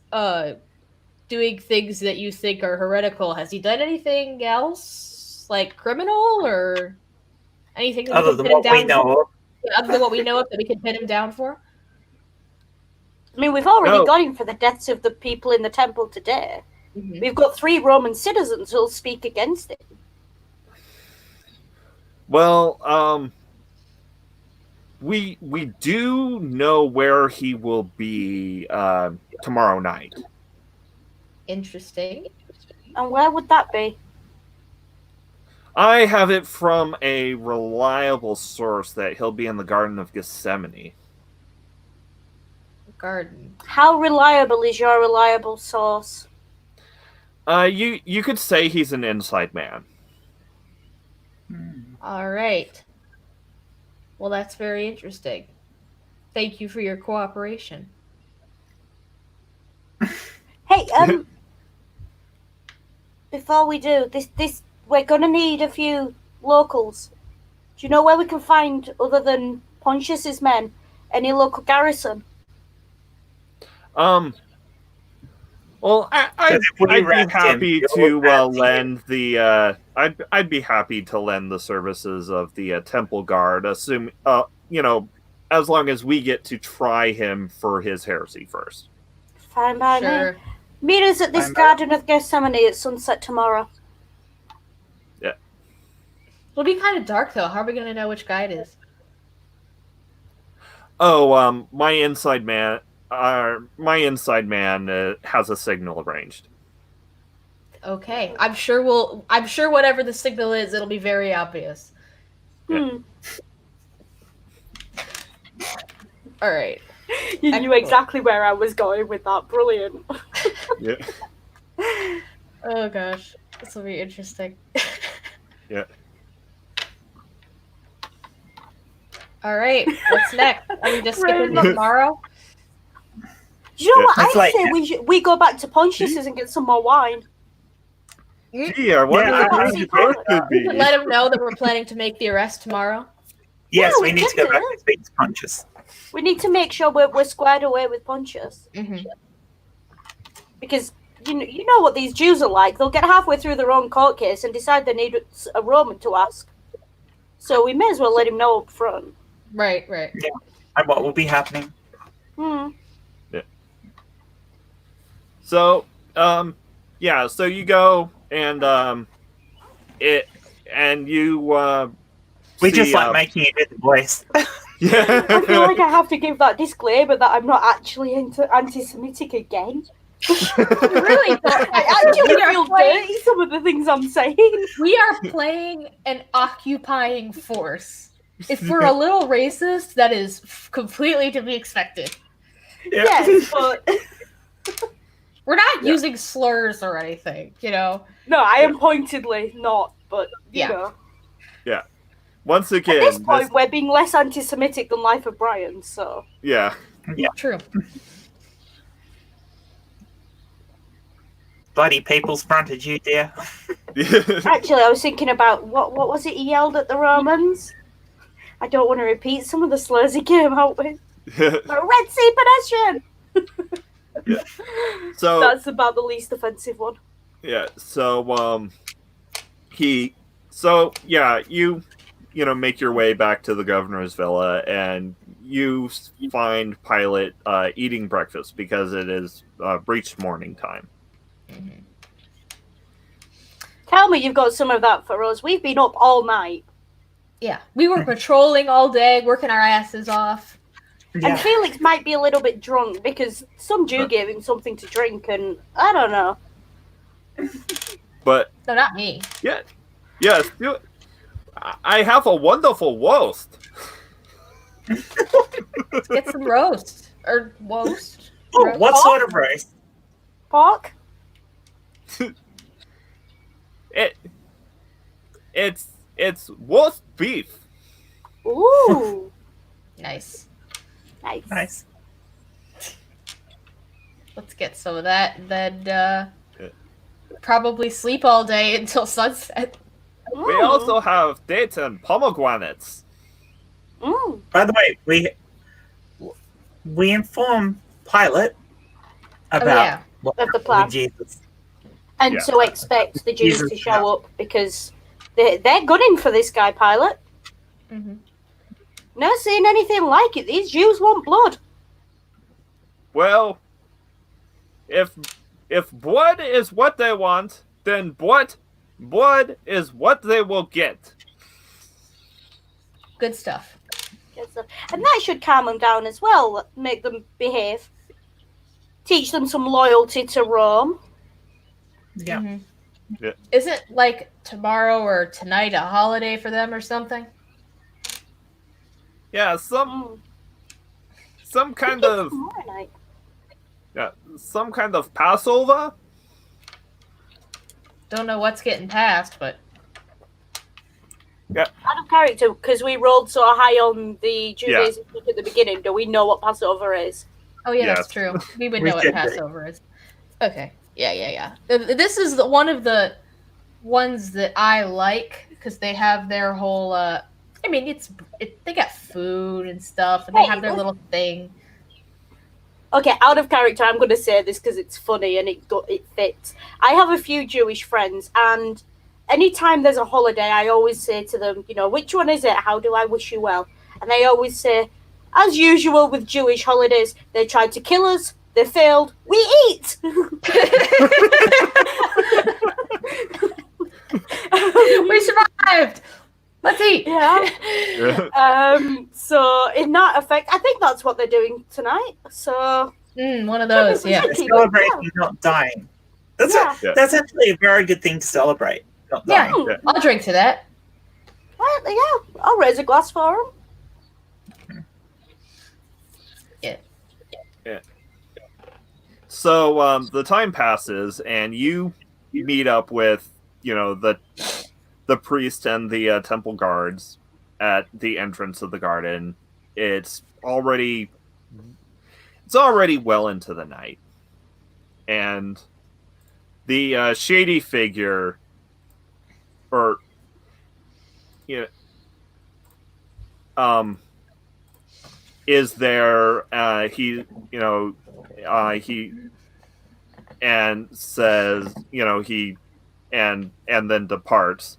doing things that you think are heretical, has he done anything else? Like criminal or anything that Other we can than pin him what we down know for? of. Yeah, other than what we know of that we can pin him down for? I mean, we've already No. got him for the deaths of the people in the temple today. Mhm. We've got 3 Roman citizens who'll speak against it. Well, we do know where he will be tomorrow night. Interesting. And where would that be? I have it from a reliable source that he'll be in the Garden of Gethsemane. Garden. How reliable is your reliable source? You could say he's an inside man. All right. Well, that's very interesting. Thank you for your cooperation. Hey, before we do this, we're gonna need a few locals. Do you know where we can find, other than Pontius's men, any local garrison? Well, I'd if we be wrapped him, happy you'll to have to lend the. I'd be happy to lend the services of the Temple Guard. Assume, as long as we get to try him for his heresy first. Fine by me. Sure. Meet us at this I'm- Garden of Gethsemane at sunset tomorrow. It'll be kind of dark though. How are we gonna know which guy it is? Oh, my inside man has a signal arranged. Okay, I'm sure whatever the signal is, it'll be very obvious. Hmm. All right. You knew exactly where I was going with that. Brilliant. Yeah. Oh gosh, this will be interesting. Yeah. All right, what's next? Are we just skipping tomorrow? You know what? That's I like- say we go back to Pontius's and get some more wine. Gee, I wonder Yeah, who the ghost could We could be. let him know that we're planning to make the arrest tomorrow. Yes, Yeah, we we need to can go back do and speak to Pontius. We need to make sure we're squared away with Pontius. Mm-hmm. Because you know what these Jews are like. They'll get halfway through their own court case and decide they need a Roman to ask. So we may as well let him know up front. Right, right. And what will be happening? Hmm. So, yeah, so you go and you We see, just like making it in the voice. yeah. I feel like I have to give that disclaimer that I'm not actually anti-Semitic again. Really, I actually feel dirty some of the things I'm saying. we are playing an occupying force. If we're a little racist, that is completely to be expected. Yes, but We're not using slurs or anything, you know. no, I am pointedly not. But you Yeah. know, Once at again, this point, we're being less anti-Semitic than Life of Brian. So yeah. True. Bloody people's front of Judea. actually, I was thinking about what was it he yelled at the Romans? I don't want to repeat some of the slurs he came out with. A Red Sea pedestrian. So That's about the least offensive one. yeah, so you know, make your way back to the governor's villa, and you find Pilate eating breakfast because it is breached morning time. Tell me you've got some of that for us. We've been up all night. Yeah, we were patrolling all day, working our asses off. And Yeah. Felix might be a little bit drunk because some Jew gave him something to drink, and I don't know. But No, not me. yes, I have a wonderful roast. Let's get some roast or roast. Oh, Roast. what sort of roast? Pork? It's roast beef. Ooh, Nice. nice. Nice. Let's get some of that, and then probably sleep all day until sunset. We also have dates and pomegranates. Mm. By the way, we inform Pilate about yeah. what Of the happened plan. with Jesus. And Yeah. so expect the Jews Jesus, to show up because they're gunning for this guy, Pilate. Mm-hmm. Never seen anything like it. These Jews want blood. Well, if blood is what they want, then blood is what they will get. Good stuff. And that should calm them down as well, make them behave. Teach them some loyalty to Rome. Yeah. Mhm. Yeah. Isn't like tomorrow or tonight a holiday for them or something? Yeah, Mm. some kind It's of tomorrow night. Passover. Don't know what's getting passed, but Out of character, because we rolled so high on the Judaism at the beginning, do we know what Passover is? oh yeah, Yes. that's true. We would We know what did. Passover is. Okay. Yeah. This is one of the ones that I like because they have their whole. I mean, they got food and stuff, and they have their little thing. Okay, out of character, I'm going to say this because it's funny and it fits. I have a few Jewish friends, and anytime there's a holiday, I always say to them, you know, which one is it? How do I wish you well? And they always say, as usual with Jewish holidays, they tried to kill us, they failed, we eat! We survived. Let's eat. Yeah. So in that effect, I think that's what they're doing tonight. So One of those, yeah. Celebrating not dying. That's that's actually a very good thing to celebrate. Not dying. Yeah, I'll drink to that. Well, yeah, I'll raise a glass for him. Yeah. So the time passes, and you meet up with the priest and the temple guards at the entrance of the garden. It's already well into the night, and the shady figure, or is there. He and says, he and then departs,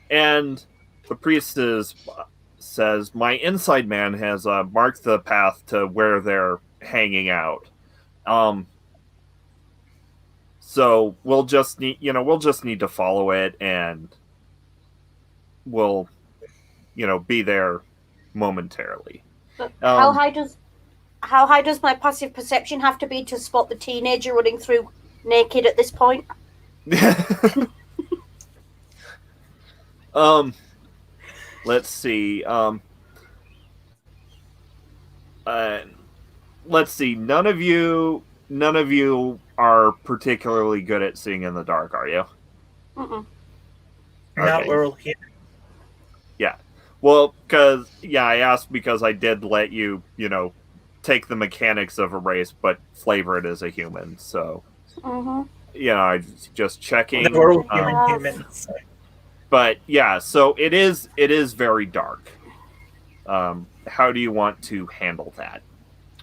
and the priest says, "My inside man has marked the path to where they're hanging out. So we'll just need to follow it, and we'll be there momentarily." But how high does my passive perception have to be to spot the teenager running through naked at this point? Let's see. Let's see. None of you are particularly good at seeing in the dark, are you? Mm-mm. No, Okay. we're all here. Yeah. Well, I asked because I did let you, take the mechanics of a race, but flavor it as a human. So, I just checking. No, we're all humans. So. But yeah, so it is very dark. How do you want to handle that?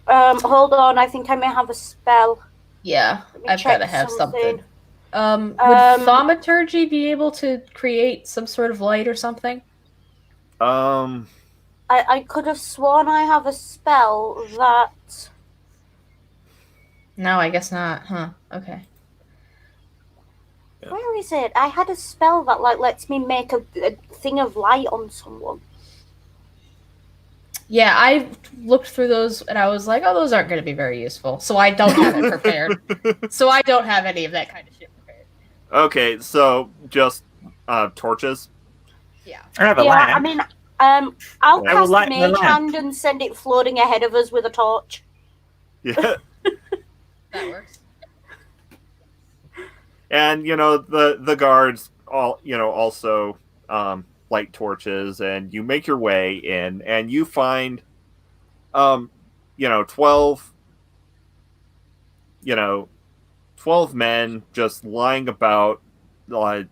Hold on, I think I may have a spell. Yeah, Let me I've check got to have something. something. Would thaumaturgy be able to create some sort of light or something? I could have sworn I have a spell that... No, I guess not. Huh. Okay. Where is it? I had a spell that lets me make a thing of light on someone. Yeah, I looked through those and I was like, oh, those aren't going to be very useful. So I don't have it prepared. So I don't have any of that kind of shit prepared. Okay, so just torches? Yeah. I have a lamp. I mean, I'll I will cast light my Mage lamp. Hand and send it floating ahead of us with a torch. Yeah. That works. And the guards all also light torches, and you make your way in, and you find 12 men just lying about, like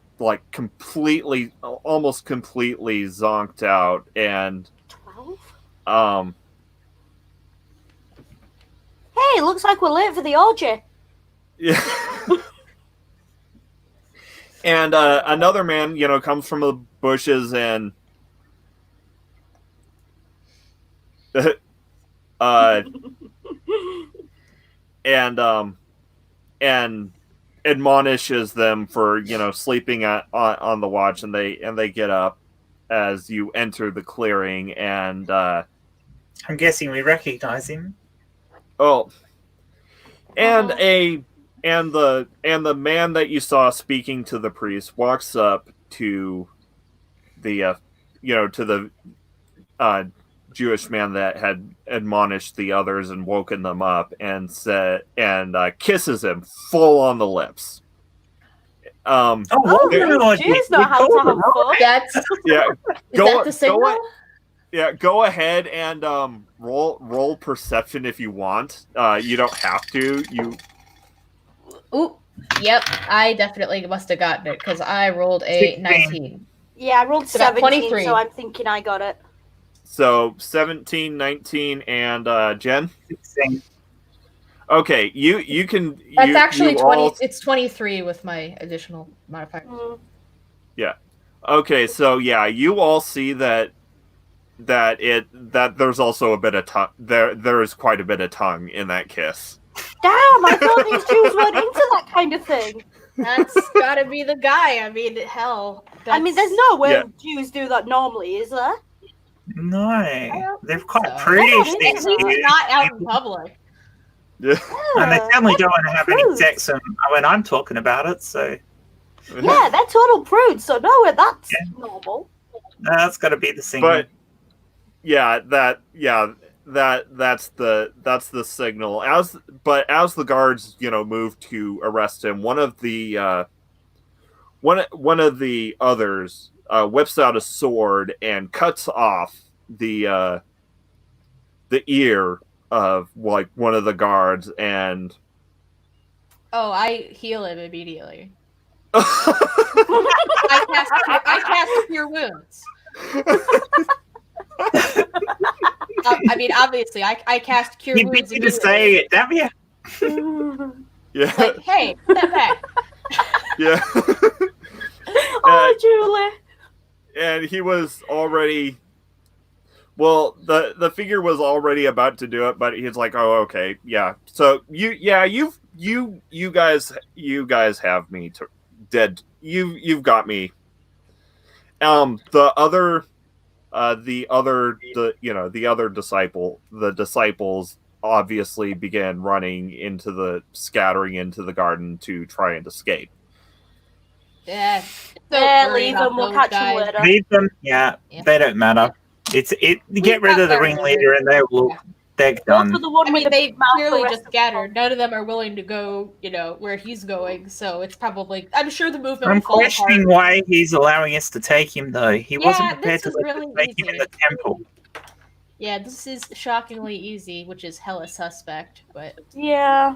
completely, almost completely zonked out, and 12? Hey, looks like we're late for the orgy. yeah. And another man, comes from the bushes and and admonishes them for sleeping on the watch, and they get up as you enter the clearing, and I'm guessing we recognize him. And the man that you saw speaking to the priest walks up to the Jewish man that had admonished the others and woken them up, and kisses him full on the lips. What? Jews know how to have fun. That's Yeah, is that the signal? go ahead and roll perception if you want. You don't have to. Ooh, yep. I definitely must have gotten it because I rolled a 19. Yeah, I rolled So about 17, 23. so I'm thinking I got it. So 17, 19, and Jen. 16. Okay, you can. That's actually 20. All... It's 23 with my additional modifier. Yeah. Okay, so yeah, you all see that there's also a bit of tongue. There is quite a bit of tongue in that kiss. Damn, I thought these Jews weren't into that kind of thing. That's gotta be the guy. I mean, hell. I mean, there's no way Jews do that normally, is there? No, they're quite so. prudish. At These He's Jews. not out in public. Yeah. And they certainly don't want to have any prudes. sex when I'm talking about it, so Yeah, they're total prudes, so nowhere that's normal. that's got to be the thing. But that's the signal. As the guards, move to arrest him, one of the others whips out a sword and cuts off the ear of one of the guards, and I heal him immediately. I cast Cure Wounds. I mean, obviously, I cast Cure you Wounds need to say it, damn you. yeah, Like, hey, step back. yeah. Oh, Julie. And he was already. Well, the figure was already about to do it, but he's like, "Oh, okay, yeah." So you guys have me dead. You've got me. The disciples obviously began scattering into the garden to try and escape. Yeah. Leave them. We'll catch them later. Leave them. Yeah, they don't matter. Get rid of the ringleader, and they're done. I mean, they clearly just scattered. None of them are willing to go, where he's going. So it's probably. I'm sure the movement. I'm questioning why he's allowing us to take him, though. He wasn't prepared to take him in the temple. Yeah, this is shockingly easy, which is hella suspect. But yeah,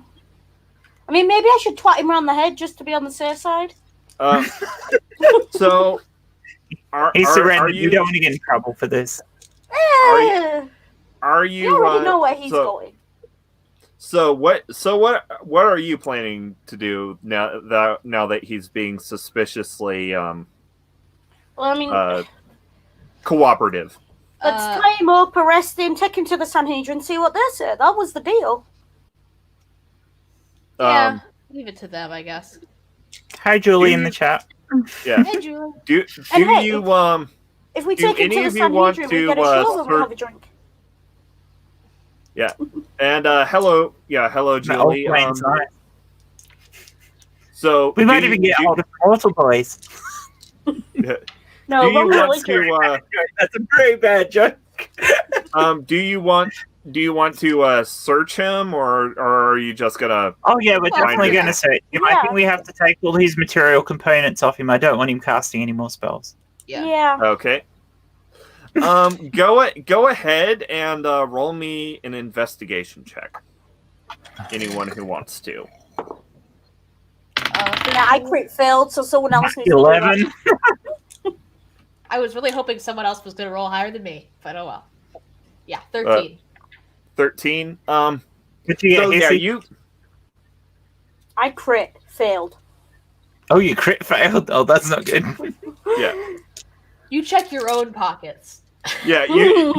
I mean, maybe I should twat him around the head just to be on the safe side. So. He's surrendered. You don't want to get in trouble for this. Are you? You already know where he's going. So what are you planning to do now that he's being suspiciously well, I mean, cooperative? Let's tie him up, arrest him, take him to the Sanhedrin, see what they say. That was the deal. Yeah, leave it to them, I guess. Hi, Julie, in the chat. Yeah. Hey, Julie. If we take him to the Sanhedrin, we get a show and we have a drink. Yeah. And hello, Julie. So we might even get hold of Mortal Boys. Yeah. No, do you want to? That's a very bad joke. Do you want to search him, or are you just gonna? Oh yeah, we're definitely gonna search him. Yeah. I think we have to take all his material components off him. I don't want him casting any more spells. Yeah. Okay. Go ahead and roll me an investigation check. Anyone who wants to. Yeah, I crit failed, so someone else needs 11. to I was really hoping someone else was going to roll higher than me, but oh well. Yeah, 13. 13. Did you get Hissy? I crit failed. Oh, you crit failed? Oh, that's not good. Yeah. You check your own pockets. Yeah, you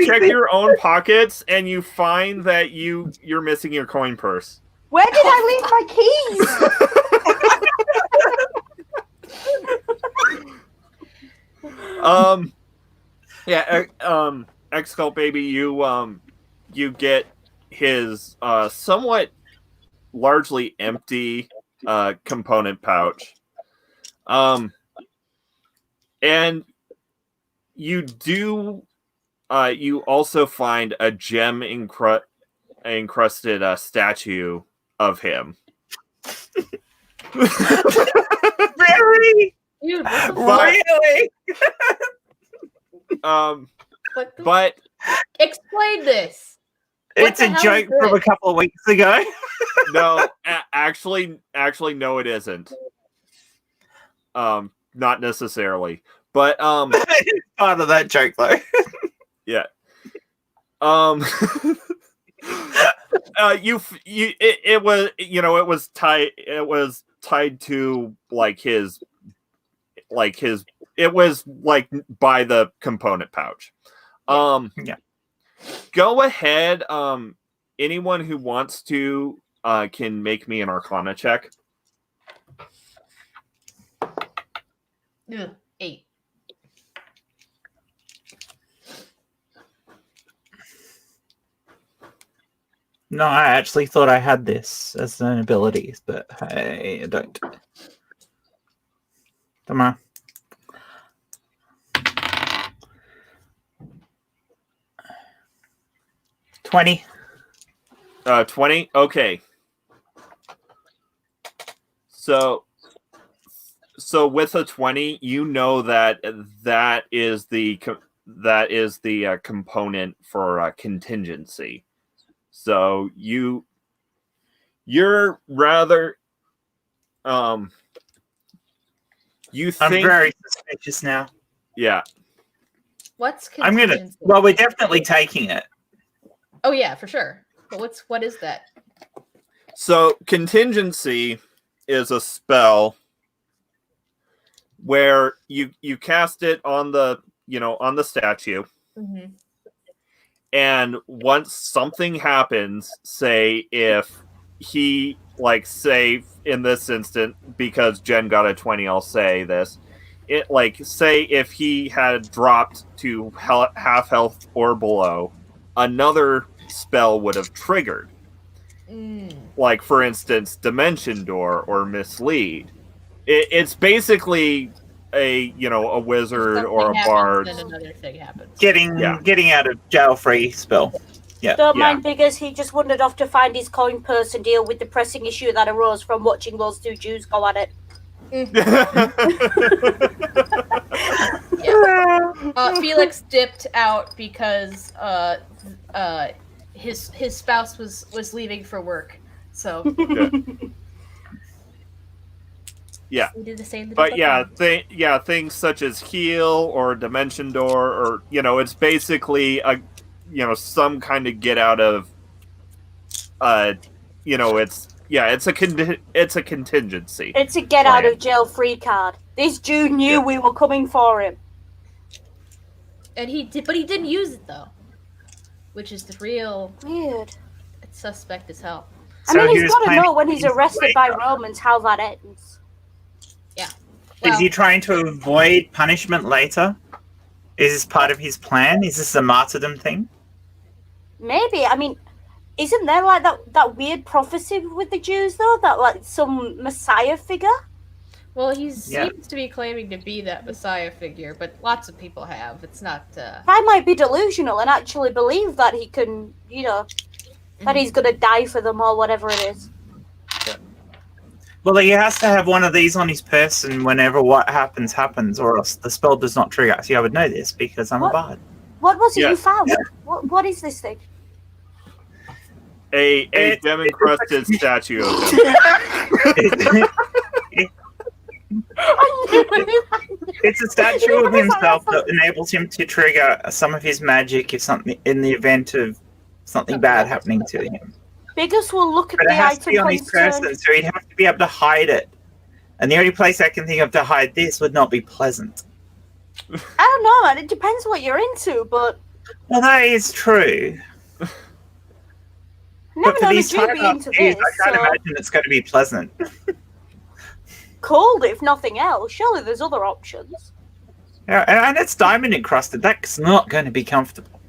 check your own pockets and you find that you're missing your coin purse. Where did I leave my keys? Excultbaby, you get his somewhat largely empty component pouch. And you also find a gem encrusted statue of him. Really? Dude, Really? But explain this. It's a joke from a couple of weeks ago. No, actually, no, it isn't. Not necessarily, but part of that joke though. Yeah. It was tied to it was like by the component pouch. Yeah. Go ahead. Anyone who wants to can make me an Arcana check. Ugh, 8. No, I actually thought I had this as an ability, but I don't. Come on. $20. 20? Okay. So with a 20, you know that is the component for contingency. So you're rather you think I'm very suspicious now. yeah. What's I'm gonna. contingency? Well, we're definitely taking it. Oh yeah, for sure. But what is that? So contingency is a spell where you cast it on the on the statue, Mm-hmm. and once something happens, say if he say in this instant, because Jen got a 20, I'll say this. It say if he had dropped to half health or below, another spell would have triggered. Like, for instance, Dimension Door or Mislead. It's basically a wizard or a bard. Then another thing happens. Getting out of jail free spell. Yeah. Don't mind because he just wandered off to find his coin purse and deal with the pressing issue that arose from watching those two Jews go at it. Felix dipped out because his spouse was leaving for work. So yeah. we did the same. But things such as heal or Dimension Door, or it's basically a some kind of get out of it's a contingency. It's a get out of jail free card. This Jew knew we were coming for him. And he didn't use it though, which is the real weird. It's suspect as hell. I mean, he's got to know when he's arrested by Romans how that ends. Yeah. Well, is he trying to avoid punishment later? Is this part of his plan? Is this a martyrdom thing? Maybe. I mean, isn't there that weird prophecy with the Jews though? That some Messiah figure? Well, he seems to be claiming to be that Messiah figure, but lots of people have. It's not... I might be delusional and actually believe that he can, that he's going to die for them or whatever it is. Well, he has to have one of these on his person whenever what happens, or else the spell does not trigger. See, I would know this because I'm a bard. What was it you found? What is this thing? A gem-encrusted statue of him. It's a statue of himself that enables him to trigger some of his magic in the event of something bad happening to him. Biggest will look at but the it has item to be on his person, so he'd have to be able to hide it. And the only place I can think of to hide this would not be pleasant. I don't know, man. It depends what you're into, but... Well, that is true. But for these type of Jews, I can't imagine it's going to be pleasant. Cold, if nothing else. Surely there's other options. Yeah, and it's diamond encrusted. That's not going to be comfortable.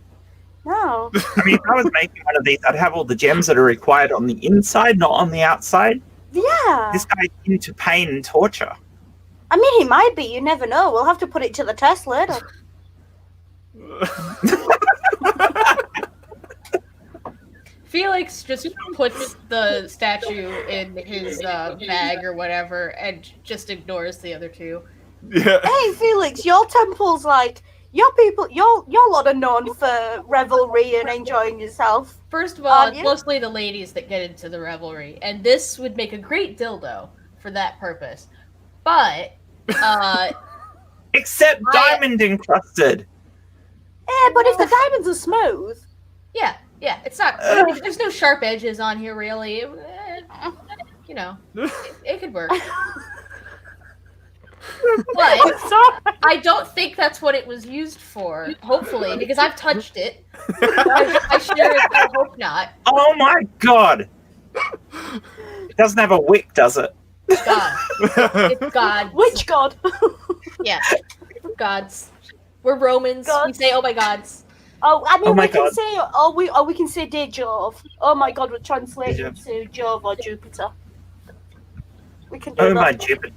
No. I mean, if I was making one of these, I'd have all the gems that are required on the inside, not on the outside. Yeah. This guy's into pain and torture. I mean, he might be. You never know. We'll have to put it to the test later. Felix just puts the statue in his bag or whatever and just ignores the other two. Yeah. Hey, Felix, your temple's your people, your lot are known for revelry and enjoying yourself. First of all, it's mostly the ladies that get into the revelry, and this would make a great dildo for that purpose. But, except diamond encrusted. Yeah, but if the diamonds are smooth. Yeah, it's not. There's no sharp edges on here, really. It could work. But I don't think that's what it was used for. Hopefully, because I've touched it. I sure hope not. Oh my god! It doesn't have a wick, does it? God. It's God. Which god? Yeah. Gods. We're Romans. We Gods. say, oh my gods. Oh, I mean, Oh my we can God. say, we can say dear Jove. Oh my god, we're translating to Jove or Jupiter. We can do Oh that. my Jupiter.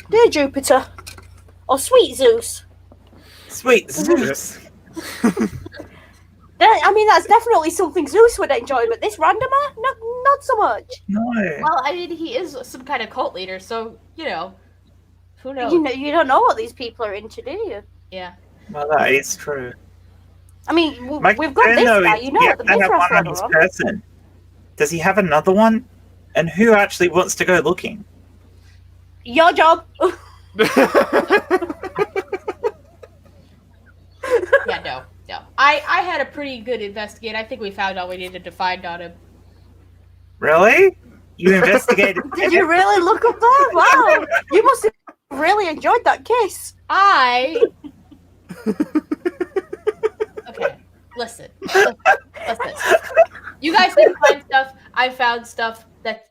Dear Jupiter. Or sweet Zeus. Sweet Zeus. I mean, that's definitely something Zeus would enjoy, but this randomer, not so much. No. Well, I mean, he is some kind of cult leader, so, who knows? You don't know what these people are into, do you? Yeah. Well, that is true. I mean, My we've got concern, this though, guy, is you know you what have the to have Bifrost one on his on. person. Does he have another one? And who actually wants to go looking? Your job. Yeah, no. I had a pretty good investigate. I think we found all we needed to find on him. Really? You investigated? Did you really look up there? Wow. You must have really enjoyed that kiss. Okay, listen. You guys didn't find stuff. I found stuff.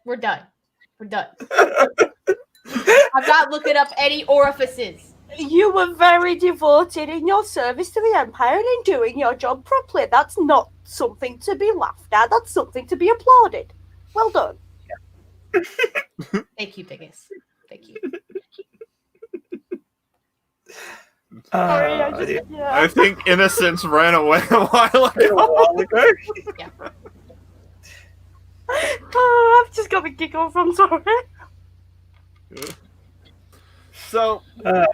We're done. We're done. I'm not looking up any orifices. You were very devoted in your service to the Empire and in doing your job properly. That's not something to be laughed at. That's something to be applauded. Well done. Thank you, Biggest. Thank you. Sorry, I think innocence ran away a while A ago. while ago. Yeah. Oh, I've just got a giggle from sorry. So, Uh,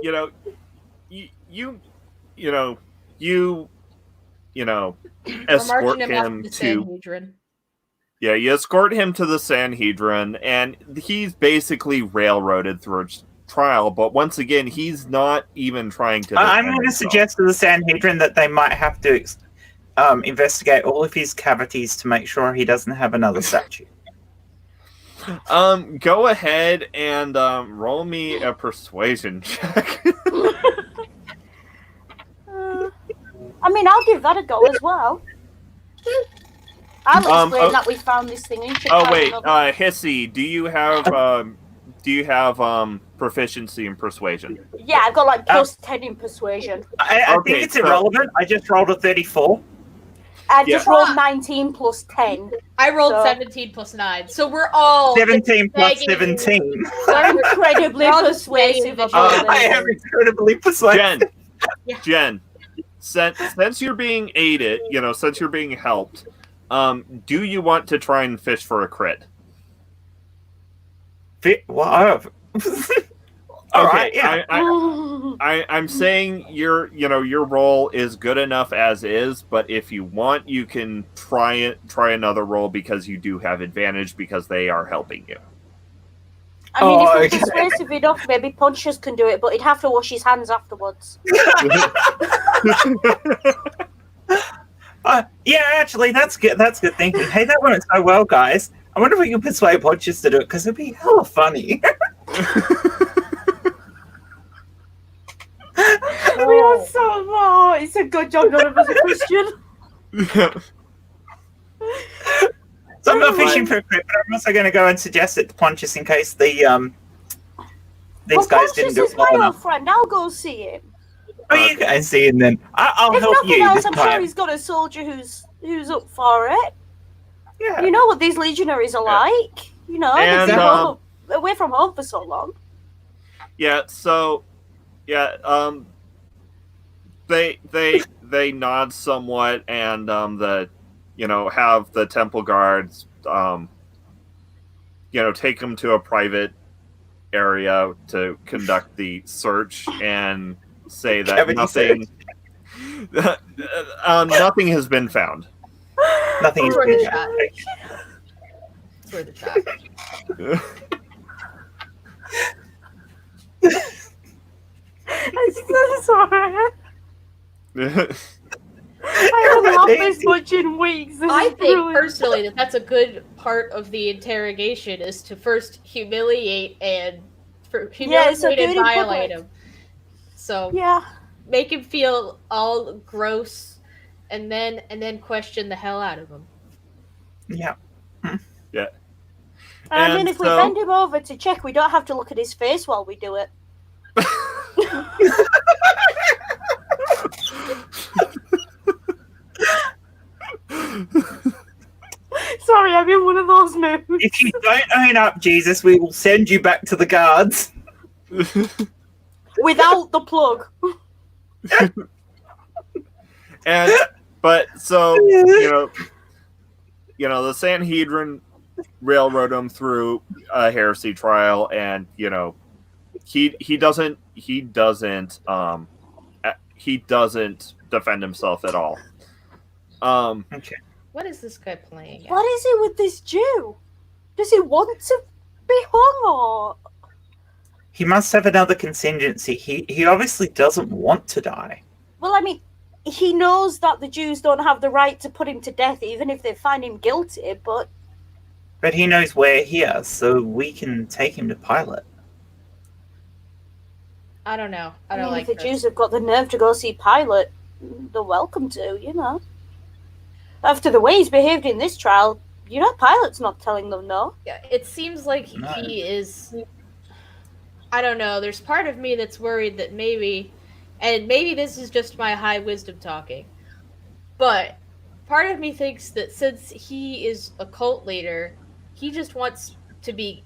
We're escort marching him off him the to Sanhedrin. you escort him to the Sanhedrin, and he's basically railroaded through a trial. But once again, he's not even trying to. I'm defend going to himself. suggest to the Sanhedrin that they might have to investigate all of his cavities to make sure he doesn't have another statue. Go ahead and roll me a persuasion check. I mean, I'll give that a go as well. I'll explain oh- that we found this thing in Oh wait, Hissy, do you have proficiency in persuasion? Yeah, I've got like plus 10 in persuasion. I Okay, think it's so- irrelevant. I just rolled a 34. I just Yeah. rolled 19 plus 10. I rolled So- 17 plus 9, so we're all 17 plus begging- 17. We're incredibly We're all just persuasive begging about the I this. am incredibly persuasive. Yeah. Jen, since you're being aided, since you're being helped, do you want to try and fish for a crit? Wow. All right, yeah. I'm saying your roll is good enough as is, but if you want, you can try another roll because you do have advantage because they are helping you. I mean, if Oh, we're okay. persuasive enough, maybe Pontius can do it, but he'd have to wash his hands afterwards. Yeah, actually, that's good. That's good thinking. Hey, that went so well, guys. I wonder if we can persuade Pontius to do it because it'd be hella funny. We are so low. It's a good job none of us are Christian. So I'm not fishing for a crit, but I'm also going to go and suggest it to Pontius in case these guys didn't do Pontius it is well my old enough. friend. I'll go see him. Oh, you guys see him then. I'll If help nothing you else, this I'm sure time. he's got a soldier who's up for it. Yeah. You know what these legionaries are like. You know, And, they've been away from home for so long. They nod somewhat and have the temple guards take them to a private area to conduct the search and say that Cavity nothing has been found. Nothing is It's worth a good. shot. It's worth a shot. I'm so sorry. I haven't laughed this much in weeks. This I is think brilliant. personally that that's a good part of the interrogation is to first humiliate and Yeah, so humiliate do and it in violate public. him. So Yeah. make him feel all gross, and then question the hell out of him. Yeah. Yeah. I mean, And if we so- bend him over to check, we don't have to look at his face while we do it. Sorry, I'm in one of those moods. If you don't own up, Jesus, we will send you back to the guards. Without the plug. But so the Sanhedrin railroad him through a heresy trial, and he doesn't defend himself at all. Okay. What is this guy playing at? What is it with this Jew? Does he want to be hung, or? He must have another contingency. He obviously doesn't want to die. Well, I mean, he knows that the Jews don't have the right to put him to death, even if they find him guilty, but... But he knows we're here, so we can take him to Pilate. I don't know. I I don't mean, like if the this. Jews have got the nerve to go see Pilate, they're welcome to, After the way he's behaved in this trial, Pilate's not telling them no. Yeah, it seems like No. he is. I don't know. There's part of me that's worried that maybe this is just my high wisdom talking, but part of me thinks that since he is a cult leader, he just wants to be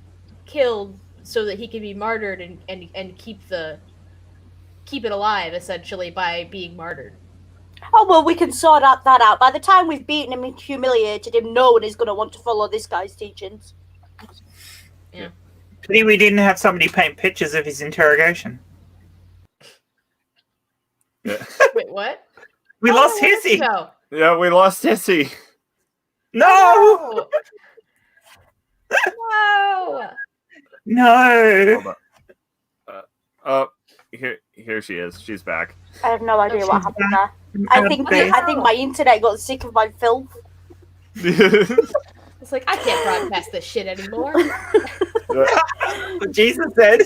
killed so that he can be martyred and keep it alive, essentially, by being martyred. Oh, well, we can sort that out. By the time we've beaten him and humiliated him, no one is going to want to follow this guy's teachings. Pity we didn't have somebody paint pictures of his interrogation. Yeah. Wait, what? We lost Hissy! No. Yeah, we lost Hissy. No! No! No! Hold on. Oh, here she is. She's back. I have no idea what she's happened there. I think my internet got sick of my filth. It's like, I can't broadcast this shit anymore. What Jesus said.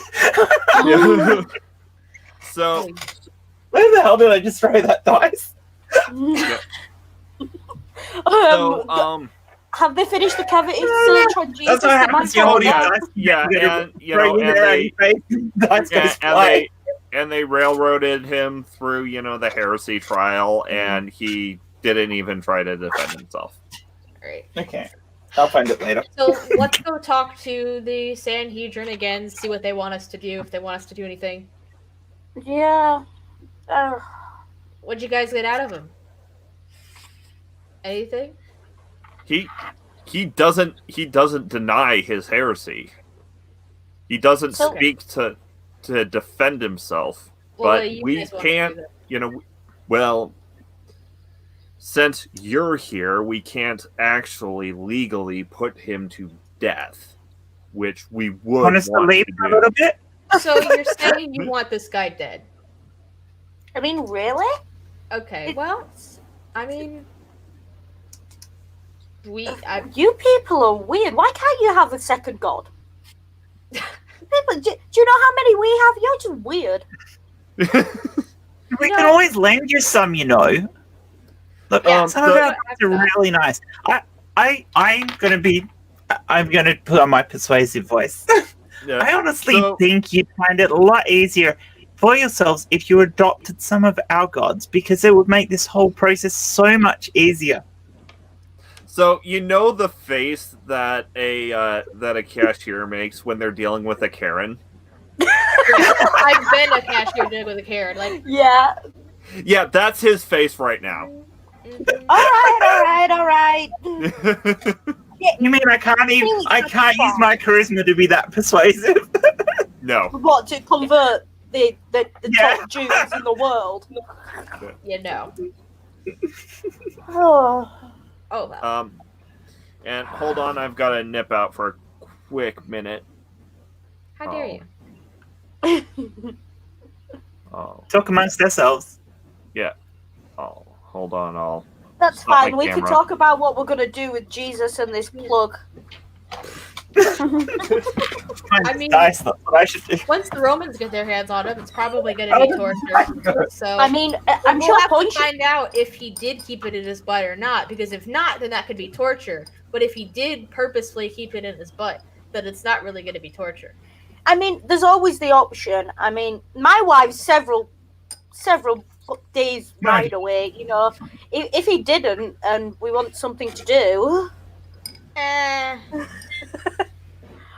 Yeah. So Where the hell did I just throw that dice? Have they finished the cavity search on Jesus? That's what happens. You're holding yeah, dice. yeah, and they railroaded him through, the heresy trial, and he didn't even try to defend himself. Alright. Okay. I'll find it later. So let's go talk to the Sanhedrin again, see what they want us to do, if they want us to do anything. Yeah. What'd you guys get out of him? Anything? He doesn't deny his heresy. He doesn't speak to defend himself. Well, But you we guys want can't, to do well, since you're here, we can't actually legally put him to death, which we would Want us to want leave to for a do. little bit? that. So you're saying you want this guy dead? I mean, really? Okay, well, I mean, You people are weird. Why can't you have a second god? People, do you know how many we have? You're just weird. We can always lend you some, Look, Yeah, some of our guys are really nice. I'm gonna put on my persuasive voice. Yeah. I honestly So- think you'd find it a lot easier for yourselves if you adopted some of our gods, because it would make this whole process so much easier. So the face that a cashier makes when they're dealing with a Karen. I've been a cashier dealing with a Karen. Like, Yeah. Yeah, that's his face right now. All right. You mean I can't use my charisma to be that persuasive? No. What, to convert the Yeah. top Jews in the world? you know. Oh. Oh, well. And hold on, I've got to nip out for a quick minute. How dare you? Oh, Talk amongst ourselves. oh, hold on, That's Stop my fine. We can camera. talk about what we're going to do with Jesus and this plug. I mean- dice, that's what I should do. Once the Romans get their hands on him, it's probably going to be torture. So I mean, I'm we'll sure have Punch. to find out if he did keep it in his butt or not. Because if not, then that could be torture. But if he did purposefully keep it in his butt, then it's not really going to be torture. I mean, there's always the option. I mean, my wife's several days right away. You know, if he didn't, and we want something to do.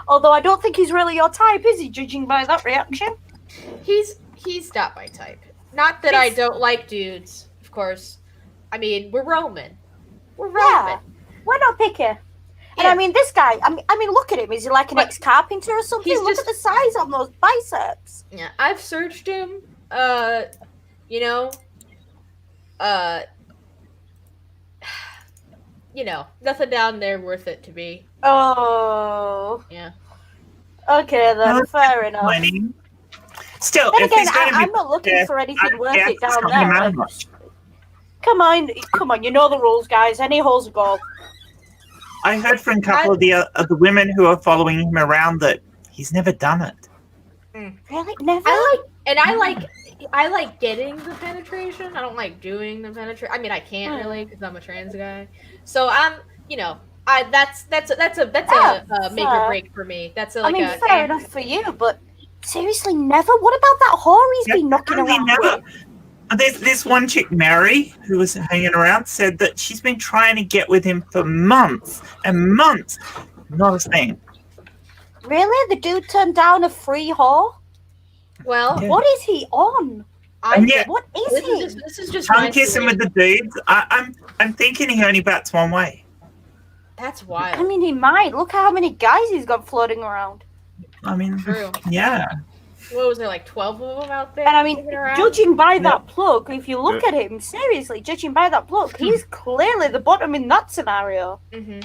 Although I don't think he's really your type, is he? Judging by that reaction. He's not my type. Not that I don't like dudes, of course. I mean, we're Roman. We're Roman. Yeah, we're not picky. And I mean, this guy. I mean, look at him. Is he like an ex-carpenter or something? Look at the size on those biceps. Yeah, I've searched him. You know, nothing down there worth it to me. Oh. Yeah. Okay then, fair enough. Plenty. Still, Then if again, he's going to be I'm not looking for anything worth it down something there. else. Come on, you know the rules, guys. Any hole's a goal. I heard from a couple of the women who are following him around that he's never done it. Really? Never? I like getting the penetration. I don't like doing the penetration. I mean, I can't really because I'm a trans guy. So I'm, that's a make or break for me. That's fair enough for you, but seriously, never. What about that whore he's been knocking around? Never. This one chick, Mary, who was hanging around, said that she's been trying to get with him for months and months. Not a thing. Really? The dude turned down a free whore? Well, what is he on? What is he? This is just tongue kissing with the dudes. I'm thinking he only bats one way. That's wild. I mean, he might. Look how many guys he's got floating around. I mean, true. Yeah. What was there, like 12 of them out there? And I mean, judging by that plug, if you look at him, seriously, judging by that plug, he's clearly the bottom in that scenario. Mm-hmm.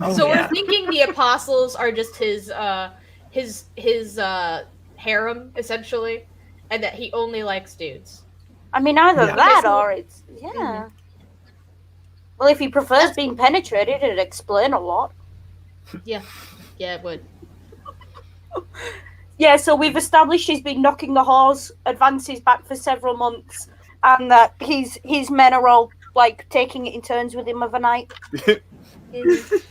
Oh, so we're thinking the apostles are just his harem, essentially, and that he only likes dudes. I mean, either that or it's... Yeah. Mm-hmm. Well, if he prefers being penetrated, it'd explain a lot. Yeah. Yeah, it would. Yeah, so we've established he's been knocking the whores, advances back for several months, and that his men are all, like, taking it in turns with him of a night. We've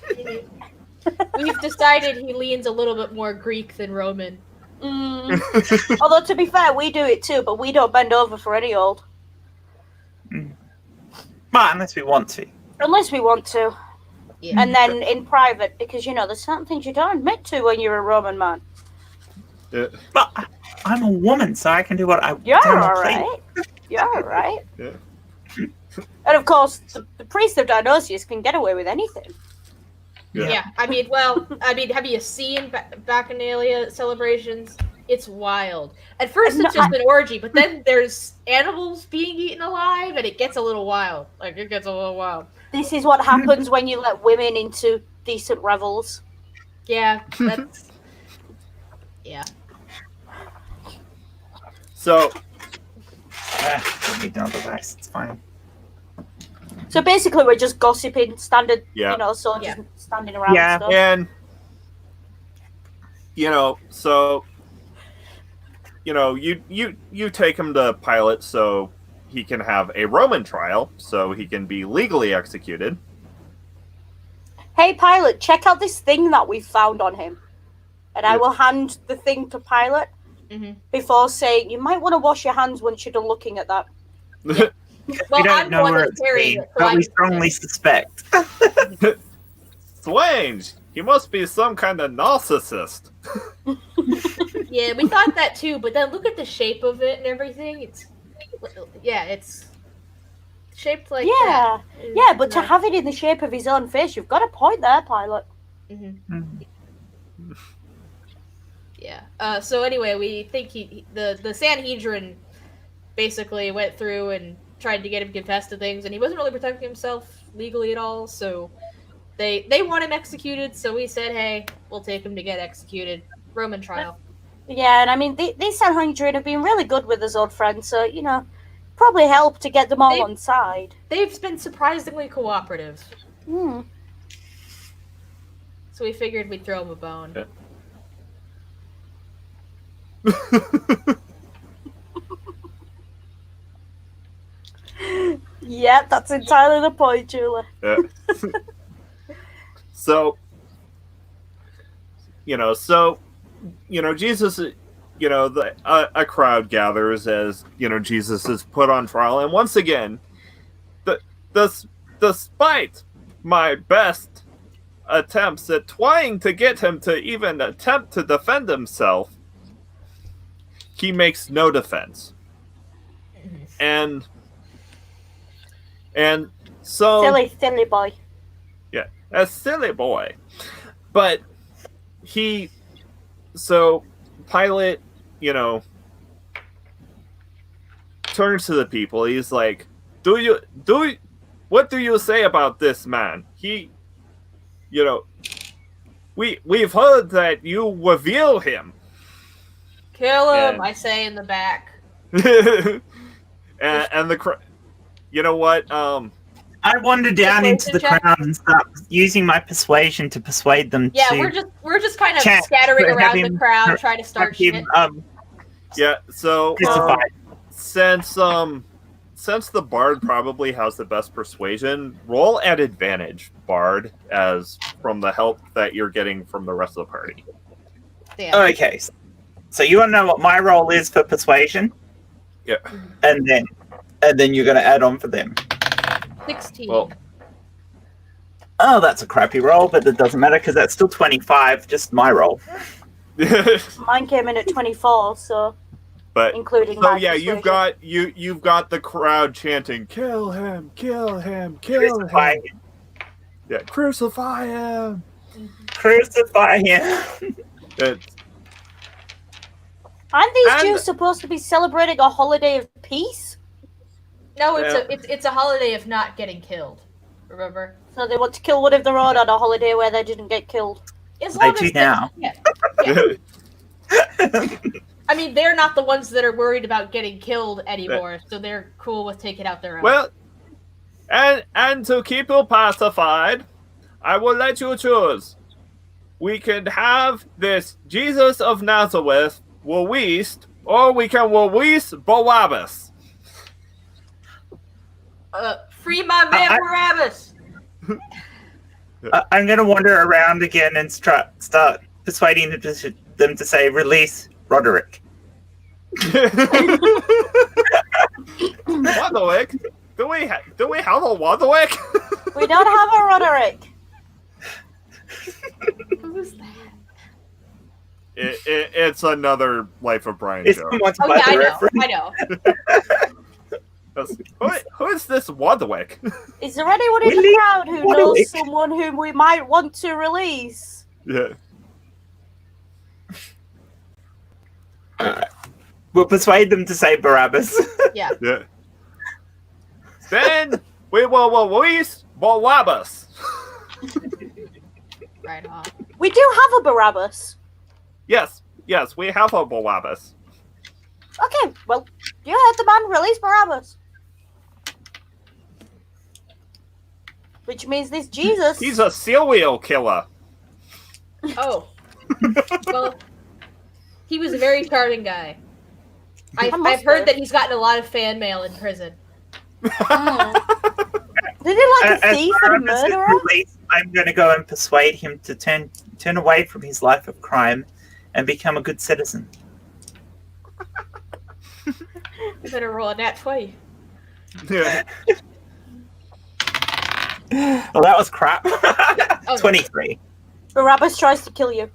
decided he leans a little bit more Greek than Roman. Although, to be fair, we do it too, but we don't bend over for any old. But unless we want to. Unless we want to. Yeah. And then in private, because, there's certain things you don't admit to when you're a Roman man. But I'm a woman, so I can do what I want. You're alright. You're alright. Yeah. And of course, the priest of Dionysius can get away with anything. Yeah. I mean, have you seen Bacchanalia celebrations? It's wild. At first, it's just an orgy, but then there's animals being eaten alive, and it gets a little wild. This is what happens when you let women into decent revels. Yeah, that's... Yeah. So... It's fine. So basically, we're just gossiping, standard, soldiers standing around and stuff. And, so, you take him to Pilate so he can have a Roman trial, so he can be legally executed. Hey, Pilate, check out this thing that we found on him. And I will hand the thing to Pilate before saying, you might want to wash your hands once you're done looking at that. Well, we don't know where it's been, but we strongly suspect. Strange. He must be some kind of narcissist. Yeah, we thought that too, but then look at the shape of it and everything. It's shaped like that. Yeah, but to have it in the shape of his own face, you've got a point there, Pilate. Yeah. So anyway, we think the Sanhedrin basically went through and tried to get him confessed to things, and he wasn't really protecting himself legally at all. So they want him executed. So we said, hey, we'll take him to get executed. Roman trial. Yeah, and I mean, these Sanhedrin have been really good with his old friends, so probably help to get them all on side. They've been surprisingly cooperative. So we figured we'd throw him a bone. Yeah, that's entirely the point, Julie. Yeah. So, Jesus, a crowd gathers as, Jesus is put on trial. And once again, despite my best attempts at trying to get him to even attempt to defend himself, he makes no defense. And so... Silly boy. Yeah, a silly boy. But so Pilate, turns to the people. He's like, what do you say about this man? We've heard that you reveal him. Kill him, And- I say in the back. and the you know what? I wander down into the Persuasion check? crowd and start using my persuasion to persuade them Yeah, to we're just kind of Chat, scattering have around the him- crowd, trying to have start him shit. Yeah. So crucified. since the bard probably has the best persuasion, roll at advantage, bard, as from the help that you're getting from the rest of the party. Damn. Okay, so you want to know what my role is for persuasion, Yeah. and then you're going to add on for them. 16. Well, Oh, that's a crappy roll, but it doesn't matter because that's still 25. Just my roll. Mine came in at 24, so but including so my yeah, persuasion. you've got the crowd chanting, "Kill him! Kill him! Kill Crucify him!" him! Yeah, crucify him. Crucify him! It's- Aren't these And- Jews supposed to be celebrating a holiday of peace? No, Yeah. it's a holiday of not getting killed. Remember? So they want to kill one of their own on a holiday where they didn't get killed. As They long do as now. Yeah. I mean, they're not the ones that are worried about getting killed anymore, so they're cool with taking out their own. Well, and to keep you pacified, I will let you choose. We can have this Jesus of Nazareth released, or we can release Barabbas. Free my man Barabbas! I'm going to wander around again and start persuading them to say, release Roderick. Roderick? Do we have a Roderick? We don't have a Roderick. Who's that? It's another Life of Brian It's joke. someone's Oh yeah, I mother know. reference. I know. Who is this Roderick? Is there anyone in the Really? crowd who Roderick? knows someone whom we might want to release? Yeah. We'll persuade them to say Barabbas. Yeah. Yeah. Then we will release Barabbas. Right on. We do have a Barabbas. Yes, we have a Barabbas. Okay, well, you heard the man, release Barabbas. Which means this Jesus... He's a serial killer. Oh. Well, he was a very charming guy. I've must heard have. that he's gotten a lot of fan mail in prison. Did he like a thief and a Barabbas is murderer? released, I'm going to go and persuade him to turn away from his life of crime and become a good citizen. We better roll a nat 20. Yeah. Well, that was crap. Oh, 23. Barabbas tries to kill you.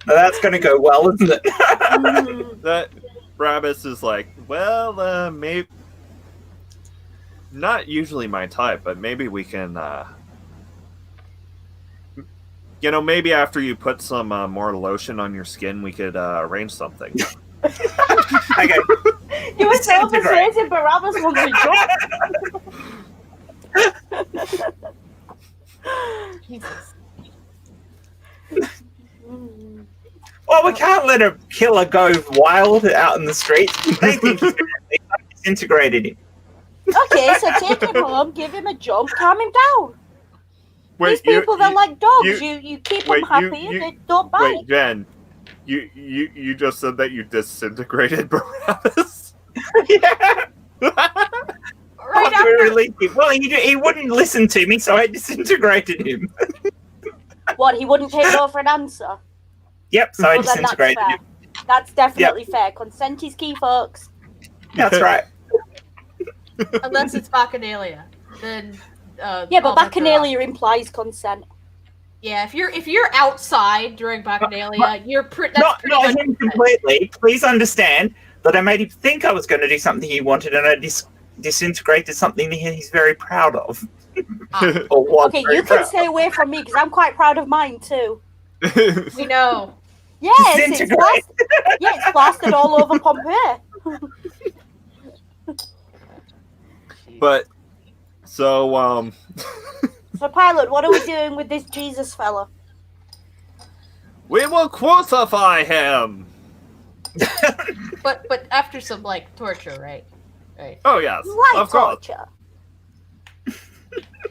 Well, that's going to go well, isn't it? That Barabbas is like, well, maybe not usually my type, but maybe we can, maybe after you put some more lotion on your skin, we could arrange something. Okay. You were so Disintegrate. persuasive, Barabbas wants to jump. Jesus. Well, we can't let a killer go wild out in the streets. They think he's disintegrated him. Okay, so take him home, give him a jump, calm him down. These people, they're like dogs. You keep them happy and they don't bite. Wait, Jen, you just said that you disintegrated Barabbas? Yeah. Right After we after. released him. Well, he wouldn't listen to me, so I disintegrated him. What, he wouldn't take no for an answer? Yep, so I Well, then that's disintegrated fair. him. That's definitely fair. Consent is key, folks. That's right. Unless it's Bacchanalia, then. Yeah, but Bacchanalia implies consent. Yeah, if you're outside during Bacchanalia, you're that's Not pretty much him completely. Please understand that I made him think I was going to do something he wanted, and I disintegrated something that he's very proud of. Or was Okay, very you can proud stay away from me because I'm quite proud of mine too. We know. Yes, it's plastered all over Pompeii. But so So, Pilot, what are we doing with this Jesus fella? we will crucify him. But after some like torture, right? Right. Oh yes, Light of course. torture.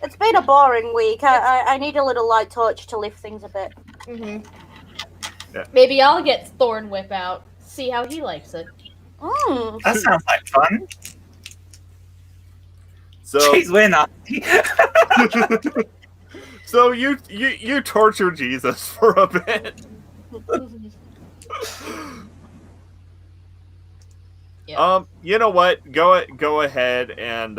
It's been a boring week. I need a little light torture to lift things a bit. Mm-hmm. Yeah. Maybe I'll get Thorn Whip out. See how he likes it. That sounds like fun. So, Jeez, we're not. so you torture Jesus for a bit. Yeah. You know what? Go ahead and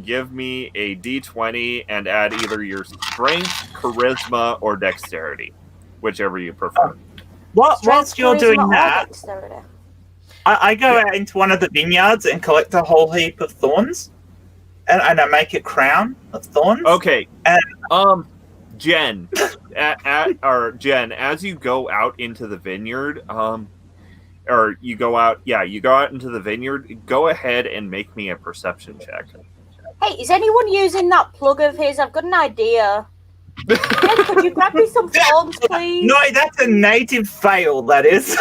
give me a D20 and add either your strength, charisma, or dexterity, whichever you prefer. Whilst you're doing Charisma or that, dexterity? I go out into one of the vineyards and collect a whole heap of thorns, and I make a crown of thorns. Okay. And Jen, Jen, as you go out into the vineyard, or you go out into the vineyard, go ahead and make me a perception check. Hey, is anyone using that plug of his? I've got an idea. Hey, could you grab me some thorns, please? no, that's a native fail. That is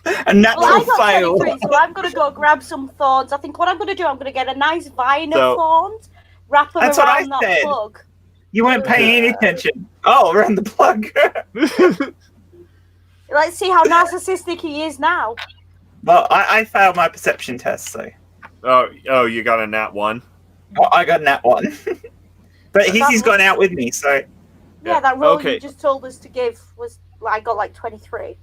a natural Well, I got fail. 23, so I'm going to go grab some thorns. I think what I'm going to do, I'm going to get a nice vine So- of thorns, wrap them That's what I around that said. plug. You weren't paying any attention. Oh, around the plug. Let's see how narcissistic he is now. Well, I failed my perception test, so Oh, you got a nat 1? I got that one. But That Hissy's was- gone out with me, so Yeah, that roll Okay. you just told us to give was, I got like 23.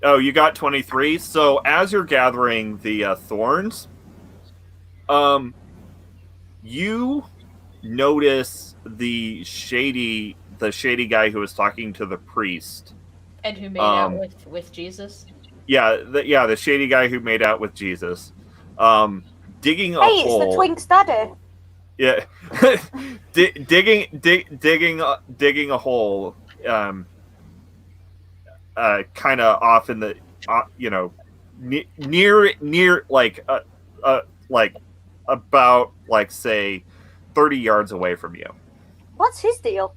Oh, you got 23. So as you're gathering the thorns, you notice the shady guy who was talking to the priest. And who made out with Jesus? Yeah, the shady guy who made out with Jesus. Digging a Hey, hole. it's the Twink's daddy. Yeah, digging a hole. Kind of off in the, near like about like say 30 yards away from you. What's his deal?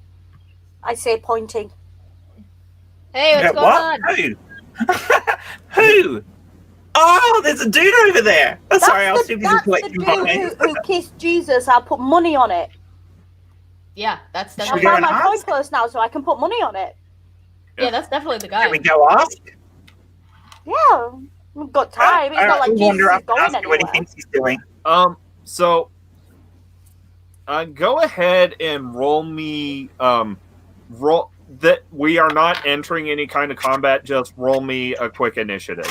I say, pointing. Hey, what's going on? Who? Who? Oh, there's a dude over there. Oh, sorry, I was too busy That's the collecting dude vines. who kissed Jesus. I'll put money on it. Yeah, that's Should I we definitely. go found and my coin ask? purse now, so I can put money on it. Yeah, that's definitely the guy. Can we go ask? Yeah, we've got time. It's not like I'll Jesus wander is up and going ask him what he anywhere. thinks he's doing. So go ahead and roll me roll that we are not entering any kind of combat, just roll me a quick initiative.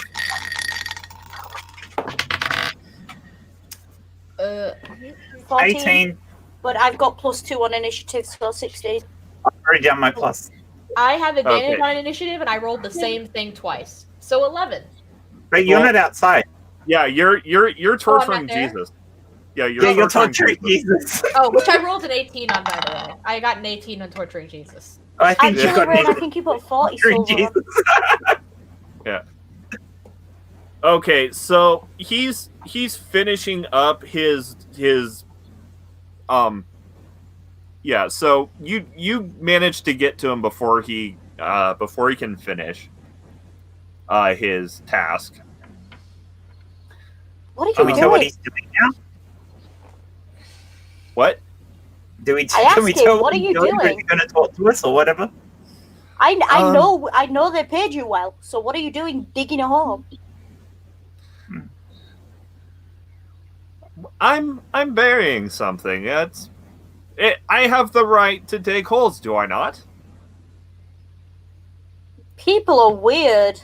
14, 18. but I've got +2 on initiative, so 16. I've already done my plus. I have advantage Okay. on initiative, and I rolled the same thing twice. So 11. But you're Well- not outside. Yeah, you're torturing there? Jesus. Yeah, you're Yeah, you're torturing torturing Jesus. Jesus. Oh, which I rolled an 18 on, by the way. I got an 18 on torturing Jesus. I think you've Actually, got Ren, I me think you put 40 torturing silver on. Jesus. Okay, so he's finishing up his yeah, so you managed to get to him before he can finish his task. What are Can we you tell what doing? he's doing now? What? Do we? I Can we asked him, tell "What are he's you doing? Or is doing?" he going to talk to us or whatever? I know they paid you well. So what are you doing digging a hole? I'm burying something. I have the right to dig holes, do I not? People are weird.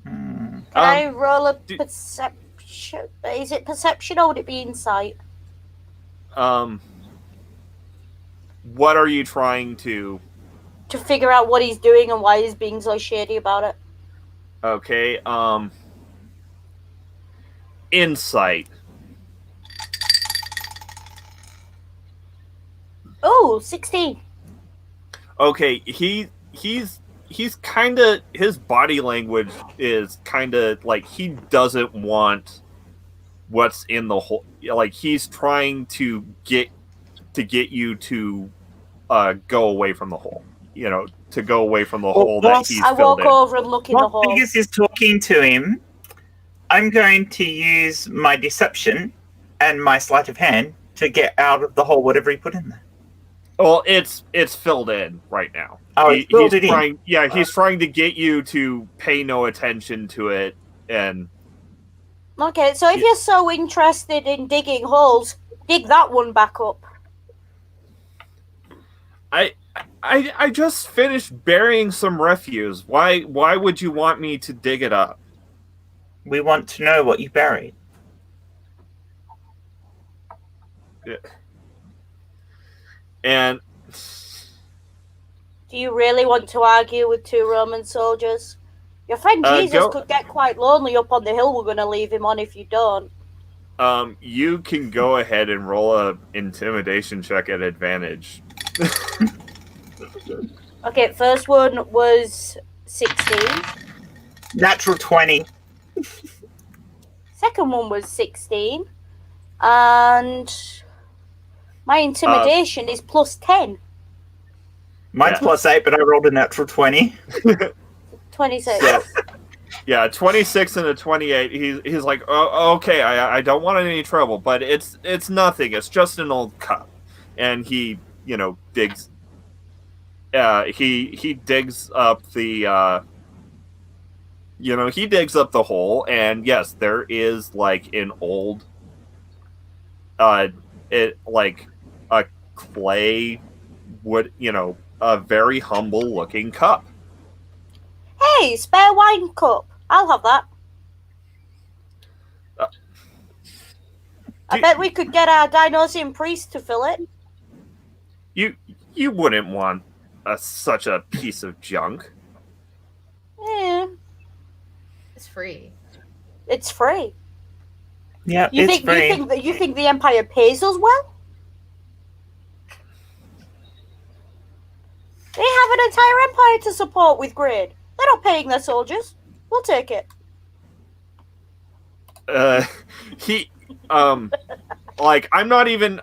Hmm. Can I roll a perception? Is it perception or would it be insight? What are you trying to? To figure out what he's doing and why he's being so shady about it. Okay. Insight. Oh, 16. Okay, he's kind of, his body language is kind of like he doesn't want what's in the hole. Like he's trying to get you to go away from the hole. You know, to go away from the hole that he's I filled walk in. over and look in the While hole. Biggest is talking to him, I'm going to use my deception and my sleight of hand to get out of the hole whatever he put in there. Well, it's filled in right now. Oh, it's filled it in. Trying, yeah, he's trying to get you to pay no attention to it, and Okay, so if you're so interested in digging holes, dig that one back up. I just finished burying some refuse. Why would you want me to dig it up? We want to know what you buried. Yeah. And Do you really want to argue with two Roman soldiers? Your friend Jesus could get quite lonely up on the hill we're going to leave him on if you don't. You can go ahead and roll a intimidation check at advantage. Okay, first one was 16. Natural 20. Second one was 16. And my intimidation is plus 10. Mine's plus 8, but I rolled a natural 20. 26. So, yeah, 26 and a 28. He's like, oh, okay, I don't want any trouble, but it's nothing. It's just an old cup. And he, digs. He digs up the. He digs up the hole, and yes, there is like an old. Like a clay wood, a very humble looking cup. Hey, spare wine cup. I'll have that. I bet we could get our Dionysian priest to fill it. You wouldn't want such a piece of junk. Yeah. It's free. It's free. Yeah, You it's think free. you think the Empire pays us well? They have an entire empire to support with grain. They're not paying their soldiers. We'll take it. Like I'm not even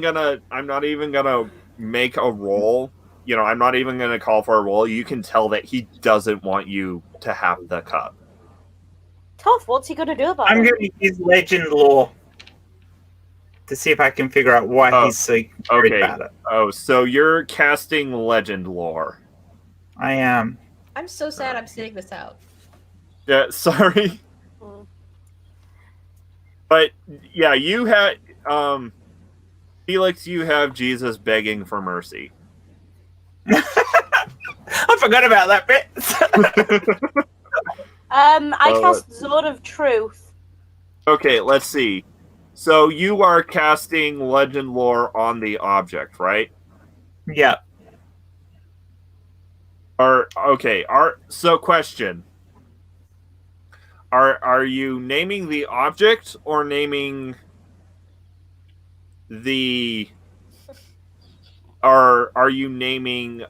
gonna make a roll. I'm not even gonna call for a roll. You can tell that he doesn't want you to have the cup. Tough. What's he gonna do about I'm it? going to use legend lore to see if I can figure out why he's so worried about it. Oh, so you're casting legend lore. I am. I'm so sad I'm sitting this out. Yeah, sorry. But yeah, you had Felix, you have Jesus begging for mercy. I forgot about that bit. I cast Zone of Truth. Okay, let's see. So you are casting legend lore on the object, right? Yeah. So question. Are you naming the object or naming the are you naming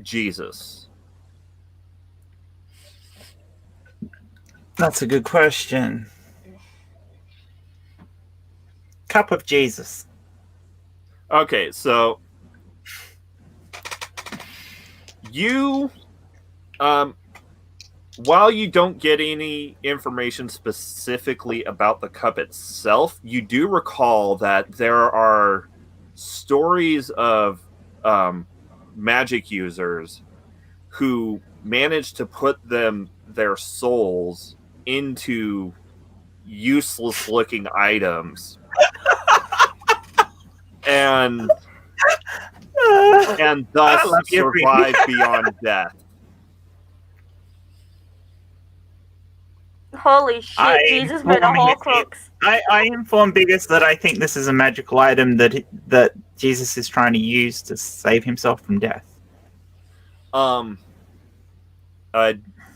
Jesus? That's a good question. Cup of Jesus. Okay, so you while you don't get any information specifically about the cup itself, you do recall that there are stories of magic users who managed to put their souls into useless looking items and thus survive beyond death. Holy shit, Jesus made a Horcrux. I informed Biggest that I think this is a magical item that Jesus is trying to use to save himself from death.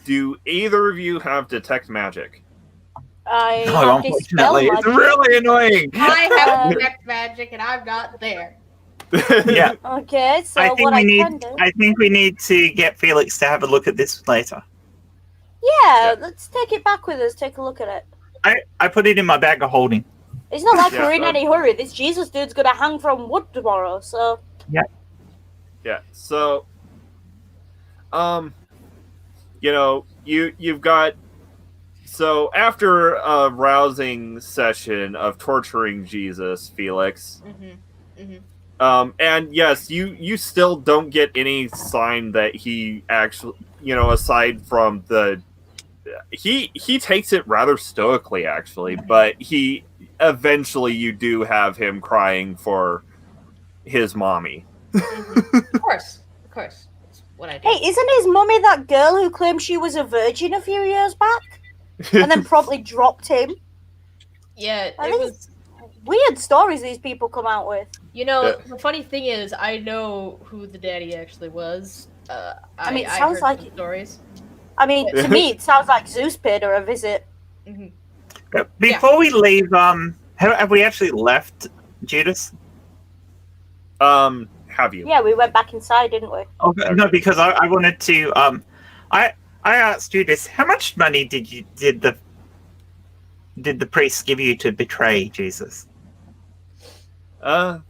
Do either of you have detect magic? No, unfortunately, it's really annoying. I have detect magic and I'm not there. Yeah. Okay, so I think we need to get Felix to have a look at this later. Yeah, let's take it back with us. Take a look at it. I put it in my bag of holding. It's not like we're in any hurry. This Jesus dude's gonna hang from wood tomorrow, so. Yeah. Yeah. So, you've got. So after a rousing session of torturing Jesus, Felix. And yes, you still don't get any sign that he actually, aside from he takes it rather stoically, actually, but he eventually you do have him crying for his mommy. Of course. That's what I do. Hey, isn't his mummy that girl who claimed she was a virgin a few years back? And then probably dropped him? Yeah, I it think was... weird stories these people come out with. The funny thing is, I know who the daddy actually was. I mean, it I sounds heard like some stories. I mean, to me, it sounds like Zeus paid her a visit. Before we leave, have we actually left Judas? Have you? Yeah, we went back inside, didn't we? Okay. No, because I wanted to. I asked Judas, how much money did the priest give you to betray Jesus? A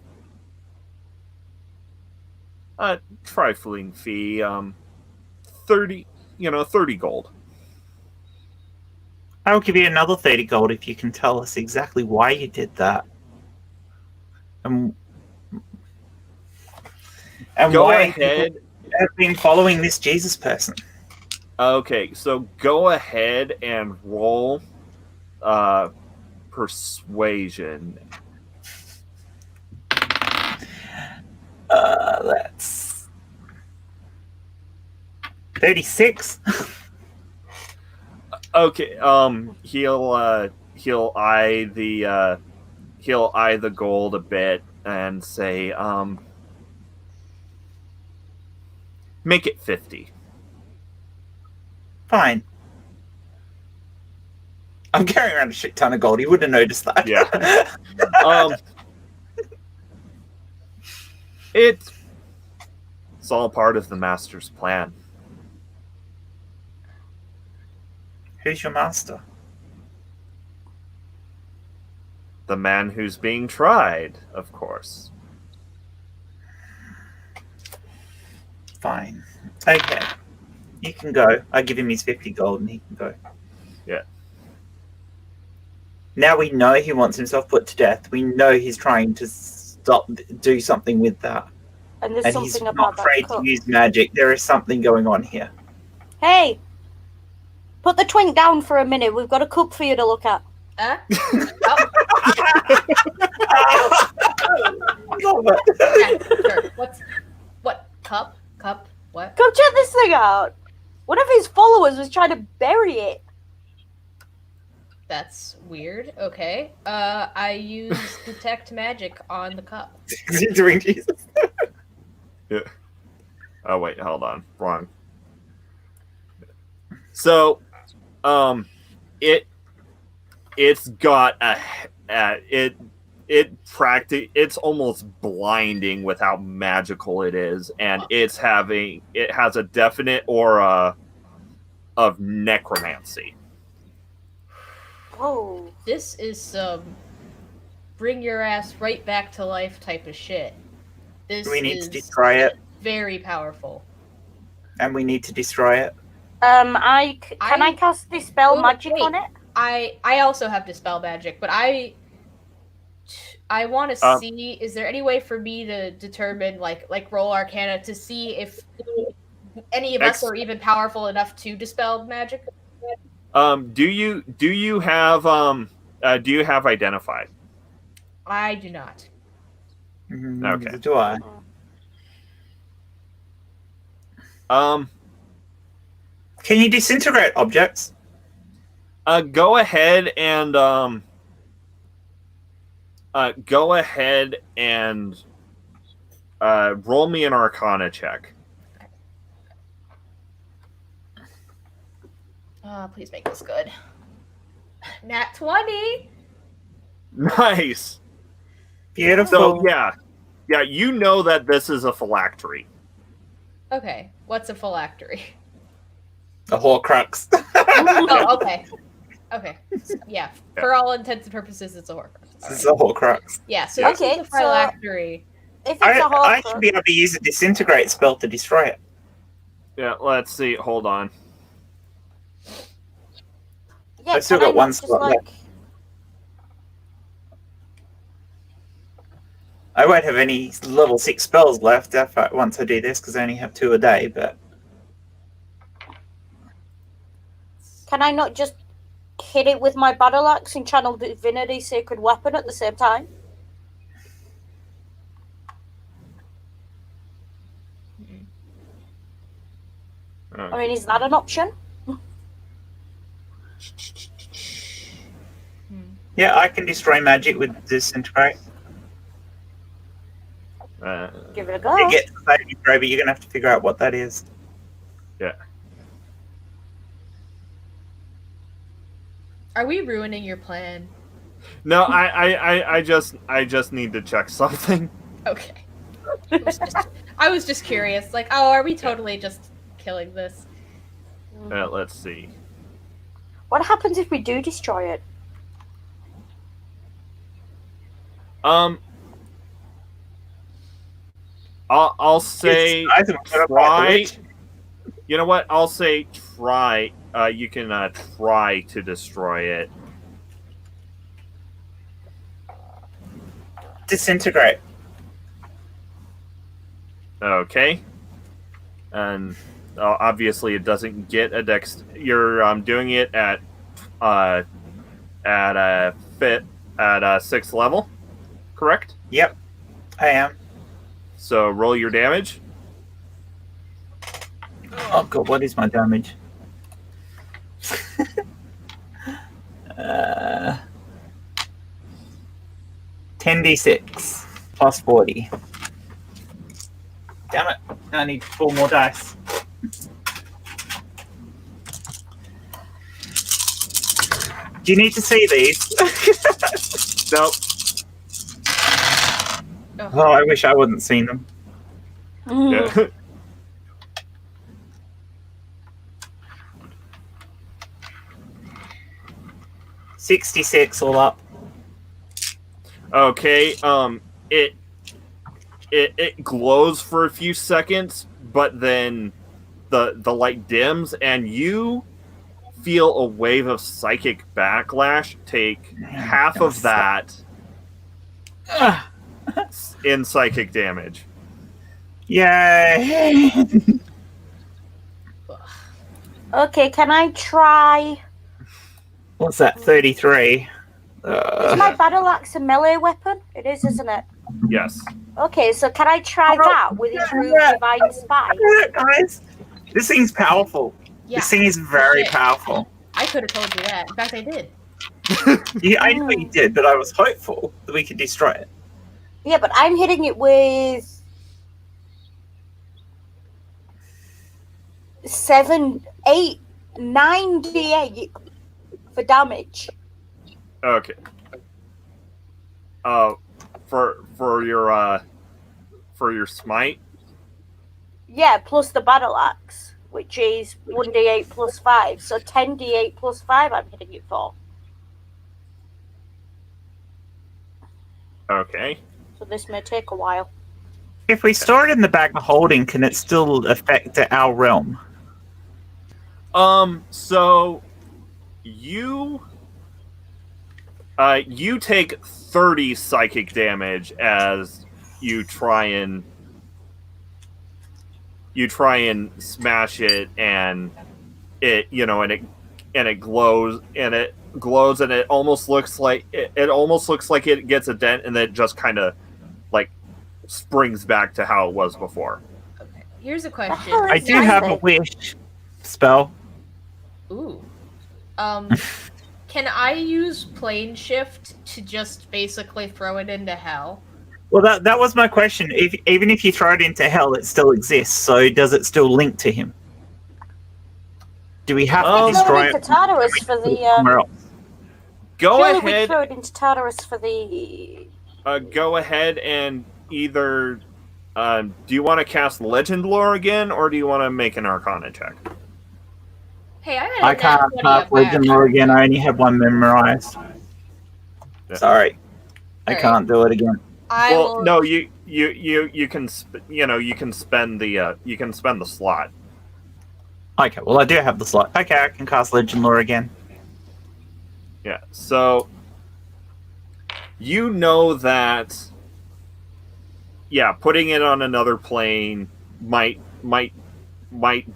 trifling fee, 30 gold. I'll give you another 30 gold if you can tell us exactly why you did that. And Go why ahead. you have been following this Jesus person. Okay, so go ahead and roll persuasion. That's 36. Okay, he'll eye the gold a bit and say, make it 50. Fine. I'm carrying around a shit ton of gold. He wouldn't have noticed that. Yeah. It's all part of the master's plan. Who's your master? The man who's being tried, of course. Fine. Okay. You can go. I give him his 50 gold and he can go. Yeah. Now we know he wants himself put to death. We know he's trying to do something with that. And there's And something he's about not that afraid cup. to use magic. There is something going on here. Hey, put the twink down for a minute. We've got a cup for you to look at. Oh. Yeah, sure. What? Cup? What? Come check this thing out. One of his followers was trying to bury it. That's weird. Okay. I use detect magic on the cup. Is he doing Jesus? Yeah. Oh wait, hold on. Wrong. So, it's got it's almost blinding with how magical it is, and it has a definite aura of necromancy. Oh. This is some bring your ass right back to life type of shit. This We need is to destroy it. very powerful. And we need to destroy it. Can I cast Dispel Magic wait. on it? I also have Dispel Magic, but I want to see, is there any way for me to determine, like roll Arcana to see if any of us are even powerful enough to dispel magic? Do you have identified? I do not. Okay. Do I? Can you disintegrate objects? Go ahead and roll me an Arcana check. Please make this good. Nat 20. Nice. Beautiful. So yeah, you know that this is a phylactery. Okay, what's a phylactery? A Horcrux. Oh, okay. Yeah, for all intents and purposes, it's a Horcrux. This is a Horcrux. Yeah, so this is a phylactery. If it's a Horcrux, I should be able to use a disintegrate spell to destroy it. Yeah, let's see. Hold on. yeah, I've still can I got one not just, slot like, left. I won't have any level 6 spells left once I do this, because I only have 2 a day, but... Can I not just hit it with my battle axe and channel Divinity Sacred Weapon at the same time? I mean, is that an option? Yeah, I can destroy magic with disintegrate. Give it a go. You get to the saving throw, but you're going to have to figure out what that is. Yeah. Are we ruining your plan? No, I just need to check something. Okay. I was just curious. Like, oh, are we totally just killing this? Let's see. What happens if we do destroy it? I'll say try. You know what? I'll say try. You can try to destroy it. Disintegrate. Okay. And obviously, it doesn't get a dex. You're doing it at a 6th level, correct? Yep, I am. So roll your damage. Oh god, what is my damage? 10d6 plus 40. Damn it, I need 4 more dice. Do you need to see these? Nope. Oh, I wish I wouldn't seen them. Yeah. 66 all up. Okay. It glows for a few seconds, but then the light dims, and you feel a wave of psychic backlash. Take half of that in psychic damage. Yay! Okay, can I try? What's that? 33. Is my battle axe a melee weapon? It is, isn't it? Yes. Okay, so can I try that with improved divine spite? Guys, this thing's powerful. Yeah. This thing is very powerful. I could have told you that. In fact, I did. Yeah, I know you did, but I was hopeful that we could destroy it. Yeah, but I'm hitting it with 7, 8, 9 d8 for damage. Okay. For your smite. Yeah, plus the battle axe, which is 1d8 plus 5. So 10d8 plus 5 I'm hitting it for. Okay. So this may take a while. If we store it in the bag of holding, can it still affect our realm? So you take 30 psychic damage as you try and smash it, and it glows, and it almost looks like it gets a dent, and then it just kind of like springs back to how it was before. Okay. Here's a question. I do have a wish spell. Ooh. Can I use plane shift to just basically throw it into hell? Well, that was my question. Even if you throw it into hell, it still exists. So does it still link to him? Do we have to destroy into it? Tartarus for somewhere the. else? Go Surely we ahead. throw it into Tartarus for the. Go ahead and either. Do you want to cast Legend Lore again, or do you want to make an Arcana check? Hey, I can't cast Legend Lore again. I only have one memorized. Yeah. Sorry, I Alright. can't do it again. No, you can you can spend the slot. Okay, well I do have the slot. Okay, I can cast Legend Lore again. Yeah. So you know that. Yeah, putting it on another plane might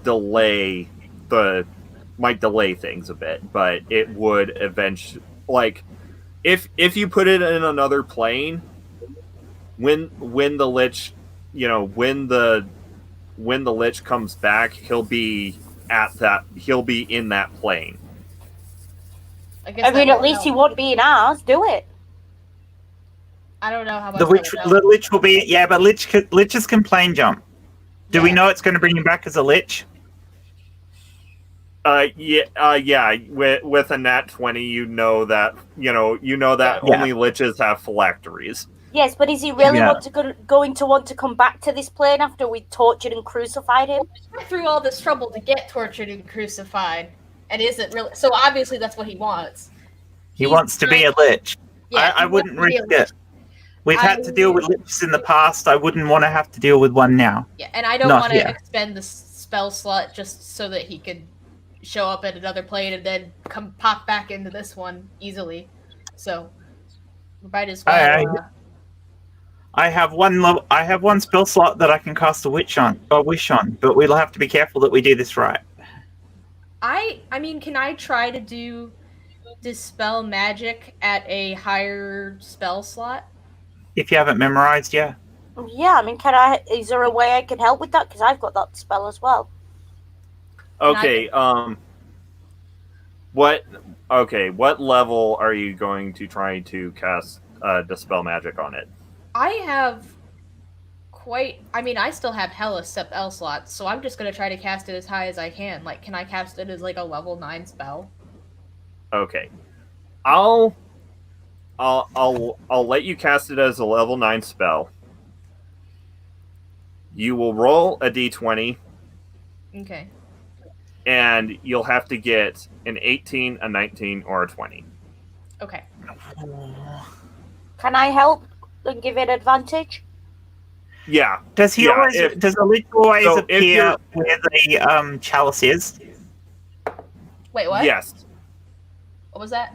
delay things a bit, but it would eventually, like, if you put it in another plane, when the Lich, when the Lich comes back, he'll be in that plane. I mean, at least he won't be in ours. Do it. I don't know how much The Lich will be, yeah, but Liches can plane jump. Do we know it's going to bring him back as a Lich? Yeah. With a nat 20, you know that only Liches have phylacteries. Yes, but is he really going to want to come back to this plane after we tortured and crucified him? Through all this trouble to get tortured and crucified, and isn't really. So obviously that's what he wants. He wants to be a Lich. Yeah, I wouldn't risk it. We've had to deal with Liches in the past. I wouldn't want to have to deal with one now. Yeah, and I don't want to expend the spell slot just so that he could show up at another plane and then come pop back into this one easily. So we might as well. I have one spell slot that I can cast a wish on, but we'll have to be careful that we do this right. I mean, can I try to do Dispel Magic at a higher spell slot? If you haven't memorized, yeah. Yeah, I mean, is there a way I can help with that? Because I've got that spell as well. Okay, what level are you going to try to cast Dispel Magic on it? I have I still have hella spell slots, so I'm just gonna try to cast it as high as I can. Like, can I cast it as like a level 9 spell? Okay. I'll let you cast it as a level 9 spell. You will roll a d20. Okay. And you'll have to get an 18, a 19, or a 20. Okay. Can I help and give it advantage? Yeah. Does a Lich always appear where the chalice is? Wait, what? Yes. What was that?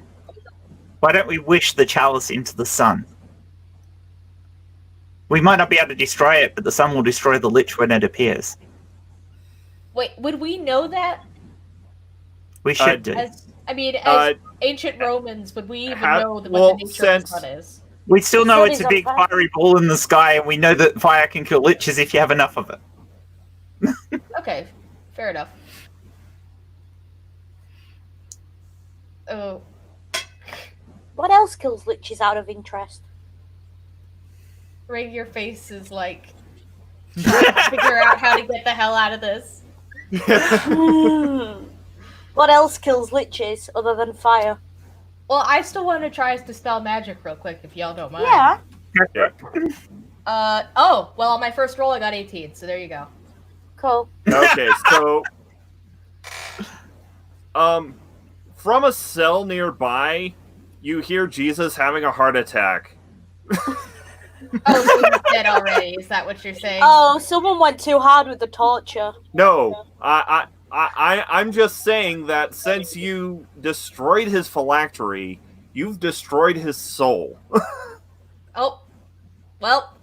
Why don't we wish the chalice into the sun? We might not be able to destroy it, but the sun will destroy the Lich when it appears. Wait, would we know that? We should do. As ancient Romans, would we even know what the nature of the sun is? We still know it's a big fiery ball in the sky, and we know that fire can kill Liches if you have enough of it. Okay, fair enough. Oh. What else kills Liches out of interest? Ray, your face is like trying to figure out how to get the hell out of this. What else kills Liches other than fire? Well, I still want to try Dispel Magic real quick, if y'all don't mind. Yeah. On my first roll I got 18, so there you go. Cool. Okay, so from a cell nearby, you hear Jesus having a heart attack. Oh, so he's dead already, is that what you're saying? Oh, someone went too hard with the torture. No, I I'm just saying that since you destroyed his phylactery, you've destroyed his soul. Oh, well,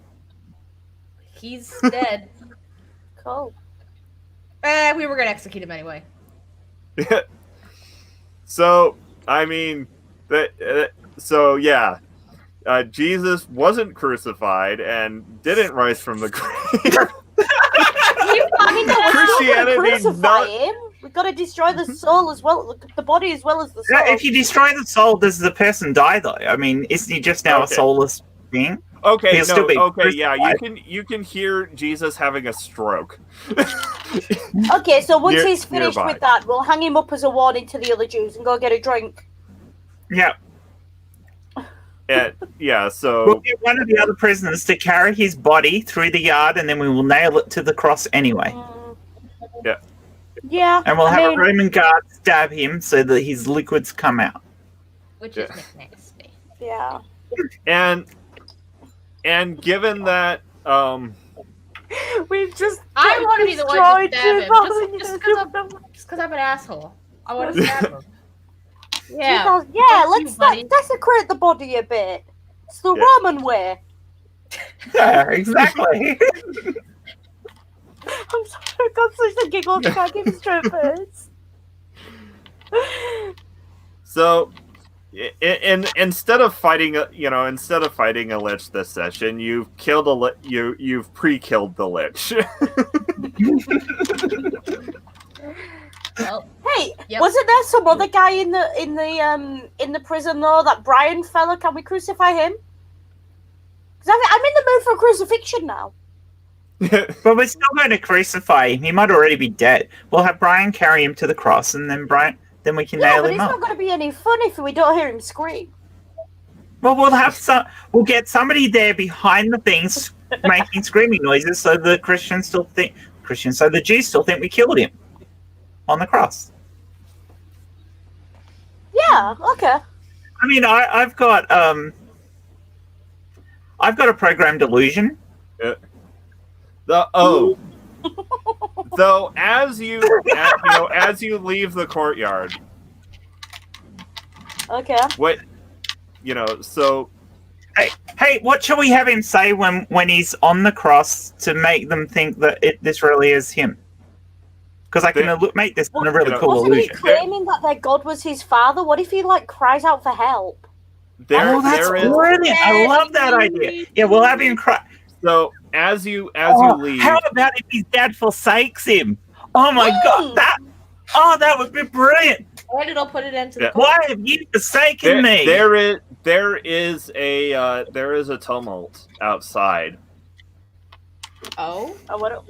he's dead. Cool. We were gonna execute him anyway. So, I mean, yeah. Jesus wasn't crucified and didn't rise from the grave. I mean, no, Christianity crucify him. We've got to destroy the soul as well, the body as well as the soul. If you destroy the soul, does the person die though? I mean, isn't he just now a soulless being? Okay, He'll still be yeah, you can hear Jesus having a stroke. Okay, so once he's finished nearby. with that, we'll hang him up as a warning to the other Jews and go get a drink. Yeah. Yeah, so We'll get one of the other prisoners to carry his body through the yard, and then we will nail it to the cross anyway. Yeah. And we'll have a Roman guard stab him so that his liquids come out. Which is nasty. Yeah. and given that We've just. I want to be the one to stab him. Just destroyed because I'm an asshole. I want to stab him. Yeah. Let's desecrate the body a bit. It's the Roman way. Yeah, exactly. I'm sorry, I've got such a giggle. I can't give a straight face. So, instead of fighting a lich this session, you've killed you've pre-killed the lich. Well, Hey, wasn't there some other guy in the prison though? That Brian fella? Can we crucify him? Because I'm in the mood for crucifixion now. But we're still going to crucify him. He might already be dead. We'll have Brian carry him to the cross, and then we can Yeah, nail but him it's up. not going to be any fun if we don't hear him scream. Well, we'll get somebody there behind the things making screaming noises, so the so the Jews still think we killed him on the cross. Yeah. Okay. I mean, I've got a programmed illusion. Though as you leave the courtyard, Okay. So Hey, what shall we have him say when he's on the cross to make them think that this really is him? Because I can make this a really cool Wasn't he illusion. claiming that their god was his father? What if he cries out for help? That's brilliant! I love that idea. Yeah, we'll have him cry. So as you leave, how about if his dad forsakes him? Oh my god, that would be brilliant. and it'll put it into the Why have you forsaken me? There is a tumult outside. Oh, What?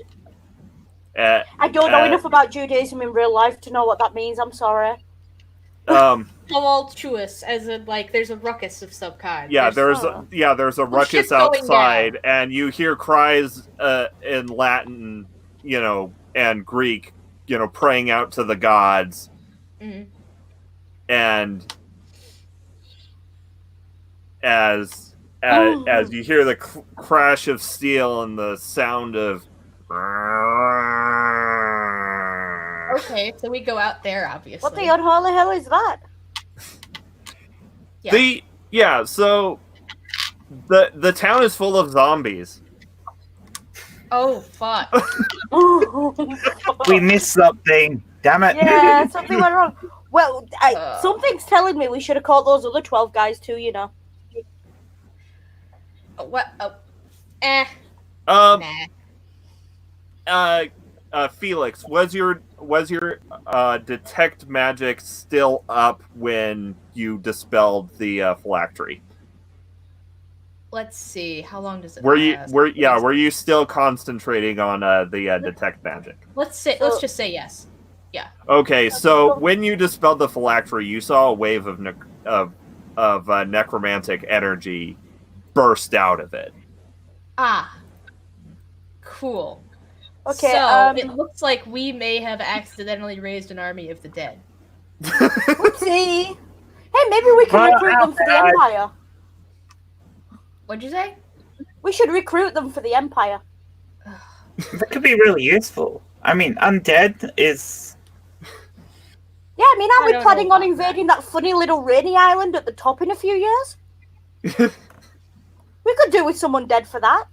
I don't know enough about Judaism in real life to know what that means. I'm sorry. tumultuous, as in there's a ruckus of some kind. Yeah, there's a ruckus outside, and you hear cries in Latin, and Greek, praying out to the gods, and as you hear the crash of steel and the sound of. Okay, so we go out there, obviously. What the unholy hell is that? So the town is full of zombies. Oh, fuck. We missed something. Damn it. Yeah, something went wrong. Well, something's telling me we should have caught those other 12 guys too, What? Nah. Felix, was your detect magic still up when you dispelled the phylactery? Let's see. How long does it last? Were you still concentrating on the detect magic? Let's just say yes. Yeah. Okay, so when you dispelled the phylactery, you saw a wave of necromantic energy burst out of it. Ah. Cool. Okay, so it looks like we may have accidentally raised an army of the dead. Whoopsie. Hey, maybe we can recruit them for the Empire. What'd you say? We should recruit them for the Empire. That could be really useful. I mean, undead is mean, are I we don't planning know on about invading that funny little rainy island at the top in a few years? We could do with someone dead for that.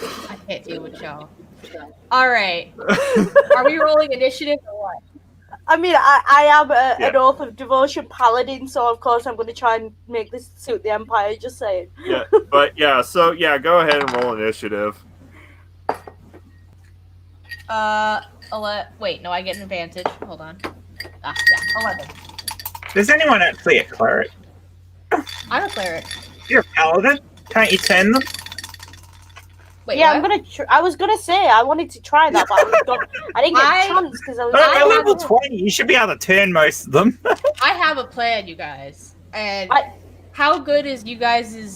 I can't deal with y'all. All right. Are we rolling initiative or what? I mean, I am Yeah. an Oath of Devotion paladin, so of course I'm going to try and make this suit the Empire, just saying. Yeah, but yeah, so yeah, go ahead and roll initiative. Wait, no, I get an advantage. Hold on. Yeah, 11. Is anyone actually a cleric? I'm a cleric. You're a paladin? Can't you turn them? Wait, Yeah, what? I was gonna say I wanted to try that, but I didn't get a chance because I was. But at I level have- 20, you should be able to turn most of them. I have a plan, you guys. And I- how good is you guys'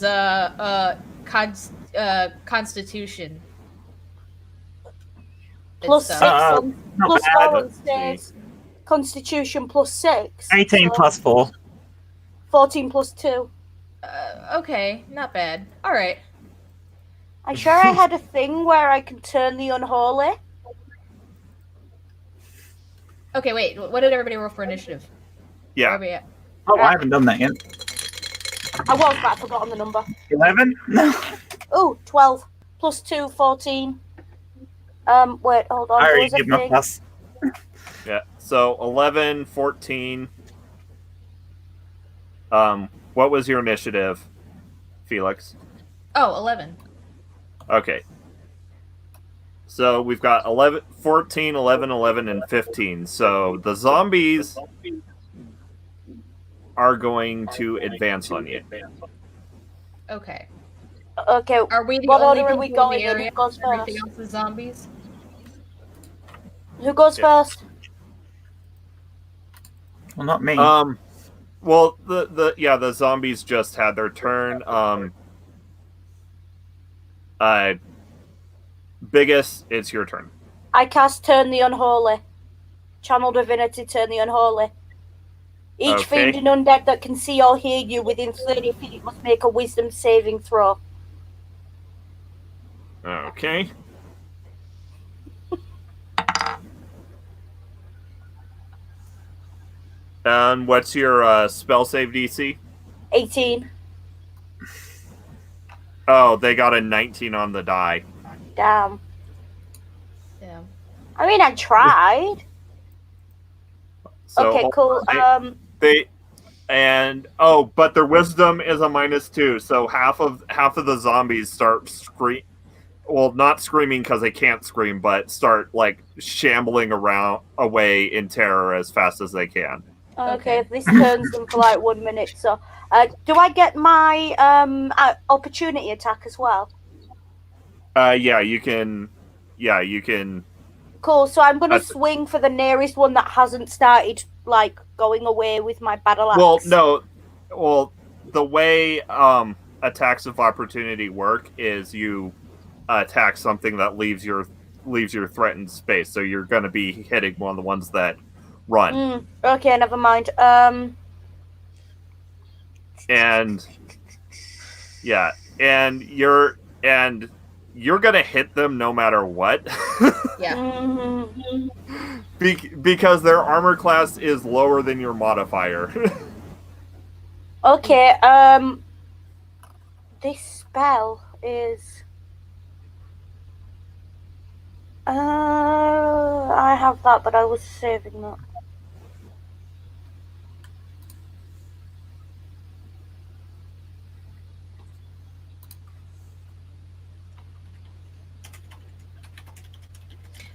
constitution? Plus It's, 6 on not plus bad. 4 on saves. Constitution plus 6. 18 so plus 4. 14 plus 2. okay, not bad. All right. I'm sure I had a thing where I can turn the unholy. Okay, wait. What did everybody roll for initiative? Where Yeah, are we at? Oh, I haven't done that yet. I was, but I've forgotten the number. 11? No. Oh, 12 plus 2, 14. Wait, hold on. I There already was a did my thing. plus. yeah. So 11, 14. What was your initiative, Felix? Oh, 11. Okay. So we've got 11, 14, 11, 11, and 15. So the zombies are going to advance on you. Okay. Okay, Are we the what only order are we people in going the in? area? Who goes Everything first? else is zombies? Who goes Yeah. first? Well, not me. Well, the zombies just had their turn. Biggest, it's your turn. I cast Turn the Unholy. Channel Divinity, Turn the Unholy. Each Okay. fiend and undead that can see or hear you within 30 feet must make a wisdom saving throw. Okay. And what's your spell save DC? 18. Oh, they got a 19 on the die. Damn. Yeah. I mean, I tried. So Okay, cool. But their wisdom is a -2, so half of the zombies start well, not screaming because they can't scream, but start like shambling away in terror as fast as they can. Okay, this turns them for like 1 minute. So, do I get my opportunity attack as well? Yeah, you can. Yeah, you can. Cool. So I'm gonna That's- swing for the nearest one that hasn't started like going away with my battle axe. Well, no. Well, the way attacks of opportunity work is you attack something that leaves your threatened space. So you're going to be hitting one of the ones that run. Okay, never mind. And yeah, and you're gonna hit them no matter what. Yeah. mhm. Because their armor class is lower than your modifier. Okay. This spell is. I have that, but I was saving that.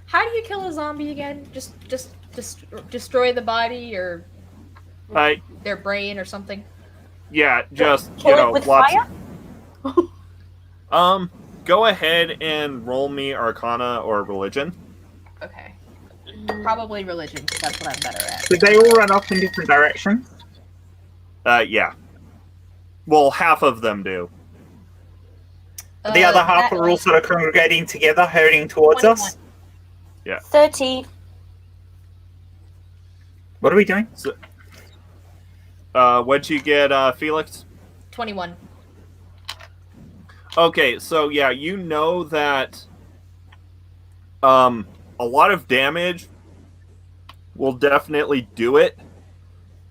How do you kill a zombie again? Just destroy the body or their brain or something? Yeah, just Kill it with fire? Go ahead and roll me Arcana or Religion. Okay. Probably religion, because that's what I'm better at. Did they all run off in different directions? Yeah. Well, half of them do. The other half that- are all sort of congregating together, hurrying towards 21. us. 13. What are we doing? What'd you get, Felix? 21. Okay, so yeah, you know that a lot of damage will definitely do it,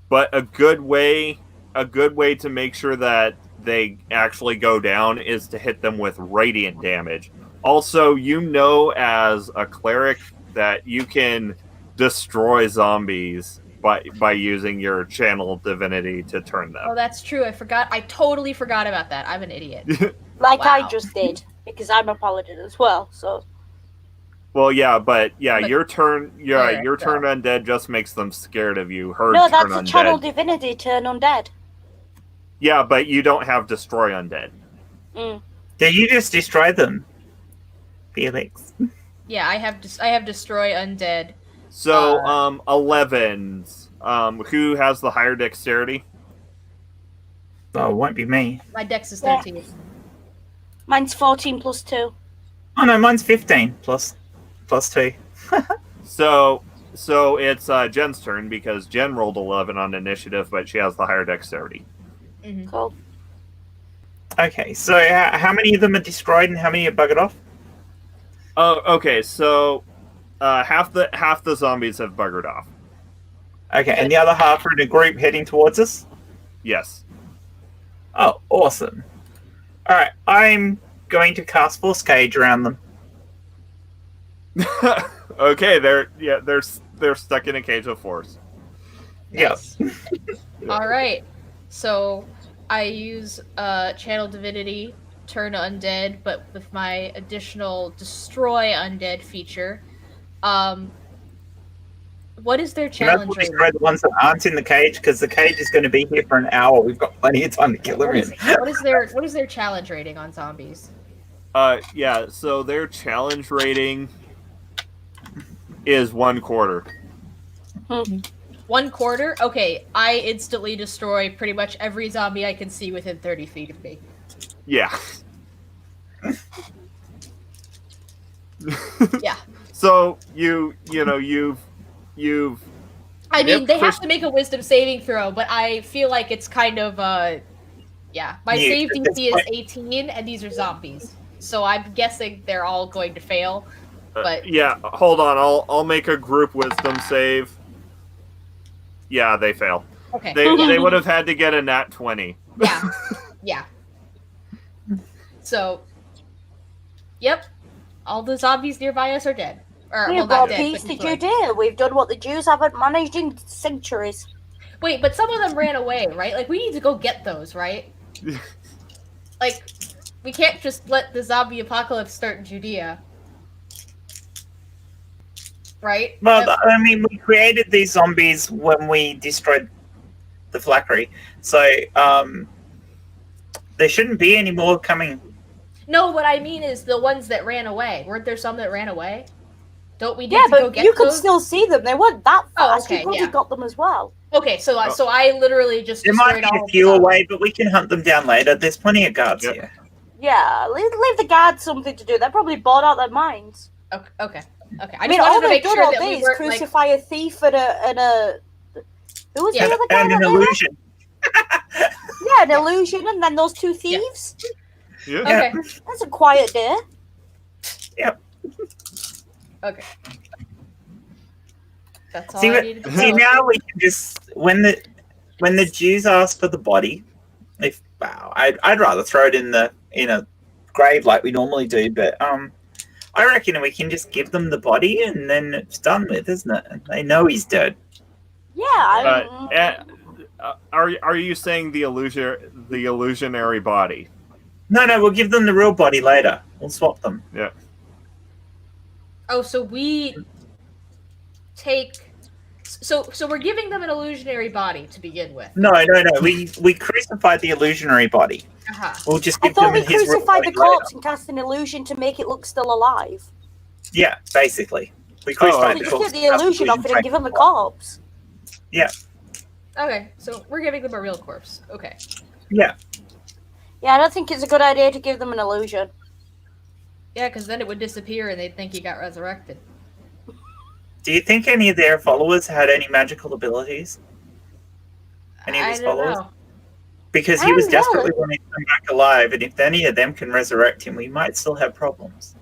but a good way to make sure that they actually go down is to hit them with radiant damage. Also, as a cleric that you can destroy zombies by using your channel divinity to turn them. Oh, that's true. I forgot. I totally forgot about that. I'm an idiot. Like Wow. I just did, because I'm a paladin as well, so... Well, yeah, but your turn Cleric, turn undead just makes them scared of you. Her No, turn that's a undead. channel divinity turn undead. Yeah, but you don't have destroy undead. Mm. Did you just destroy them, Felix? Yeah, I have destroy undead. So, 11s. Who has the higher dexterity? Oh, it won't be me. My dex is Yeah. 13. Mine's 14 plus 2. Oh no, mine's 15 plus 2. So it's Jen's turn because Jen rolled 11 on initiative, but she has the higher dexterity. Mhm. Cool. Okay, so how many of them are destroyed and how many are buggered off? Oh, okay. So half the zombies have buggered off. Okay, and the other half are in a group heading towards us? Yes. Oh, awesome. Alright, I'm going to cast Force Cage around them. Okay, they're stuck in a cage of force. Nice. All right. So I use channel divinity, turn undead, but with my additional destroy undead feature. What is their You might as challenge well rating? destroy the ones that aren't in the cage, because the cage is going to be here for an hour. We've got plenty of time to kill them What in. is their challenge rating on zombies? Yeah. So their challenge rating is 1/4. 1/4? Okay, I instantly destroy pretty much every zombie I can see within 30 feet of me. Yeah. Yeah. So you've I mean, Yep, they have first- to make a wisdom saving throw, but I feel like it's kind of, yeah. My Yeah, save at DC this is point- 18, and these are zombies. So I'm guessing they're all going to fail. But yeah. Hold on. I'll make a group wisdom save. Yeah, they fail. okay. They would have had to get a nat 20. Yeah. Yeah. So, yep. All the zombies nearby us are dead. Or, We've well, brought not dead, peace but to destroyed. Judea. We've done what the Jews haven't managed in centuries. Wait, but some of them ran away, right? Like, we need to go get those, right? Like, we can't just let the zombie apocalypse start in Judea. Right? Well, I mean, we created these zombies when we destroyed the Flackery. So, there shouldn't be any more coming. No, what I mean is the ones that ran away. Weren't there some that ran away? Don't we need Yeah, to go but get you could those? still see them. They weren't that Oh, fast. okay, You probably yeah. got them as well. Okay, so I literally just There might destroyed be all a few of them. away, but we can hunt them down later. There's plenty of guards Yep. here. Yeah, leave the guards something to do. They're probably bored out their minds. Okay. I mean, just all wanted to they've make done sure all that day we is weren't like. crucify a thief and a who was Yeah. the other guy And an that they had? illusion. Yeah, an illusion, and then those two thieves. Yeah. Okay. That's a quiet day. Okay. That's all See, I needed to see know. now we can just when the Jews ask for the body, I'd rather throw it in a grave like we normally do, but I reckon we can just give them the body and then it's done with, isn't it? And they know he's dead. Yeah, Are you saying the illusionary body? No, we'll give them the real body later. We'll swap them. Yeah. Oh, so we take. So we're giving them an illusionary body to begin with. No. We crucified the illusionary body. Uh-huh. We'll just I give thought them we his real crucified body the corpse later. and cast an illusion to make it look still alive. Yeah, basically. We crucified So the just corpse. get the illusion off it and give them the corpse. Okay, so we're giving them a real corpse. Okay. Yeah. Yeah, I don't think it's a good idea to give them an illusion. Yeah, because then it would disappear and they'd think he got resurrected. Do you think any of their followers had any magical abilities? Any of his I don't followers? know. Because I he was don't know. desperately wanting to come back alive, and if any of them can resurrect him, we might still have problems.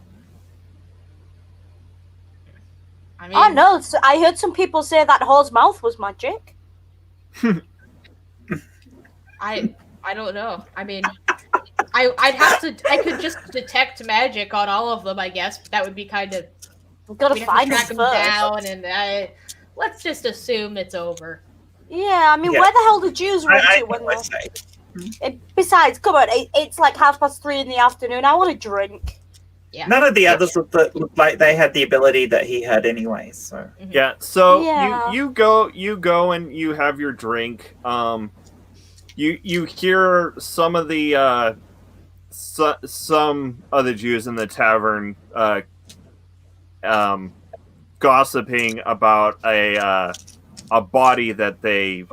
I mean, Oh no! I heard some people say that whore's mouth was magic. I don't know. I mean, I could just detect magic on all of them, I guess. But that would be kind of. We've got to We'd have find to them track first. them down, and let's just assume it's over. Yeah, I mean, Yeah. where the hell the Jews run I to when would they're... say. Besides, come on, it's like 3:30 in the afternoon. I want a drink. Yeah. None of the others looked like they had the ability that he had anyway. So Mhm. Yeah, so Yeah. you go and you have your drink. You hear some of the some of the Jews in the tavern gossiping about a body that they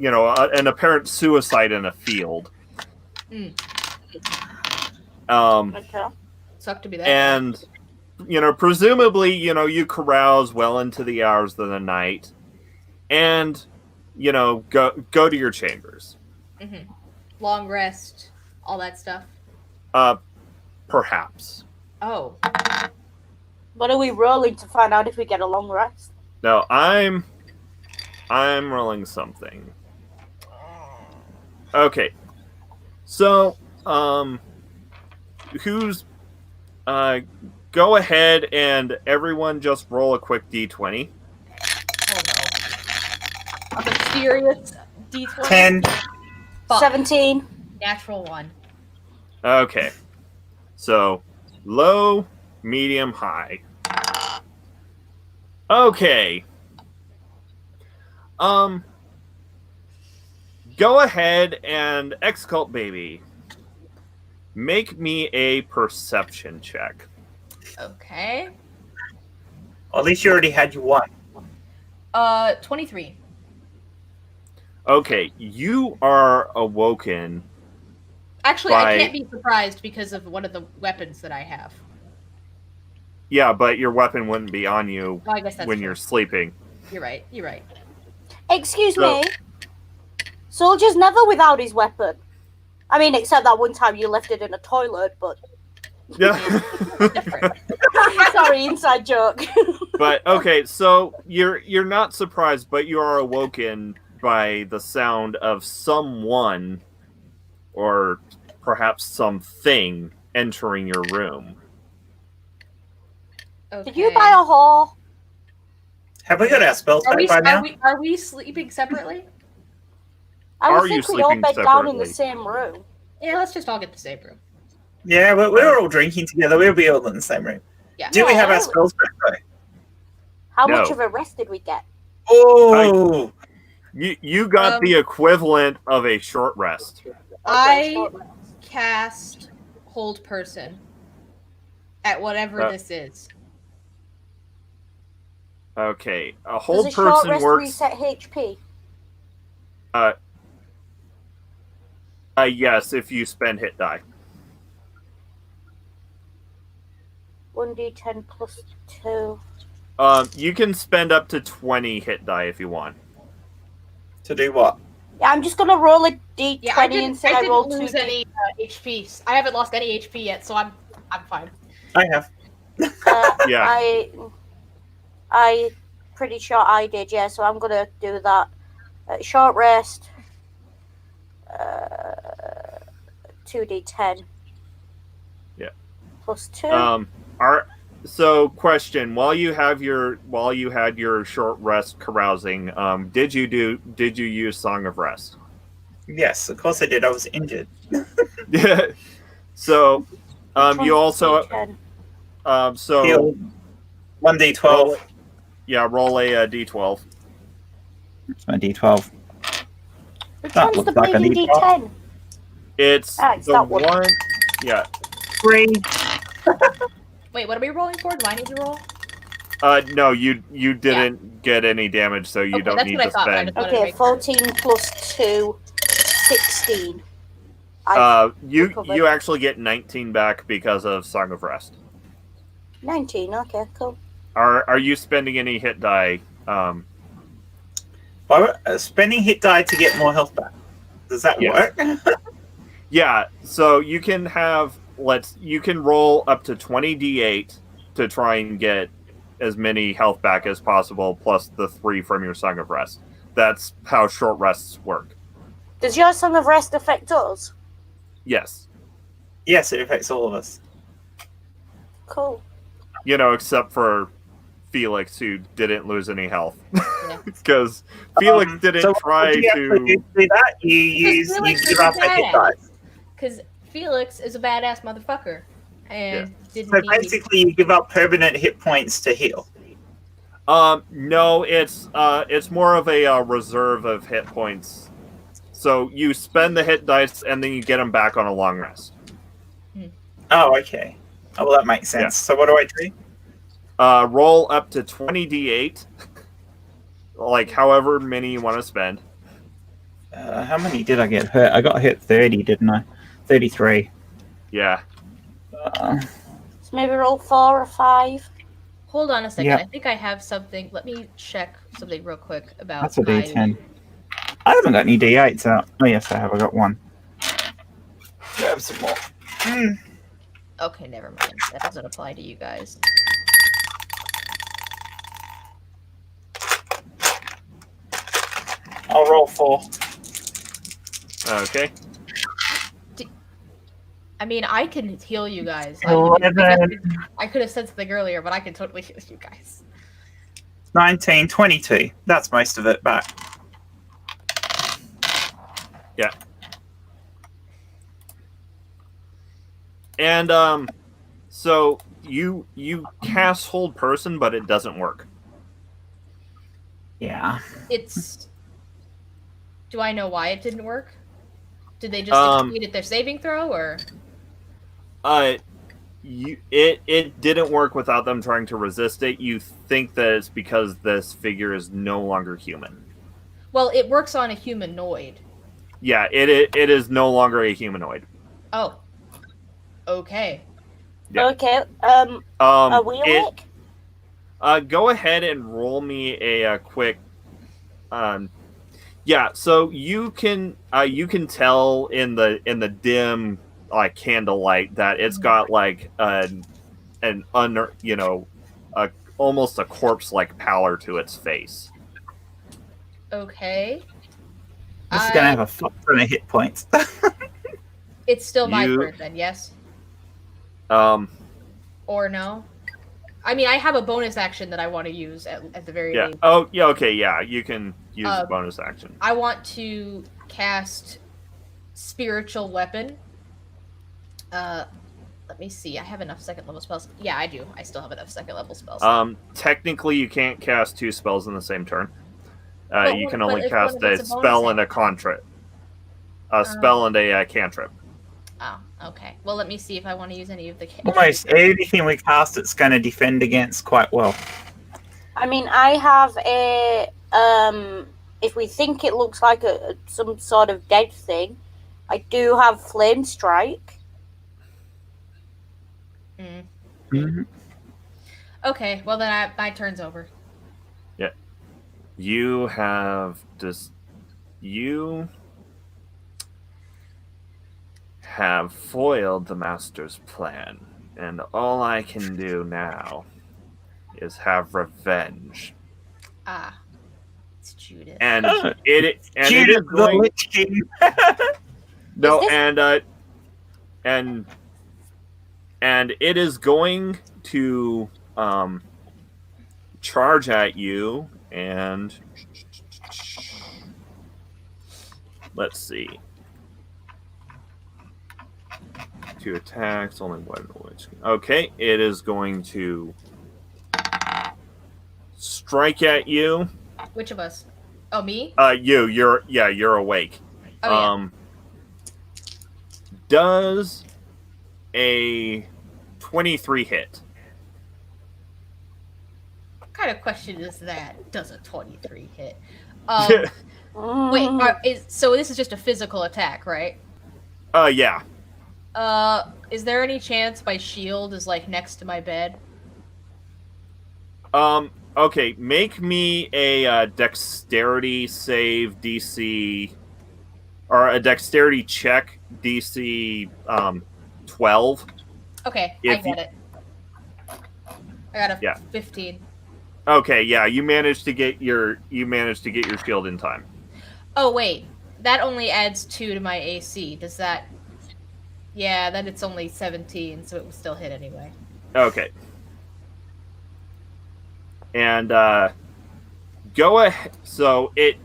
an apparent suicide in a field. Mm. Okay. Suck to be that. And presumably, you carouse well into the hours of the night, and go to your chambers. Mm-hmm. Long rest, all that stuff. Perhaps. Oh, What are we rolling to find out if we get a long rest? No, I'm rolling something. Okay. So, who's go ahead and everyone just roll a quick d20. oh no. A mysterious D20. 10. Fuck. 17. Natural one. Okay. So, low, medium, high. Okay. Go ahead and Excultbaby. Make me a perception check. Okay. Or at least you already had your one. 23. Okay, you are awoken. Actually, By- I can't be surprised because of one of the weapons that I have. Yeah, but your weapon wouldn't be on you Oh, I guess that's when true. you're sleeping. You're right. You're right. Excuse So- me. Soldier's never without his weapon. I mean, except that one time you left it in a toilet, but... Yeah. Different. Sorry, inside joke. But okay, so you're not surprised, but you are awoken by the sound of someone or perhaps something entering your room. Okay. Did you buy a whore? Have we got our spells Are back we, by now? are we sleeping separately? I Are would you think we'd all sleeping bed down in the separately? same room. Yeah, let's just all get the same room. Yeah, we're all drinking together. We'll be all in the same room. Yeah. Do we have our Yeah. spells back though? How much No. of a rest did we get? Oh, You got the equivalent of a short rest. I short rest. cast Hold Person at whatever this is. Okay, a Does hold a short person rest works. reset HP? Yes, if you spend hit die. 1d10 plus 2. You can spend up to 20 hit die if you want. to do what? Yeah, I'm just gonna roll a d20 Yeah, I and didn't, say I I didn't rolled lose 2d. any HP. I haven't lost any HP yet, so I'm fine. I have. Yeah. I pretty sure I did, yeah, so I'm gonna do that. Short rest. 2d10. Yeah. Plus 2. So question: While you had your short rest carousing, did you use Song of Rest? Yes, of course I did. I was injured. Yeah. So, you also D10. so Heal 1d12. roll a d12. It's my d12. Which that one's the looks like a bleeding D12. d10? It's It's the that one. one. Yeah. 3. Wait, what are we rolling for? Do I need to roll? No, you didn't get any damage, so you Okay, don't that's need what I to thought, but I spend. just wanted to Okay, make sure. 14 plus 2, 16. You recovered. actually get 19 back because of Song of Rest. 19, okay, cool. Are you spending any hit die? Spending hit die to get more health back. Does that Yes. work? Yeah, so you can have you can roll up to 20d8 to try and get as many health back as possible, plus the 3 from your Song of Rest. That's how short rests work. Does your Song of Rest affect us? Yes. Yes, it affects all of us. Cool. Except for Felix, who didn't lose any health. Yeah. Because Felix didn't try to do that. You give up a hit dice. Because Felix is a badass motherfucker. And didn't So need basically, you give up permanent hit points to heal. No, it's more of a reserve of hit points. So you spend the hit dice and then you get them back on a long rest. Oh, okay. Oh, well, that makes sense. Yeah. So what do I do? Roll up to 20d8, like however many you want to spend. How many did I get hurt? I got hit 30, didn't I? 33. Yeah. So maybe roll 4 or 5. Hold on a second. Yeah. I think I have something. Let me check something real quick about. That's a D10. I haven't got any D8s out. Oh, yes, I have. I got one. Grab some more. Okay, never mind. That doesn't apply to you guys. I'll roll 4. Okay. I mean, I can heal you guys. 11, I could have said something earlier, but I can totally heal you guys. 19, 22. That's most of it back. Yeah. And so you cast Hold Person, but it doesn't work. Yeah. It's. Do I know why it didn't work? Did they just exceed their saving throw, or? It didn't work without them trying to resist it. You think that it's because this figure is no longer human. Well, it works on a humanoid. Yeah, it is no longer a humanoid. Oh. Okay. Yeah. Okay. Are we awake? Go ahead and roll me a quick. Yeah, so you can tell in the dim candlelight that it's got like almost a corpse-like pallor to its face. Okay. This is going to have a fuck ton of hit points. It's still my turn then, yes? Or no? I mean, I have a bonus action that I want to use at the very least. Oh, yeah, okay, yeah. You can use a bonus action. I want to cast Spiritual Weapon. Let me see. I have enough second level spells. Yeah, I do. I still have enough second level spells. Technically, you can't cast 2 spells in the same turn. You can only if cast a spell and a cantrip. A spell and a cantrip. Oh, okay. Well, let me see if I want to use any of the Almost anything we cast, it's going to defend against quite well. I mean, I have a if we think it looks like some sort of dead thing, I do have Flame Strike. Mm-hmm. Okay, well then my turn's over. Yeah. You have have foiled the Master's plan, and all I can do now is have revenge. Ah, it's Judith. And Judith it is the going. Lich King. No, Is and it is going to charge at you, and let's see. 2 attacks, only one Lich. Okay, it is going to strike at you. Which of us? Oh, me? You're awake. Oh, Does a 23 hit? What kind of question is that? Does a 23 hit? So this is just a physical attack, right? Yeah. Is there any chance my shield is like next to my bed? Okay, make me a dexterity save DC, or a dexterity check DC 12. Okay, If I get it. I got a Yeah. 15. Okay, yeah, you managed to get your shield in time. Oh wait, that only adds 2 to my AC. Does that? Yeah, then it's only 17, so it will still hit anyway. Okay. And go ahead. So it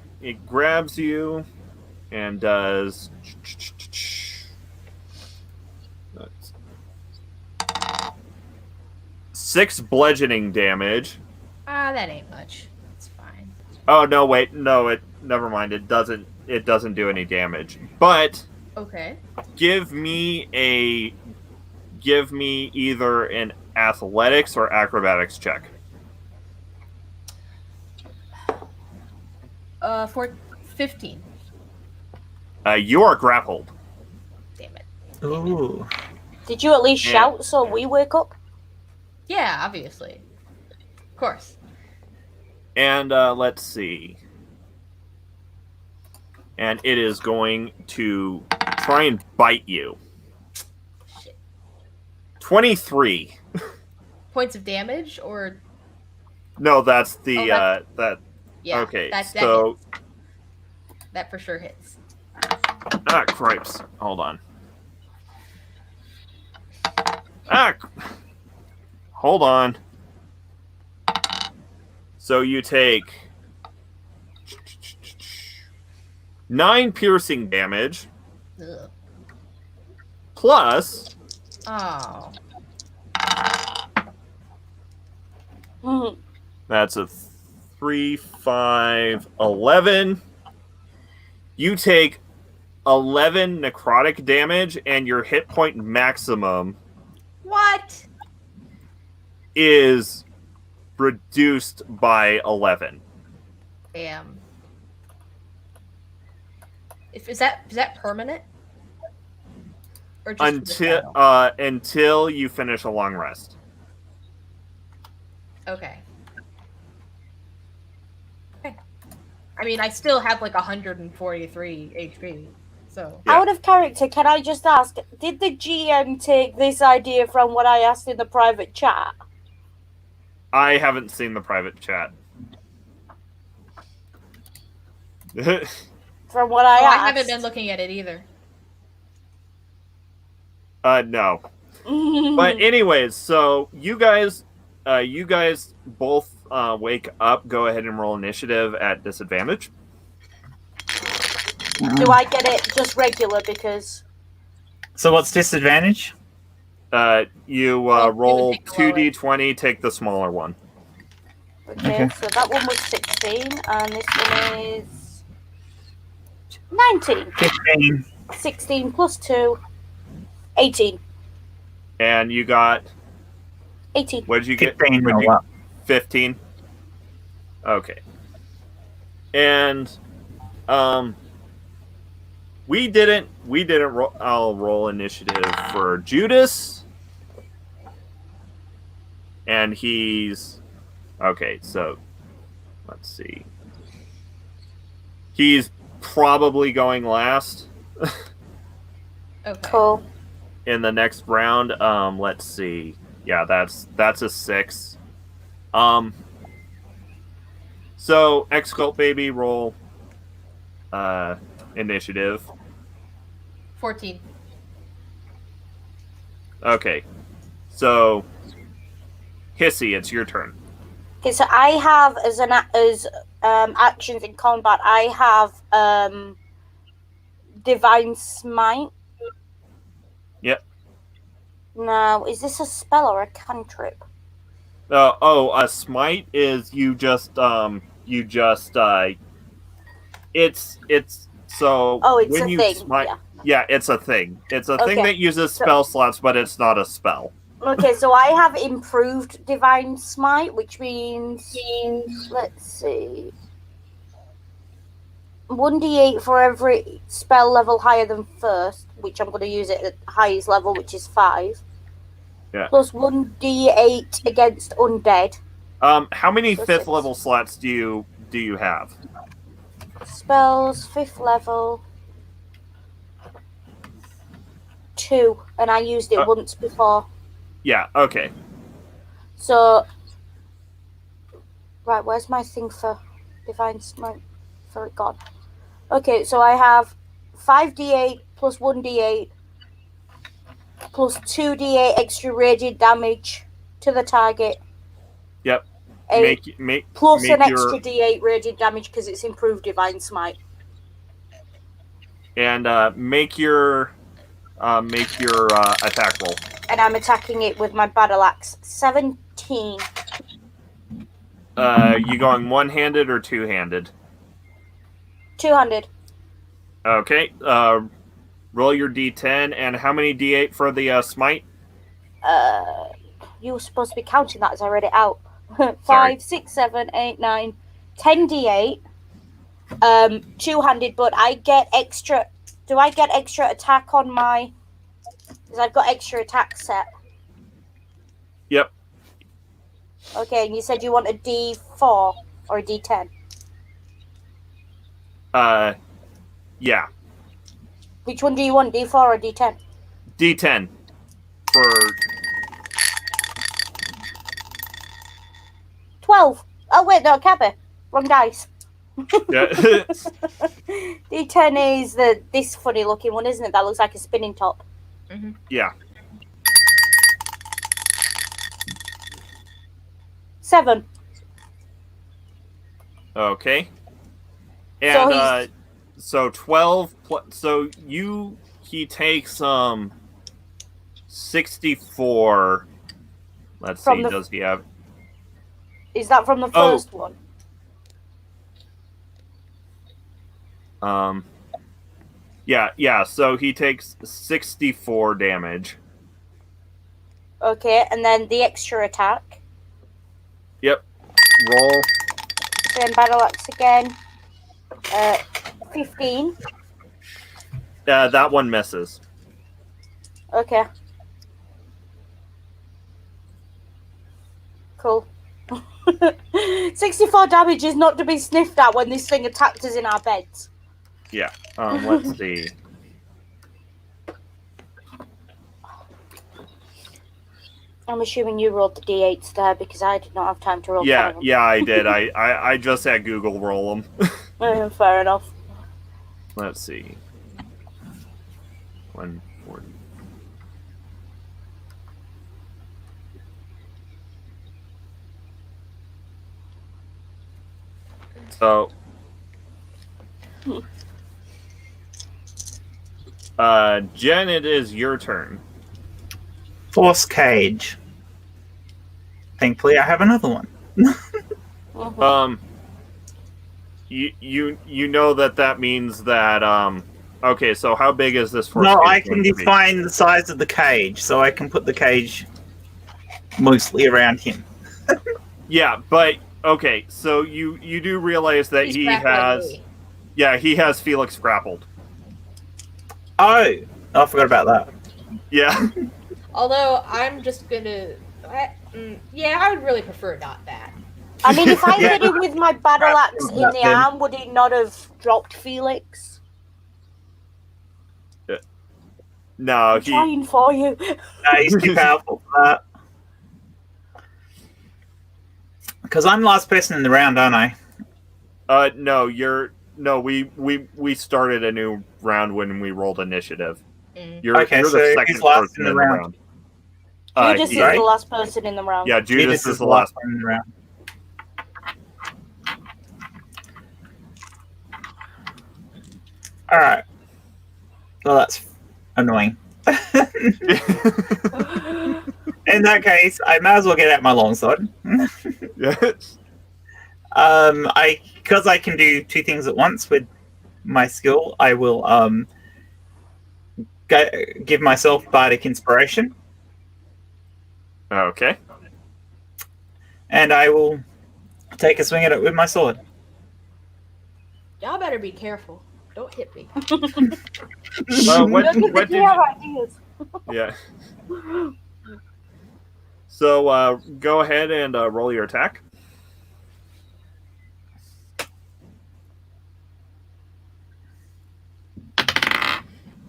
grabs you and does 6 bludgeoning damage. That ain't much. It's fine. Oh no, wait, no, never mind. It doesn't do any damage. But Okay. give me either an athletics or acrobatics check. For 15. You are grappled. Damn it. Ooh. Did you at least Yeah. shout so we wake up? Yeah, obviously. Of course. And let's see. And it is going to try and bite you. Shit. 23. Points of damage, or No, that's the that. yeah. Okay, that so hits. That for sure hits. cripes. Hold on. Hold on. So you take 9 piercing damage Ugh. plus Oh. Mhm. that's a 3, 5, 11. You take 11 necrotic damage, and your hit point maximum What? is reduced by 11. Damn. Is that permanent? Or just for this battle? Until you finish a long rest. Okay. Okay. I mean, I still have like 143 HP, so. Yeah. Out of character, can I just ask, did the GM take this idea from what I asked in the private chat? I haven't seen the private chat. From what I Oh, I asked? haven't been looking at it either. No. But anyways, so you guys both wake up. Go ahead and roll initiative at disadvantage. Do I get it just regular because... So what's disadvantage? You Well, roll you would take the 2d20, take the smaller one. Okay, Okay. so that one was 16, and this one is 19. 15. 16 plus 2, 18. And you got 18. what did you get? 15 What'd roll you- up. 15. Okay. And we didn't roll. I'll roll initiative for Judas. And he's okay, so let's see. He's probably going last Okay. Cool. in the next round. Let's see. Yeah, that's a 6. So Excultbaby roll initiative. 14. Okay. So Hissy, it's your turn. Okay, so I have as actions in combat, I have Divine Smite. Yep. Now, is this a spell or a cantrip? Smite is it's so Oh, it's when a you thing. smite, Yeah. yeah, it's a thing. It's a thing Okay, that uses so- spell slots, but it's not a spell. Okay, so I have improved Divine Smite, which means let's see, 1d8 for every spell level higher than first, which I'm going to use it at highest level, which is 5. Yeah. Plus 1d8 against undead. How many So 5th 6. level slots do you have? Spells, 5th level. 2, and I used it once before. Yeah, okay. So, right, where's my thing for Divine Smite? For God. Okay, so I have 5d8 plus 1d8 plus 2d8 extra radiant damage to the target. Yep. Plus make an your, extra d8 radiant damage because it's improved Divine Smite. And make your attack roll. And I'm attacking it with my battle axe. 17. You going one-handed or two-handed? Two-handed. Okay. Roll your d10, and how many d8 for the smite? You were supposed to be counting that as I read it out. Sorry. 5, 6, 7, 8, 9, 10 d8. Two-handed, but I get extra. Do I get extra attack on my? Because I've got extra attack set. Yep. Okay, and you said you want a D4 or a D10. Yeah. Which one do you want, D4 or D10? D10 for 12. Oh wait, no, Cabby. Wrong dice. yeah. D10 is this funny looking one, isn't it? That looks like a spinning top. Mm-hmm. Yeah. 7. Okay. And So so 12 so he takes 64. Let's From see, the- does he have Is that from the first one? Yeah, so he takes 64 damage. Okay, and then the extra attack. Yep. Roll. Then battle axe again. 15. That one misses. Okay. Cool. 64 damage is not to be sniffed at when this thing attacked us in our beds. Yeah. Let's see. I'm assuming you rolled the d8s there because I did not have time to roll. Yeah, I did. I just had Google roll them. Fair enough. Let's see. 140. So, Jen, it is your turn. Force cage. Thankfully, I have another one. Mhm. You know that means that okay, so how big is this force No, cage I can going to be? define the size of the cage, so I can put the cage mostly around him. Yeah, but okay, so you do realize that He's he grappling has me. he has Felix grappled. Oh, I forgot about that. Yeah. Although I'm just gonna, I would really prefer not that. I mean, if I Yeah. hit him with my battle axe in the Then- arm, would it not have dropped Felix? No, I'm trying for you. No, he's too powerful for that. Because I'm the last person in the round, aren't I? no, we started a new round when we rolled initiative. Mm. You're Okay, the so second who's last person in the round? Judas is yeah, the last person in the round. yeah, Judas is the last. one in the round. Alright. Well, that's annoying. In that case, I might as well get out my longsword. Yes. Because I can do two things at once with my skill, I will give myself bardic inspiration, Okay. and I will take a swing at it with my sword. Y'all better be careful. Don't hit me. What Look at did the you, ideas. yeah. So go ahead and roll your attack.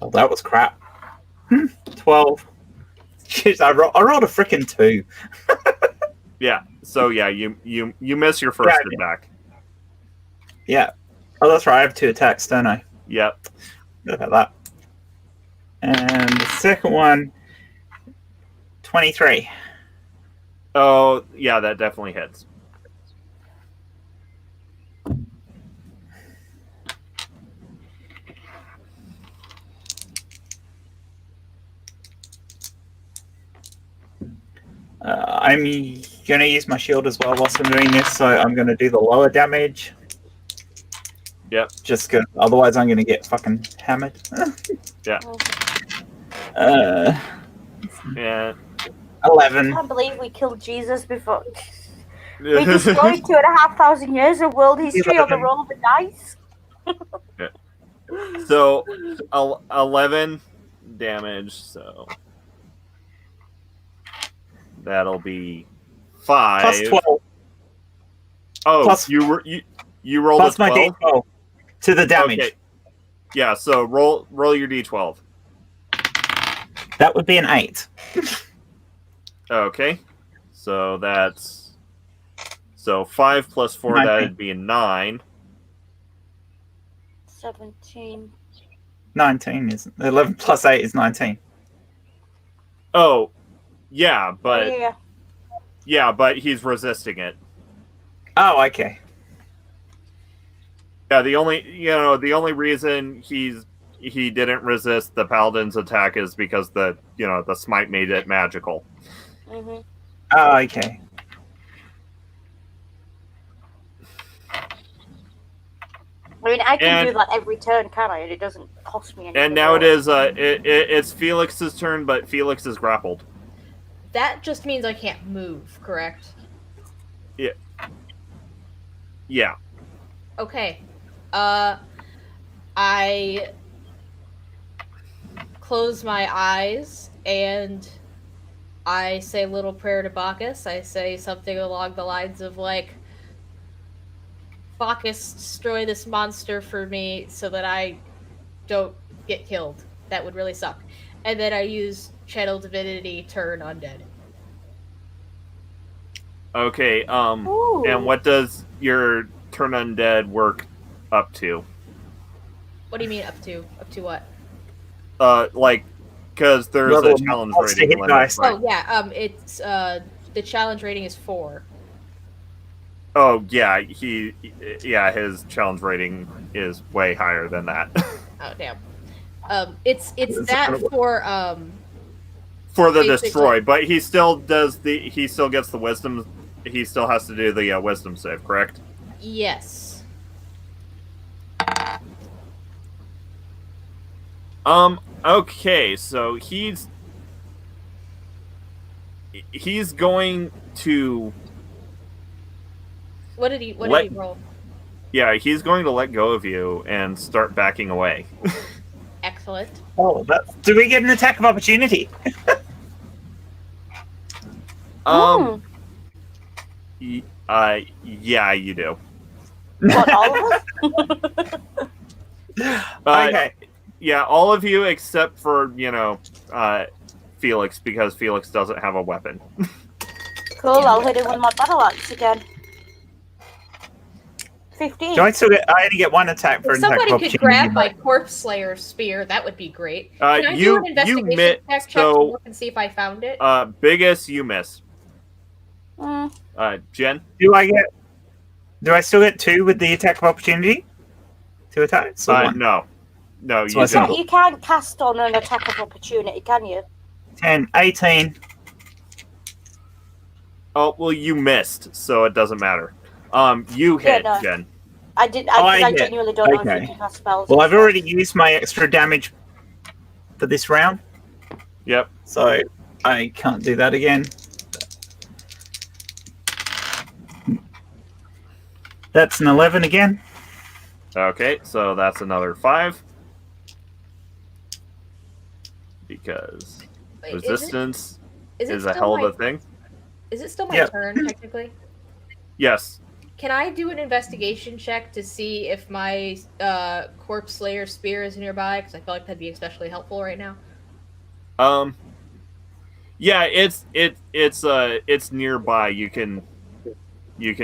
Oh, that was crap. 12. Jeez, I rolled a freaking 2. Yeah. So yeah, you miss your first Yeah. attack. Yeah. Oh, that's right. I have 2 attacks, don't I? Yep. Look at that. And the second one, 23. Oh yeah, that definitely hits. I'm going to use my shield as well whilst I'm doing this, so I'm going to do the lower damage. Yep. Just because otherwise I'm going to get fucking hammered. Yeah. Yeah. 11. I can't believe we killed Jesus before. We destroyed 2,500 years of world history on the roll of the dice. So 11 damage. So that'll be 5. Plus 12. Oh, Plus- you rolled Plus a my 12 d12 to the damage. Okay. Yeah. So roll your d12. That would be an 8. Okay. So that's 5 plus 4. 19. That'd be a 9. 17. 19 is 11 plus 8 is 19. Oh, yeah, but Yeah. but he's resisting it. Oh, okay. Yeah, the only reason he didn't resist the paladin's attack is because the smite made it magical. Mm-hmm. Oh, okay. I mean, I can And- do that every turn, can I? And it doesn't cost me anything. And now it's Felix's turn, but Felix is grappled. That just means I can't move, correct? Yeah. Okay. I close my eyes and I say a little prayer to Bacchus. I say something along the lines of like, Bacchus, destroy this monster for me so that I don't get killed. That would really suck. And then I use Channel Divinity, turn undead. Okay. Ooh. And what does your turn undead work up to? What do you mean up to? Up to what? Because there's Level a challenge monster rating hit limit. dice. Right? Oh yeah, it's the challenge rating is 4. Oh yeah, his challenge rating is way higher than that. Oh damn. It's that incredible. for For the Basically. destroy, but he still gets the wisdom. He still has to do the wisdom save, correct? yes. Okay, so he's going to What did he Let- roll? he's going to let go of you and start backing away. Excellent. Oh, do we get an attack of opportunity? Yeah, you do. What, all of us? Okay. Yeah, all of you except for Felix, because Felix doesn't have a weapon. Cool, I'll hit it with my battle axe again. 15. Do I still get? I only get 1 attack for If an attack of somebody opportunity. could grab my Corpse Slayer spear, that would be great. Can I do you an investigation check to so look and see if I found it? biggest you miss. Mm. Jen. Do I still get 2 with the attack of opportunity? 2 attacks? Or 1? No, So you I said- don't. You can't cast on an attack of opportunity, can you? 10, 18. Oh well, you missed, so it doesn't matter. You hit, no. Jen. I did. Oh, I I hit. genuinely don't know if Okay. you can cast spells. Well, I've already used my extra damage for this round, Yep. so I can't do that again. That's an 11 again. Okay, so that's another 5. Because Wait, resistance is it is a still hell my, of a thing. Is it still my Yep. turn, technically? Yes. Can I do an investigation check to see if my Corpse Slayer spear is nearby? Because I feel like that'd be especially helpful right now. Yeah, it's nearby. You can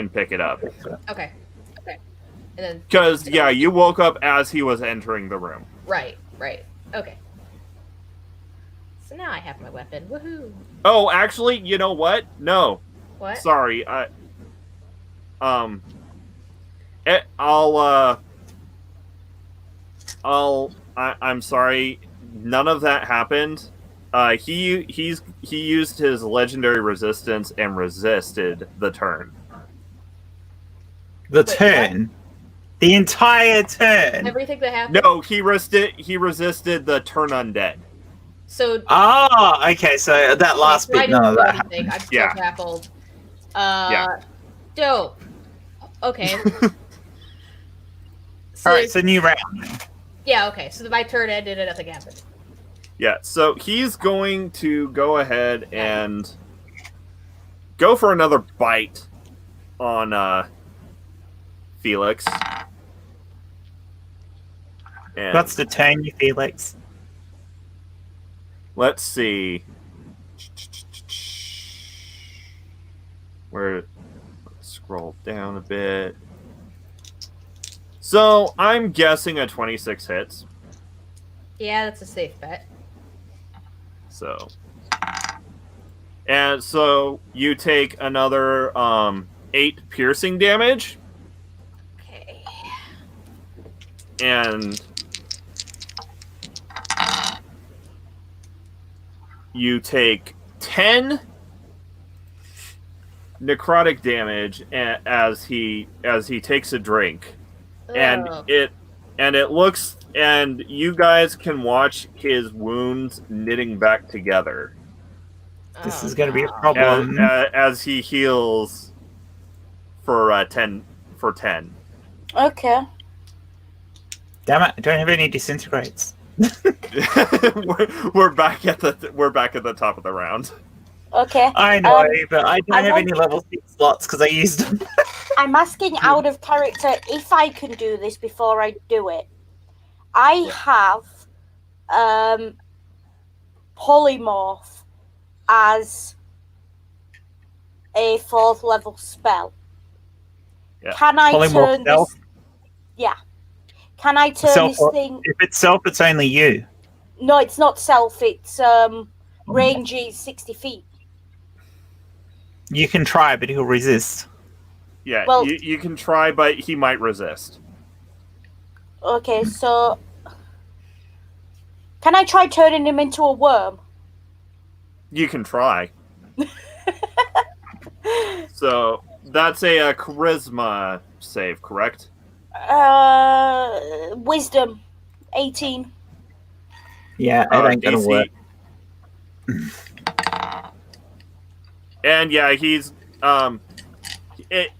pick it up. Okay. Okay. And then Because you woke up as he was entering the room. right. Okay. So now I have my weapon. Woohoo! Oh, actually, you know what? No, What? sorry. I'm sorry. None of that happened. He used his legendary resistance and resisted the turn. The Wait, turn. The entire turn. Everything that happened. No, he resisted the turn undead. So Ah, okay. So that last so I bit, none didn't of do that anything. happened. I'm still Yeah. grappled. Yeah. Dope. Okay. All right. So new round. yeah. Okay. So my turn ended and nothing happened. Yeah, so he's going to go ahead and go for another bite on Felix. And What's the turn, you Felix? let's see. Let's scroll down a bit. So I'm guessing a 26 hits. Yeah, that's a safe bet. So, and so you take another 8 piercing damage, Okay. and you take 10 necrotic damage as he takes a drink, and Ugh. it looks, and you guys can watch his wounds knitting back together This Oh, is going to be a no. problem. as he heals for 10. Okay. Damn it! I don't have any disintegrates. we're back at the top of the round. Okay. I know, but I don't I have want- any level 6 slots because I used them. I'm asking out of character if I can do this before I do it. I have polymorph as a 4th level spell. Yeah. Can I Polymorph turn self? this? Yeah. Can I turn Self this or- thing? If it's self, it's only you. No, it's not self. It's range is 60 feet. You can try, but he'll resist. Yeah, Well- you can try, but he might resist. Okay, so can I try turning him into a worm? You can try. So that's a charisma save, correct? Wisdom, 18. Yeah, it ain't gonna DC. work. And yeah, he's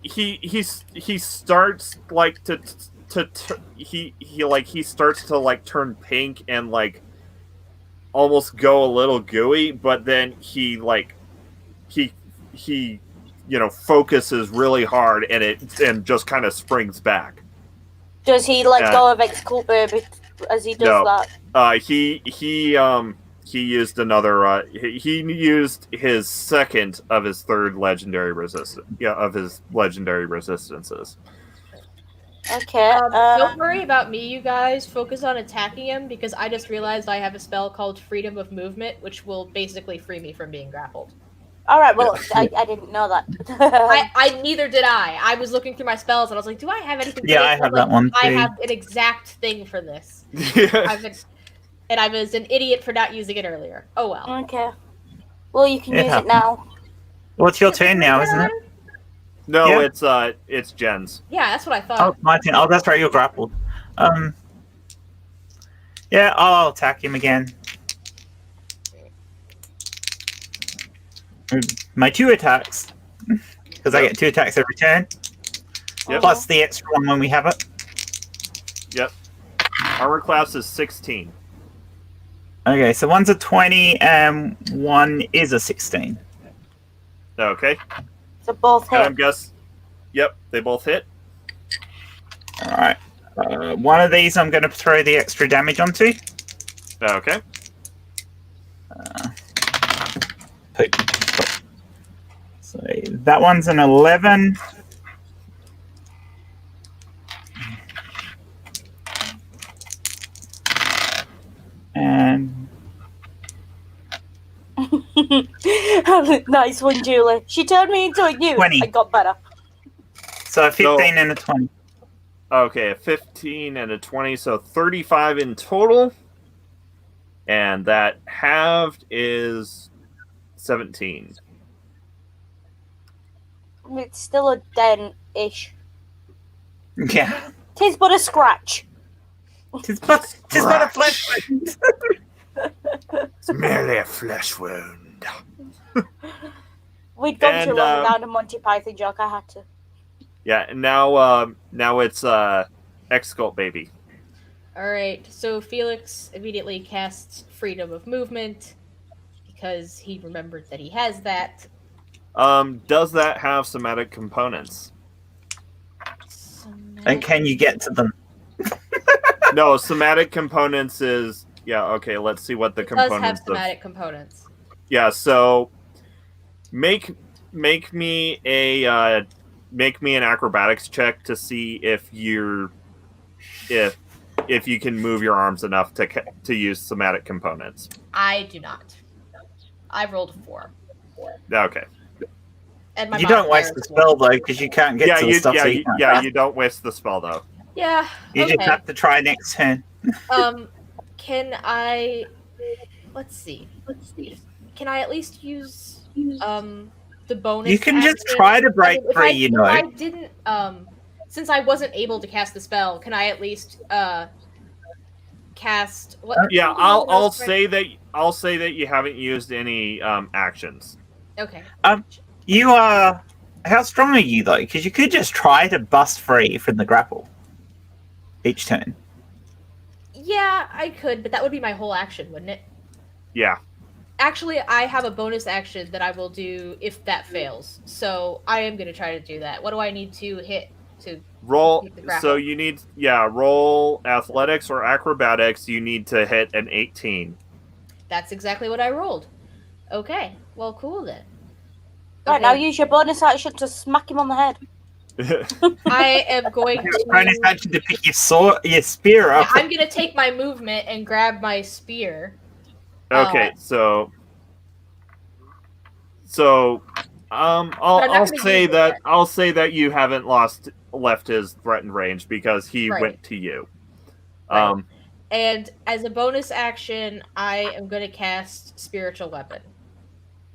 he starts like he starts to like turn pink and like almost go a little gooey, but then he focuses really hard and just kind of springs back. Does he let go of Excultbaby as he does No. that? He used another. He used his second of his third legendary resistance. Yeah, of his legendary resistances. Okay. Don't worry about me, you guys. Focus on attacking him because I just realized I have a spell called Freedom of Movement, which will basically free me from being grappled. All right. Well, I didn't know that. I neither did I. I was looking through my spells and I was like, do I have anything? Yeah, for I this? have Like, that one I too. have an exact thing for this. Yeah. And I was an idiot for not using it earlier. Oh well. Okay. Well, you can It use happens. it now. Well, it's your turn now, isn't it? No, Yeah. it's Jen's. Yeah, that's what I thought. Oh, my turn. Oh, that's right, you're grappled. Yeah, I'll attack him again. My 2 attacks. Because I get 2 attacks every turn. Yep. Plus the extra one when we have it. Yep. Armor class is 16. Okay, so one's a 20 and one is a 16. Okay. So both And hit. I'm guess. Yep, they both hit. Alright. One of these I'm going to throw the extra damage onto. Okay. So that one's an 11. And Nice one, Julie. She turned me into a youth. 20. I got better. so a 15 and a 20. Okay, a 15 and a 20, so 35 in total. And that halved is 17. It's still a dent-ish. Yeah. Tis but a scratch. Tis but a flesh wound. It's merely a flesh wound. We'd gone And, too long without a Monty Python joke. I had to. Yeah, and now it's Excultbaby. All right, so Felix immediately casts freedom of movement because he remembered that he has that. Does that have somatic components? And can you get to them? No, somatic components is okay, let's see what the It does components have somatic components. Yeah, so make me an acrobatics check to see if you can move your arms enough to use somatic components. I do not. I rolled 4. Okay. And my You don't modifier waste the is spell 1. though, because you can't get to the stuff. So you you don't waste the spell though. Yeah. You okay. just have to try next turn. Can I? Let's see. Can I at least use the bonus? You can just action? try to break If free, you know. If I didn't, since I wasn't able to cast the spell, can I at least cast? What? Yeah, I'll say that you haven't used any actions. Okay. You are. How strong are you though? Because you could just try to bust free from the grapple each turn. Yeah, I could, but that would be my whole action, wouldn't it? Yeah. Actually, I have a bonus action that I will do if that fails. So I am going to try to do that. What do I need to hit to Roll. complete the grapple? So you need roll athletics or acrobatics. You need to hit an 18. That's exactly what I rolled. Okay. Well, cool then. Right, Okay. now use your bonus action to smack him on the head. I am going to. Bonus action to pick your spear up. I'm going to take my movement and grab my spear. Okay, so I'll say that you haven't left his threatened range because he Right. went to you. Right. And as a bonus action, I am going to cast Spiritual Weapon.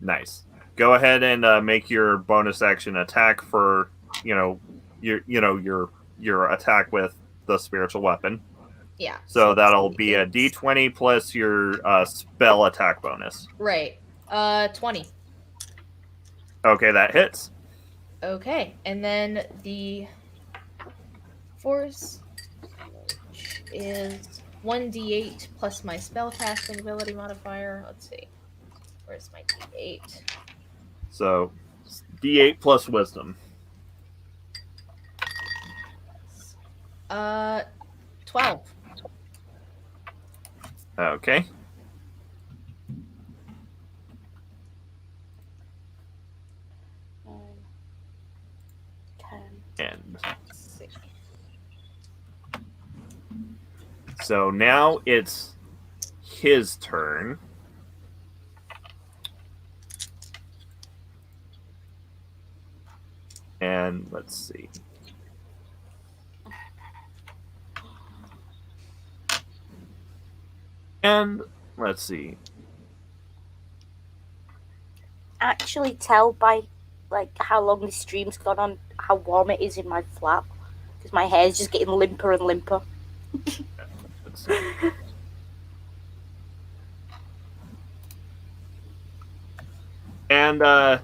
Nice. Go ahead and make your bonus action attack for your attack with the spiritual weapon. Yeah. So that'll be a D20 plus your spell attack bonus. Right. 20. Okay, that hits. Okay, and then the force is 1d8 plus my spellcasting ability modifier. Let's see. Where's my d8? So D8 plus wisdom. 12. Okay. And Let's see. so now it's his turn. And let's see. And let's see. Actually tell by how long this stream's gone on how warm it is in my flat because my hair's just getting limper and limper. Let's see. And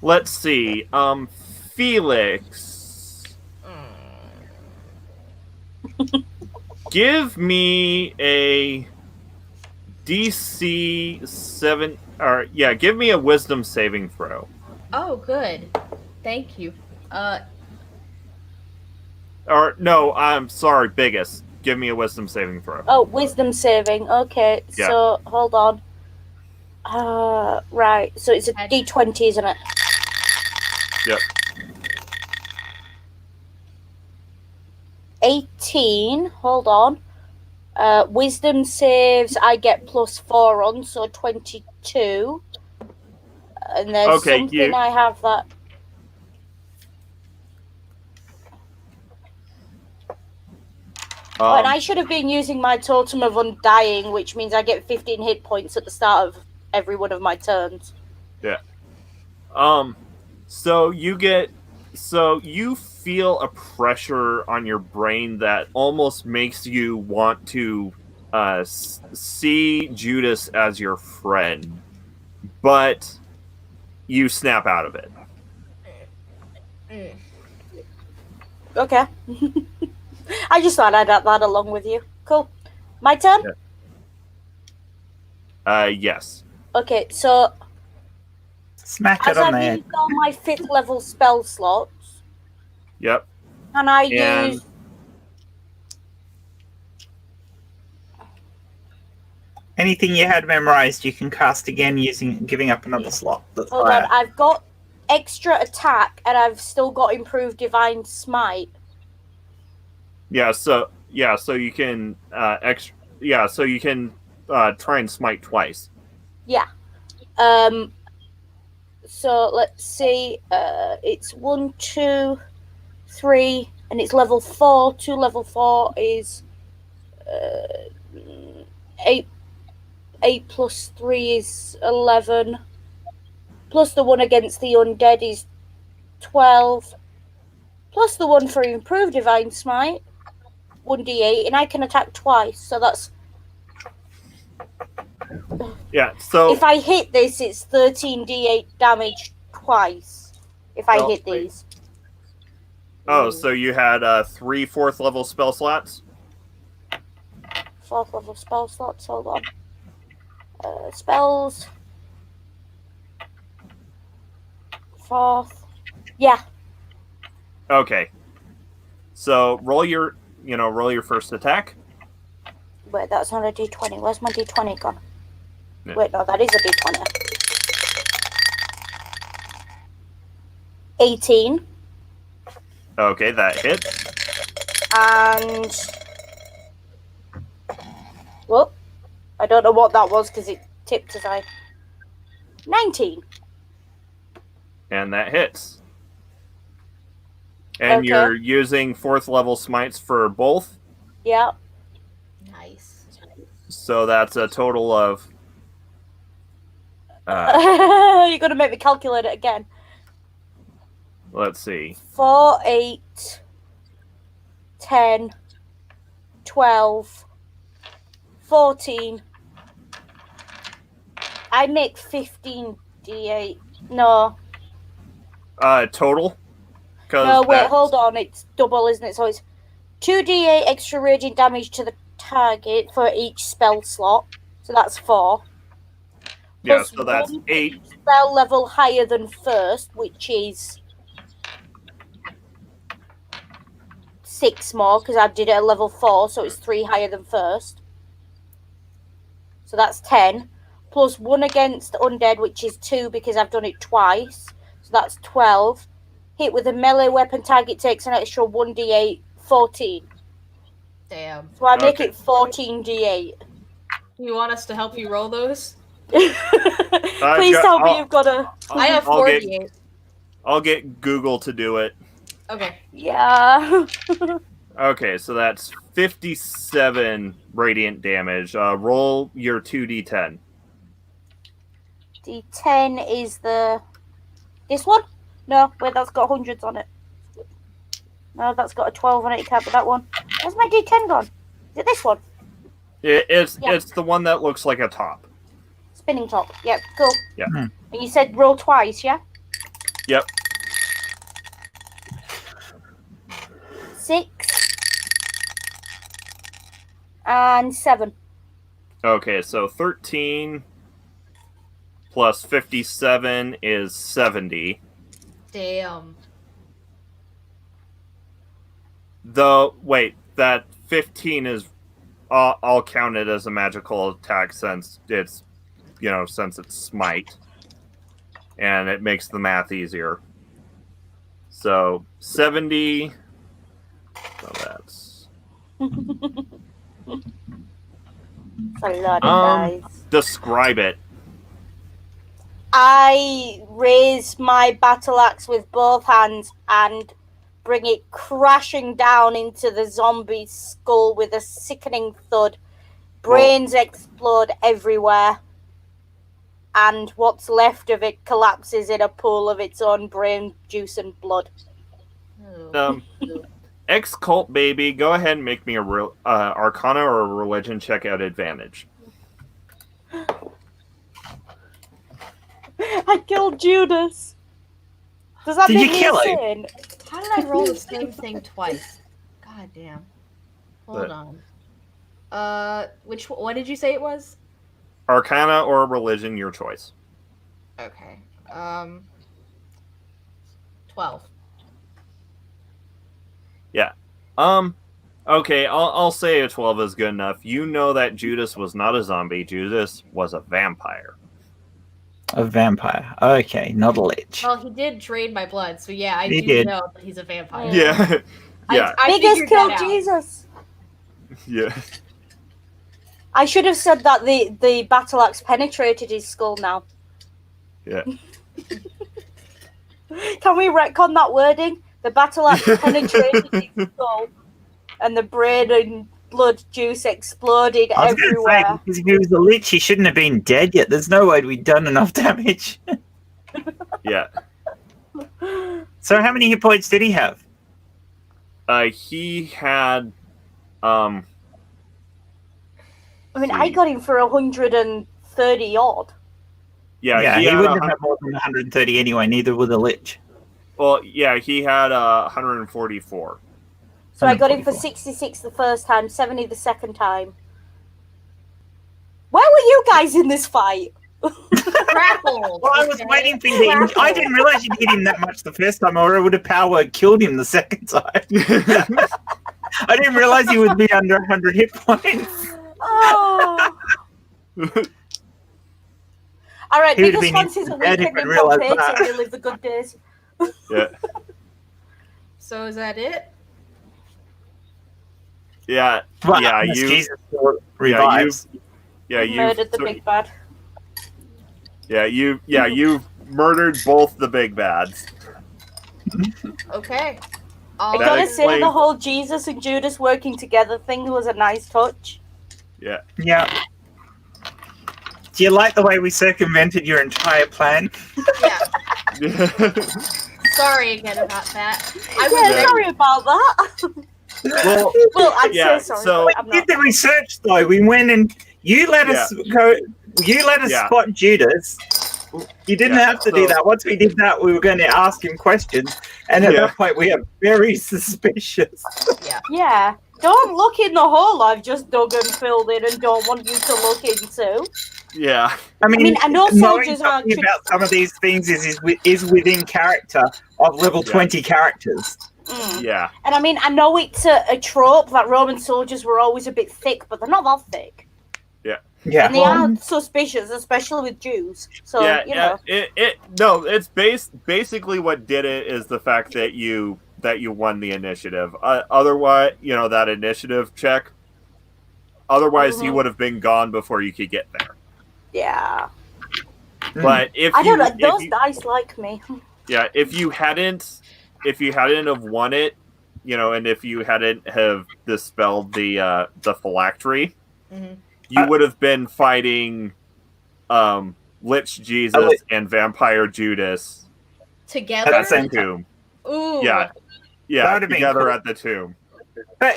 let's see. Felix, give me a DC 7 or give me a wisdom saving throw. Oh, good. Thank you. Or no, I'm sorry, biggest. Give me a wisdom saving throw. Oh, wisdom saving. Okay, Yeah. so hold on. Right. So it's a D20, isn't it? Yep. 18. Hold on. Wisdom saves I get +4 on, so 22. And there's Okay, something I have that. And I should have been using my Totem of Undying, which means I get 15 hit points at the start of every one of my turns. Yeah. So you feel a pressure on your brain that almost makes you want to see Judas as your friend, but you snap out of it. Okay. I just thought I'd add that along with you. Cool. My turn? Yes. Okay, so Smack it as on the I've head. used all my 5th level spell slots, Yep. can I use... Anything you had memorized, you can cast again giving up another slot. That's Hold higher. on, I've got extra attack and I've still got improved divine smite. Yeah, so you can so you can try and smite twice. Yeah. So let's see. It's 1, 2, 3, and it's level 4. 2 level 4 is 8. 8 plus 3 is 11. Plus the one against the undead is 12. Plus the one for improved divine smite, 1d8, and I can attack twice. So that's... Yeah, so... If I hit this, it's 13d8 damage twice. If I hit these. Oh, so you had 3 4th level spell slots? 4th level spell slots, hold on. Spells. 4th. Yeah. Okay. So roll your first attack. Wait, that's not a d20. Where's my d20 gone? Yeah. Wait, no, that is a d20. 18. Okay, that hit. And... Well, I don't know what that was because it tipped aside. 19. And that hits. And you're using 4th level smites for both? Yeah. Nice. So that's a total of... You're going to make me calculate it again. Let's see. 4, 8, 10, 12, 14. I make 15 d8. No. Total? No, wait, hold on. It's double, isn't it? So it's 2d8 extra raging damage to the target for each spell slot. So that's 4. Yeah, Plus so that's 1 8. spell level higher than first, which is 6 more, because I did it at level 4, so it's 3 higher than first. So that's 10. Plus 1 against undead, which is 2, because I've done it twice. So that's 12. Hit with a melee weapon, target takes an extra 1d8, 14. Damn. So I make it 14d8. You want us to help you roll those? Please tell me you've got a... I have 48. I'll get Google to do it. Okay. Yeah. Okay, so that's 57 radiant damage. Roll your 2d10. D10 is the... This one? No, wait, that's got hundreds on it. No, that's got a 12 on it. It can't be that one. Where's my D10 gone? Is it this one? It's the one that looks like a top. Spinning top. Yep, cool. Yeah. And you said roll twice, yeah? Yep. 6 and 7. Okay, so 13 plus 57 is 70. Damn. Wait, that 15 is... I'll count it as a magical attack since it's since it's smite, and it makes the math easier. So 70. So that's It's a lot of dice. describe it. I raise my battle axe with both hands and bring it crashing down into the zombie's skull with a sickening thud. Brains explode everywhere, and what's left of it collapses in a pool of its own brain juice and blood. Excultbaby, go ahead and make me a Arcana or a Religion check at advantage. I killed Judas. Does that Did make you me kill him? insane? How did I roll the same thing twice? God damn. Hold on. What did you say it was? Arcana or Religion, your choice. Okay. 12. Yeah. Okay, I'll say a 12 is good enough. You know that Judas was not a zombie. Judas was a vampire. A vampire. Okay, not a lich. Well, he did drain my blood, so yeah, I He do did. know that he's a vampire. Yeah. Yeah. I Biggest figured killed that out. Jesus. Yeah. I should have said that the battle axe penetrated his skull now. Yeah. Can we retcon that wording? The battle axe penetrated his skull, and the brain and blood juice exploded I was going to say, everywhere. because if he was a lich, he shouldn't have been dead yet. There's no way we'd done enough damage. Yeah. So how many hit points did he have? He had I mean, I got him for 130 odd. yeah, he had wouldn't have had more than 130 anyway, neither would a lich. well, yeah, he had 144. So I got him for 144. 66 the first time, 70 the second time. Where were you guys in this fight? Grappled. Well, I was okay? waiting for you. I didn't realize you'd hit him that much the first time, or I would have power killed him the second time. I didn't realize he would be under 100 hit points. Oh. All right, He would have biggest been fancies a dead if weekend I'd in realised Pompeii that. to live the good days. Yeah. So is that it? Yeah. Well, Yeah, unless you- Jesus revives. Yeah, you Murdered the big bad. you've murdered both the big bads. Okay. I That gotta say, explains- the whole Jesus and Judas working together thing was a nice touch. Yeah. Yeah. Do you like the way we circumvented your entire plan? Yeah. Sorry again about that. I was Yeah, very- sorry about that. Well, Well, I'd Yeah, say sorry. so- but I'm We did not. the research though. We went and you let us go. You let us Yeah. spot Judas. You didn't Yeah, have to do so- that. Once we did that, we were going to ask him questions, and at Yeah. that point, we are very suspicious. Yeah. Don't look in the hole I've just dug and filled in and don't want you to look into. yeah. I mean, I know knowing soldiers are something about some of these things is within character of level Yeah. 20 characters. Yeah. And I mean, I know it's a trope that Roman soldiers were always a bit thick, but they're not that thick. Yeah. And they are suspicious, especially with Jews. So, yeah, you know. It's basically what did it is the fact that you won the initiative. Otherwise, that initiative check. Otherwise, he Mhm. would have been gone before you could get there. Yeah. But if I don't know. if Those you- dice like me. yeah, if you hadn't have won it, and if you hadn't have dispelled the phylactery, Mhm. you would have been fighting Lich Jesus and Vampire Judas Together? at the tomb. Ooh. Yeah, That would have been together cool. at the tomb. But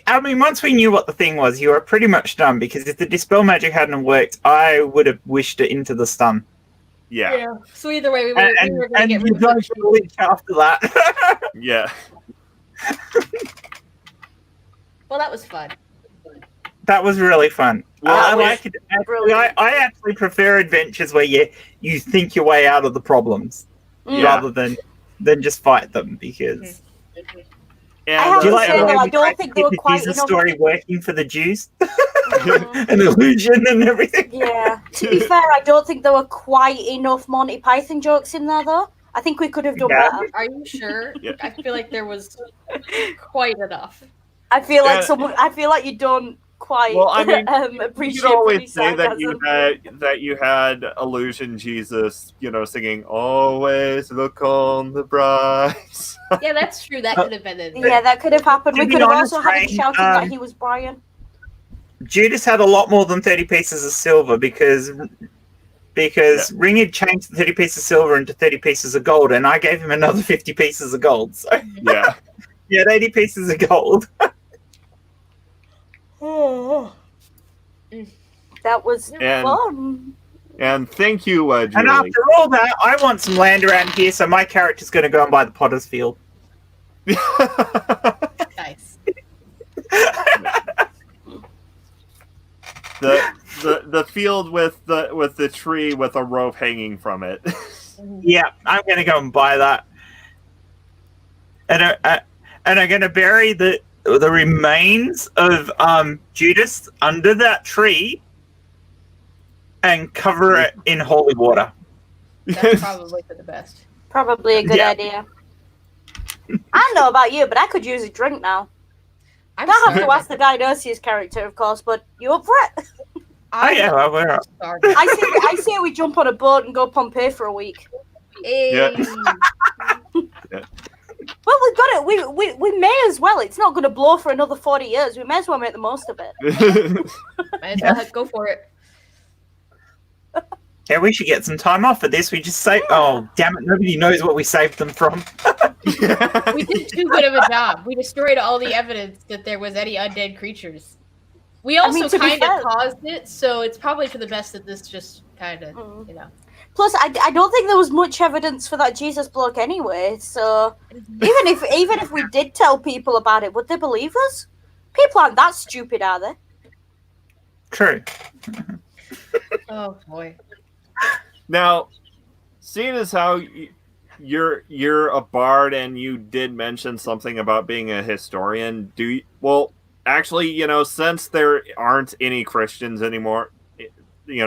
I mean, once we knew what the thing was, you were pretty much done, because if the dispel magic hadn't worked, I would have wished it into the stun. Yeah, So either way, we were going to And get you rid of dodged the lich after that. yeah. Well, that was fun. That was really fun. Well, I we- like it. Actually, I actually prefer adventures where you think your way out of the problems Mm. rather than just fight them, because. And I have Do you to like say, the way though, I we don't tried think to they get were the quite Jesus enough. story working for the Jews? an illusion and everything. Yeah. To be fair, I don't think there were quite enough Monty Python jokes in there, though. I think we could have done Yeah. better. Are you sure? Yeah. I feel like there was quite enough. I feel like Yeah. I feel like you don't quite Well, I mean, appreciate you could always British say that sarcasm. you had illusion Jesus, singing "Always look on the bright side." Yeah, that's true. That could have been in there. Yeah, that could have happened. To We be could have honest, also had him Rain, shouting that he was Brian. Judas had a lot more than 30 pieces of silver because Ring had changed the 30 pieces of silver into 30 pieces of gold, and I gave him another 50 pieces of gold. So Yeah. he had 80 pieces of gold. That was And- fun. And thank you, Julie. And after all that, I want some land around here, so my character's going to go and buy the potter's field. Nice. the field with the tree with a rope hanging from it. Yeah, I'm going to go and buy that. And I'm going to bury the remains of Judas under that tree and cover it in holy water. That's probably for the best. Probably a good Yeah. idea. I don't know about you, but I could use a drink now. I'm I have to starving. ask the Dionysius character, of course, but you up for it? Oh, yeah, well, we're Starving. I say we jump on a boat and go Pompeii for a week. Hey. Well, we've got it. We may as well. It's not going to blow for another 40 years. We may as well make the most of it. Might as well go for it. Yeah, we should get some time off for this. We just say, oh, damn it, nobody knows what we saved them from. We did too good of a job. We destroyed all the evidence that there was any undead creatures. We also mean, to be kind of fair- caused it, so it's probably for the best that this just kind of, Plus, I don't think there was much evidence for that Jesus bloke anyway. So even if we did tell people about it, would they believe us? People aren't that stupid, are they? True. Oh boy. Now, seeing as how you're a bard and you did mention something about being a historian, actually, since there aren't any Christians anymore,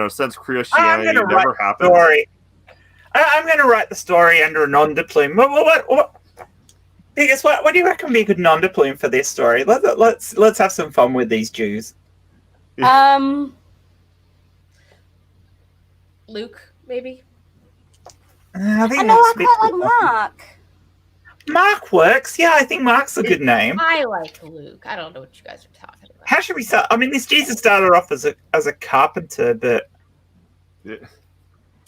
since Christianity never happened. Story. I'm going to write the story under a non-de-plume. What? Because what do you reckon would be a good non-de-plume for this story? Let's have some fun with these Jews. Luke, maybe? I think I know I that's a bit- quite like Mark. Mark works. Yeah, I think Mark's a good name. I like Luke. I don't know what you guys are talking about. How should we start? I mean, this Jesus started off as a carpenter, but Yeah.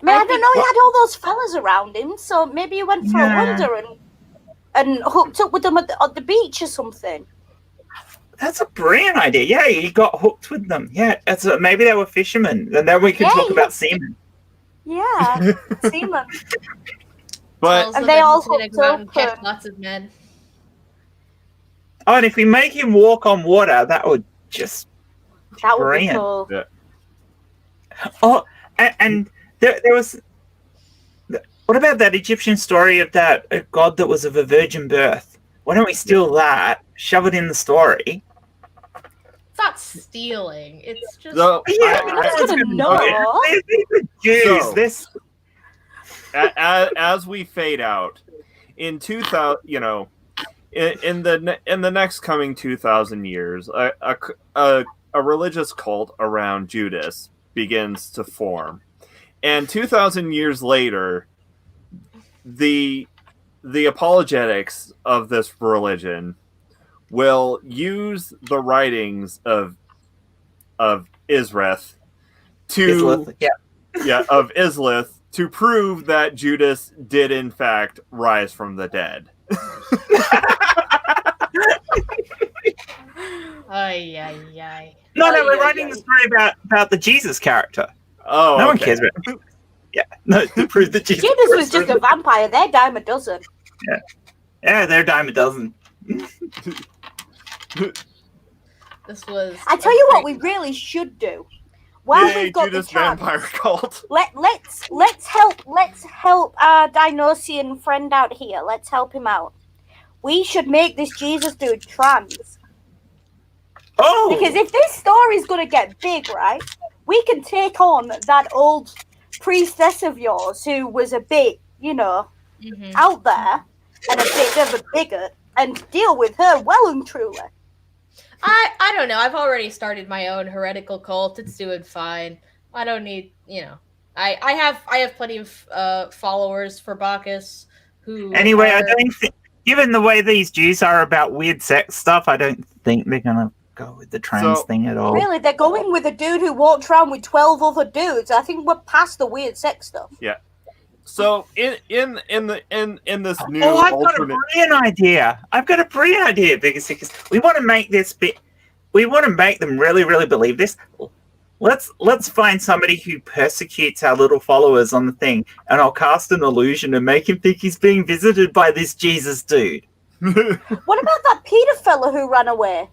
I mean, I don't know. He had all those fellas around him, so maybe he went for a Yeah. wander and hooked up with them at the beach or something. that's a brilliant idea. Yeah, he got hooked with them. Yeah, maybe they were fishermen, and then we could Yeah, talk he- about seamen. Yeah, seaman. But Tells And them they that all he's gonna hooked go out and up catch and- lots of men. Oh, and if we make him walk on water, that would just That would Brilliant. be cool. Oh, and there was. What about that Egyptian story of that god that was of a virgin birth? Why don't we steal that, shove it in the story? It's not stealing. It's just so, Yeah, no one's gonna know. These are Jews. So- This. as we fade out in 2000, in the next coming 2,000 years, a religious cult around Judas begins to form, and 2,000 years later, the apologetics of this religion will use the writings of Isrith to of Islith to prove that Judas did in fact rise from the dead. ay ay ay. No, we're yeah, writing yeah. the story about the Jesus character. Oh, No one okay. cares about. Yeah, no, to prove that Jesus. Judas was just a vampire. They're dime a dozen. Yeah, they're a dime a dozen. This was. I tell you what, we really should do. While Yay, we've got Judas the chance, vampire cult. let's help our Dionysian friend out here. Let's help him out. We should make this Jesus dude trans. Oh, Because if this story's going to get big, right, we can take on that old priestess of yours who was a bit, Mhm. out there and a bit of a bigot and deal with her well and truly. I don't know. I've already started my own heretical cult. It's doing fine. I don't need, I have plenty of followers for Bacchus who anyway, I are- don't think, given the way these Jews are about weird sex stuff, I don't think they're gonna go with the trans So- thing at all. Really, they're going with a dude who walked around with 12 other dudes. I think we're past the weird sex stuff. So in this new Oh, I've got a alternate, brilliant idea. I've got a brilliant idea, because we want to make this bit. We want to make them really, really believe this. Let's find somebody who persecutes our little followers on the thing, and I'll cast an illusion and make him think he's being visited by this Jesus dude. What about that Peter fella who ran away?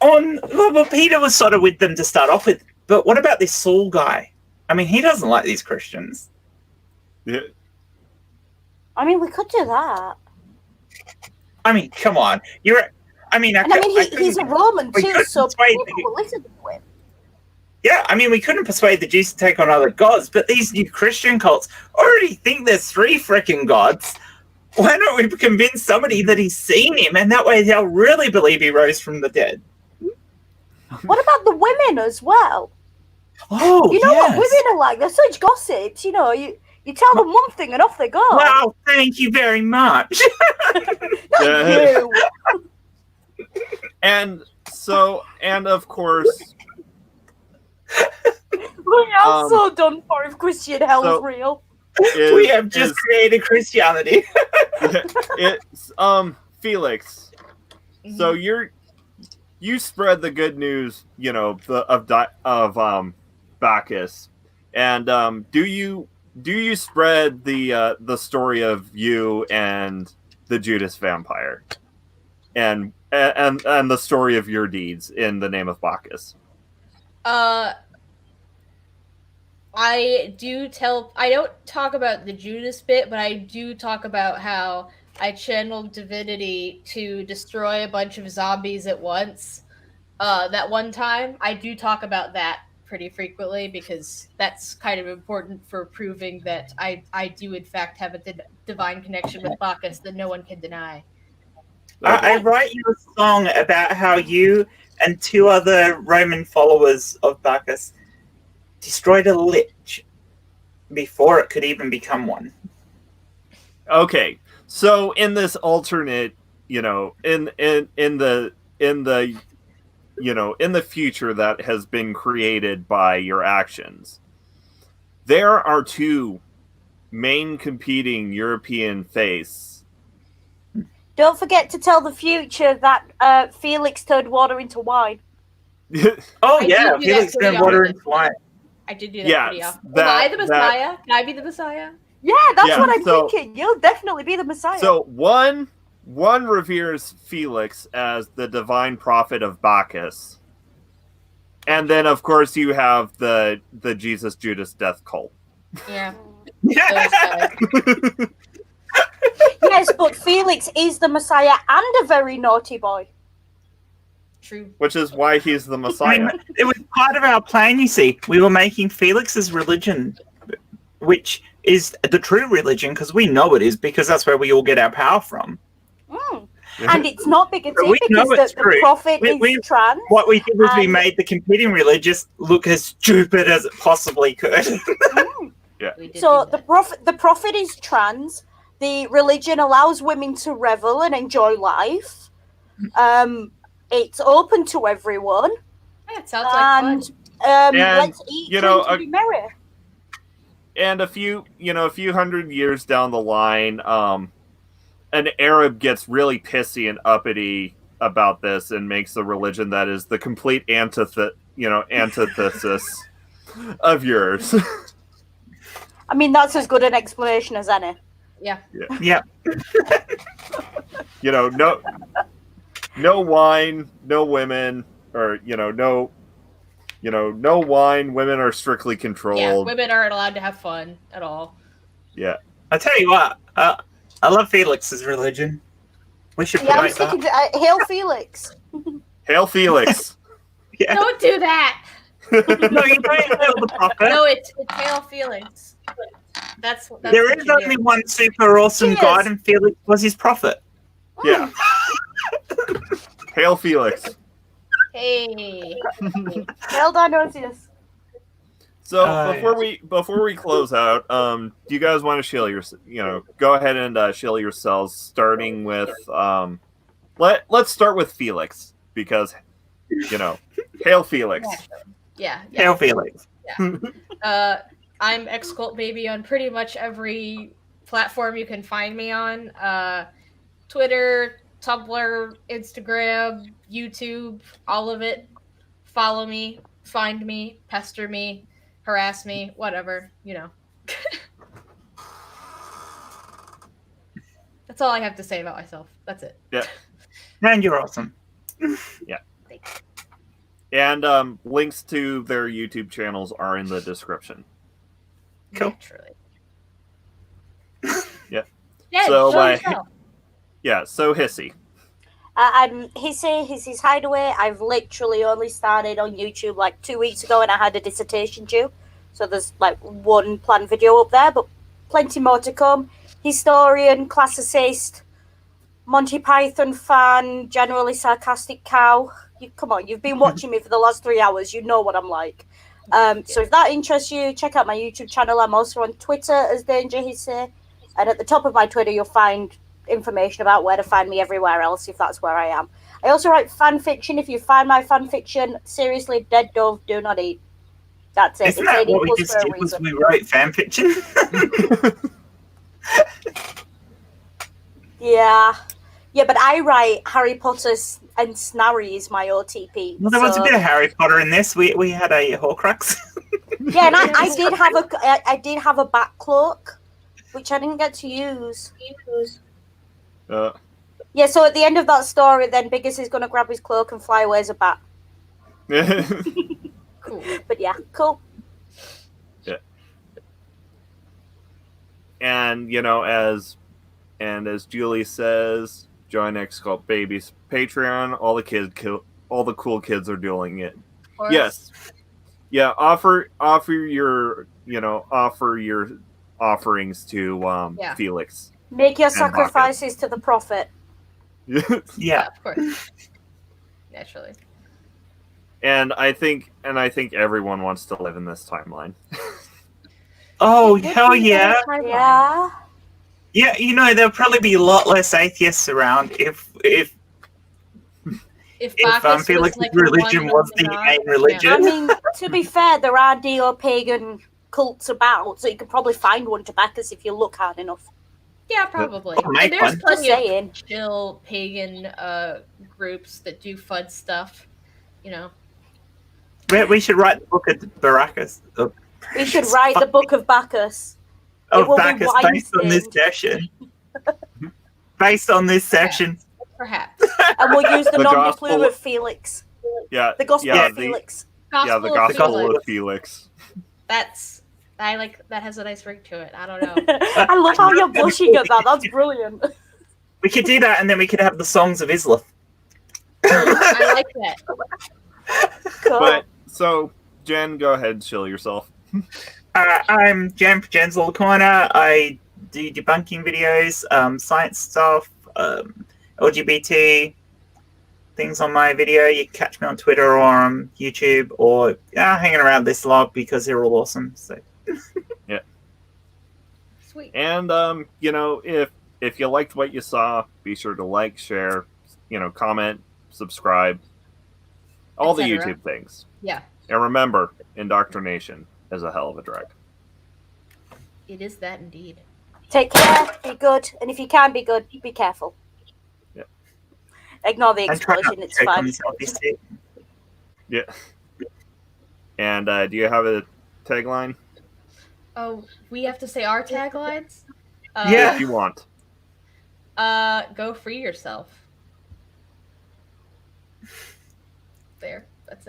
Well, Peter was sort of with them to start off with, but what about this Saul guy? I mean, he doesn't like these Christians. yeah, I mean, we could do that. I mean, come on, he's He's a Roman we too, couldn't so persuade people will listen to him. Yeah, I mean, we couldn't persuade the Jews to take on other gods, but these new Christian cults already think there's 3 frickin' gods. Why don't we convince somebody that he's seen him, and that way they'll really believe he rose from the dead? What about the women as well? Oh, You know yes. what women are like? They're such gossips. You tell them one thing and off they go. Wow, thank you very much. Yeah. You. and of course, We are Um, so done for if Christian hell's so- real. We have just created Christianity. it's Felix. So you spread the good news, of Bacchus, and do you spread the story of you and the Judas vampire, and the story of your deeds in the name of Bacchus? I don't talk about the Judas bit, but I do talk about how I channeled Divinity to destroy a bunch of zombies at once. That one time, I do talk about that pretty frequently because that's kind of important for proving that I do in fact have a divine connection with Bacchus that no one can deny. I write you a song about how you and 2 other Roman followers of Bacchus destroyed a Lich before it could even become one. Okay, so in this alternate, in the future that has been created by your actions, there are 2 main competing European faiths. Don't forget to tell the future that Felix turned water into wine. Oh I yeah, do do that Felix pretty turned water often. into wine. I did do that Yes, pretty often. that- Am I the that- Messiah? Can I be the Messiah? Yeah, that's Yeah, what I'm so- thinking. You'll definitely be the Messiah. So one reveres Felix as the divine prophet of Bacchus, and then of course you have the Jesus Judas death cult. Yeah. Those guys. Yes, but Felix is the Messiah and a very naughty boy. True. Which is why he's the I Messiah. mean, it was part of our plan, you see. We were making Felix's religion, which is the true religion, because we know it is, because that's where we all get our power from. Mm. And it's not bigoted We know because it's the true. prophet We- is trans. What we did was we And- made the competing religious look as stupid as it possibly could. Mm. We did So do the that. prophet is trans. The religion allows women to revel and enjoy life. It's open to everyone. Yeah, it sounds like fun. And And, let's eat, drink, and be merry. And a few hundred years down the line, an Arab gets really pissy and uppity about this and makes a religion that is the complete antithesis of yours. I mean, that's as good an explanation as any. Yeah. Yeah. No wine, no women, or no wine. Women are strictly Yeah, controlled. women aren't allowed to have fun at all. Yeah. I tell you what, I love Felix's religion. We should Yeah, I'm promote that. sticking to Hail Felix. Hail Felix. Yeah. Don't do that. No, you don't hail the prophet. No, it's Hail Felix. That's There what is you only do. one super awesome Cheers. god, and Felix was his prophet. Yeah. Hail Felix. Hey. Hail Dionysius. So Yeah. before we close out, do you guys want to shill go ahead and shill yourselves, starting with let's start with Felix, because Hail Felix. Yeah. Hail Felix. I'm Excultbaby on pretty much every platform you can find me on. Twitter, Tumblr, Instagram, YouTube, all of it. Follow me, find me, pester me, harass me, whatever, That's all I have to say about myself. That's it. Yeah. And you're awesome. And links to their YouTube channels are in the description. Cool. Naturally. Yeah. Yeah, So, show yourself. Yeah, so Hissy. I'm Hissy's Hideaway. I've literally only started on YouTube like 2 weeks ago, and I had a dissertation due. So there's like one planned video up there, but plenty more to come. Historian, classicist, Monty Python fan, generally sarcastic cow. Come on, you've been watching me for the last 3 hours. You know what I'm like. So if that interests you, check out my YouTube channel. I'm also on Twitter as Danger Hissy. And at the top of my Twitter, you'll find information about where to find me everywhere else, if that's where I am. I also write fan fiction. If you find my fan fiction, seriously, dead dove, do not eat. That's it. Isn't that what we equals just for a did? Was reason. we wrote fan fiction? Yeah. Yeah, but I write Harry Potter and Snarry is my OTP. Well, there was a so- bit of Harry Potter in this. We had a Horcrux. Yeah, and I did have a bat cloak, which I didn't get to use. Yeah, so at the end of that story, then Biggest is going to grab his cloak and fly away as a bat. Cool. But yeah, cool. And as Julie says, join Excultbaby's Patreon. All the cool kids are doing it. Yes. Yeah, offer your offerings to Felix. Make your And sacrifices to the prophet. Yeah. Of course. Naturally. And I think everyone wants to live in this timeline. Oh, hell yeah. Yeah. Yeah, there'll probably be a lot less atheists around if Bacchus Felix's was, like, religion one was of the God, main religion. I mean, to be fair, there are neo-pagan cults about, so you could probably find one to back us if you look hard enough. Yeah, probably. I'll make And there's one. plenty Just saying. of chill pagan groups that do fun stuff. We should write the book of Baracus. We should write the Book of Bacchus. Of will be Bacchus based on this wine-stained. session. Based on this session. Perhaps. And we'll use the The non-plume gospel- of Felix. Yeah, The Gospel yeah, of Felix. the Gospel of Felix. I like that has a nice ring to it. I don't know. I love how you're blushing at that. That's brilliant. We could do that, and then we could have the songs of Islith. I like that. Cool. But so Jen, go ahead and chill yourself. I'm Jen for Jen's Lil Corner. I do debunking videos, science stuff, LGBT things on my video. You can catch me on Twitter or on YouTube or hanging around this log because they're all awesome. So Sweet. And if you liked what you saw, be sure to like, share, comment, subscribe, all the Etc. YouTube things. Yeah, And remember, indoctrination is a hell of a drug. it is that indeed. Take care, be good, and if you can be good, be careful. Yeah. Ignore the and try not explosion, to it's choke on fine. the selfie stick. Yeah. And do you have a tagline? Oh, we have to say our taglines? Yeah. If you want. Go free yourself. There.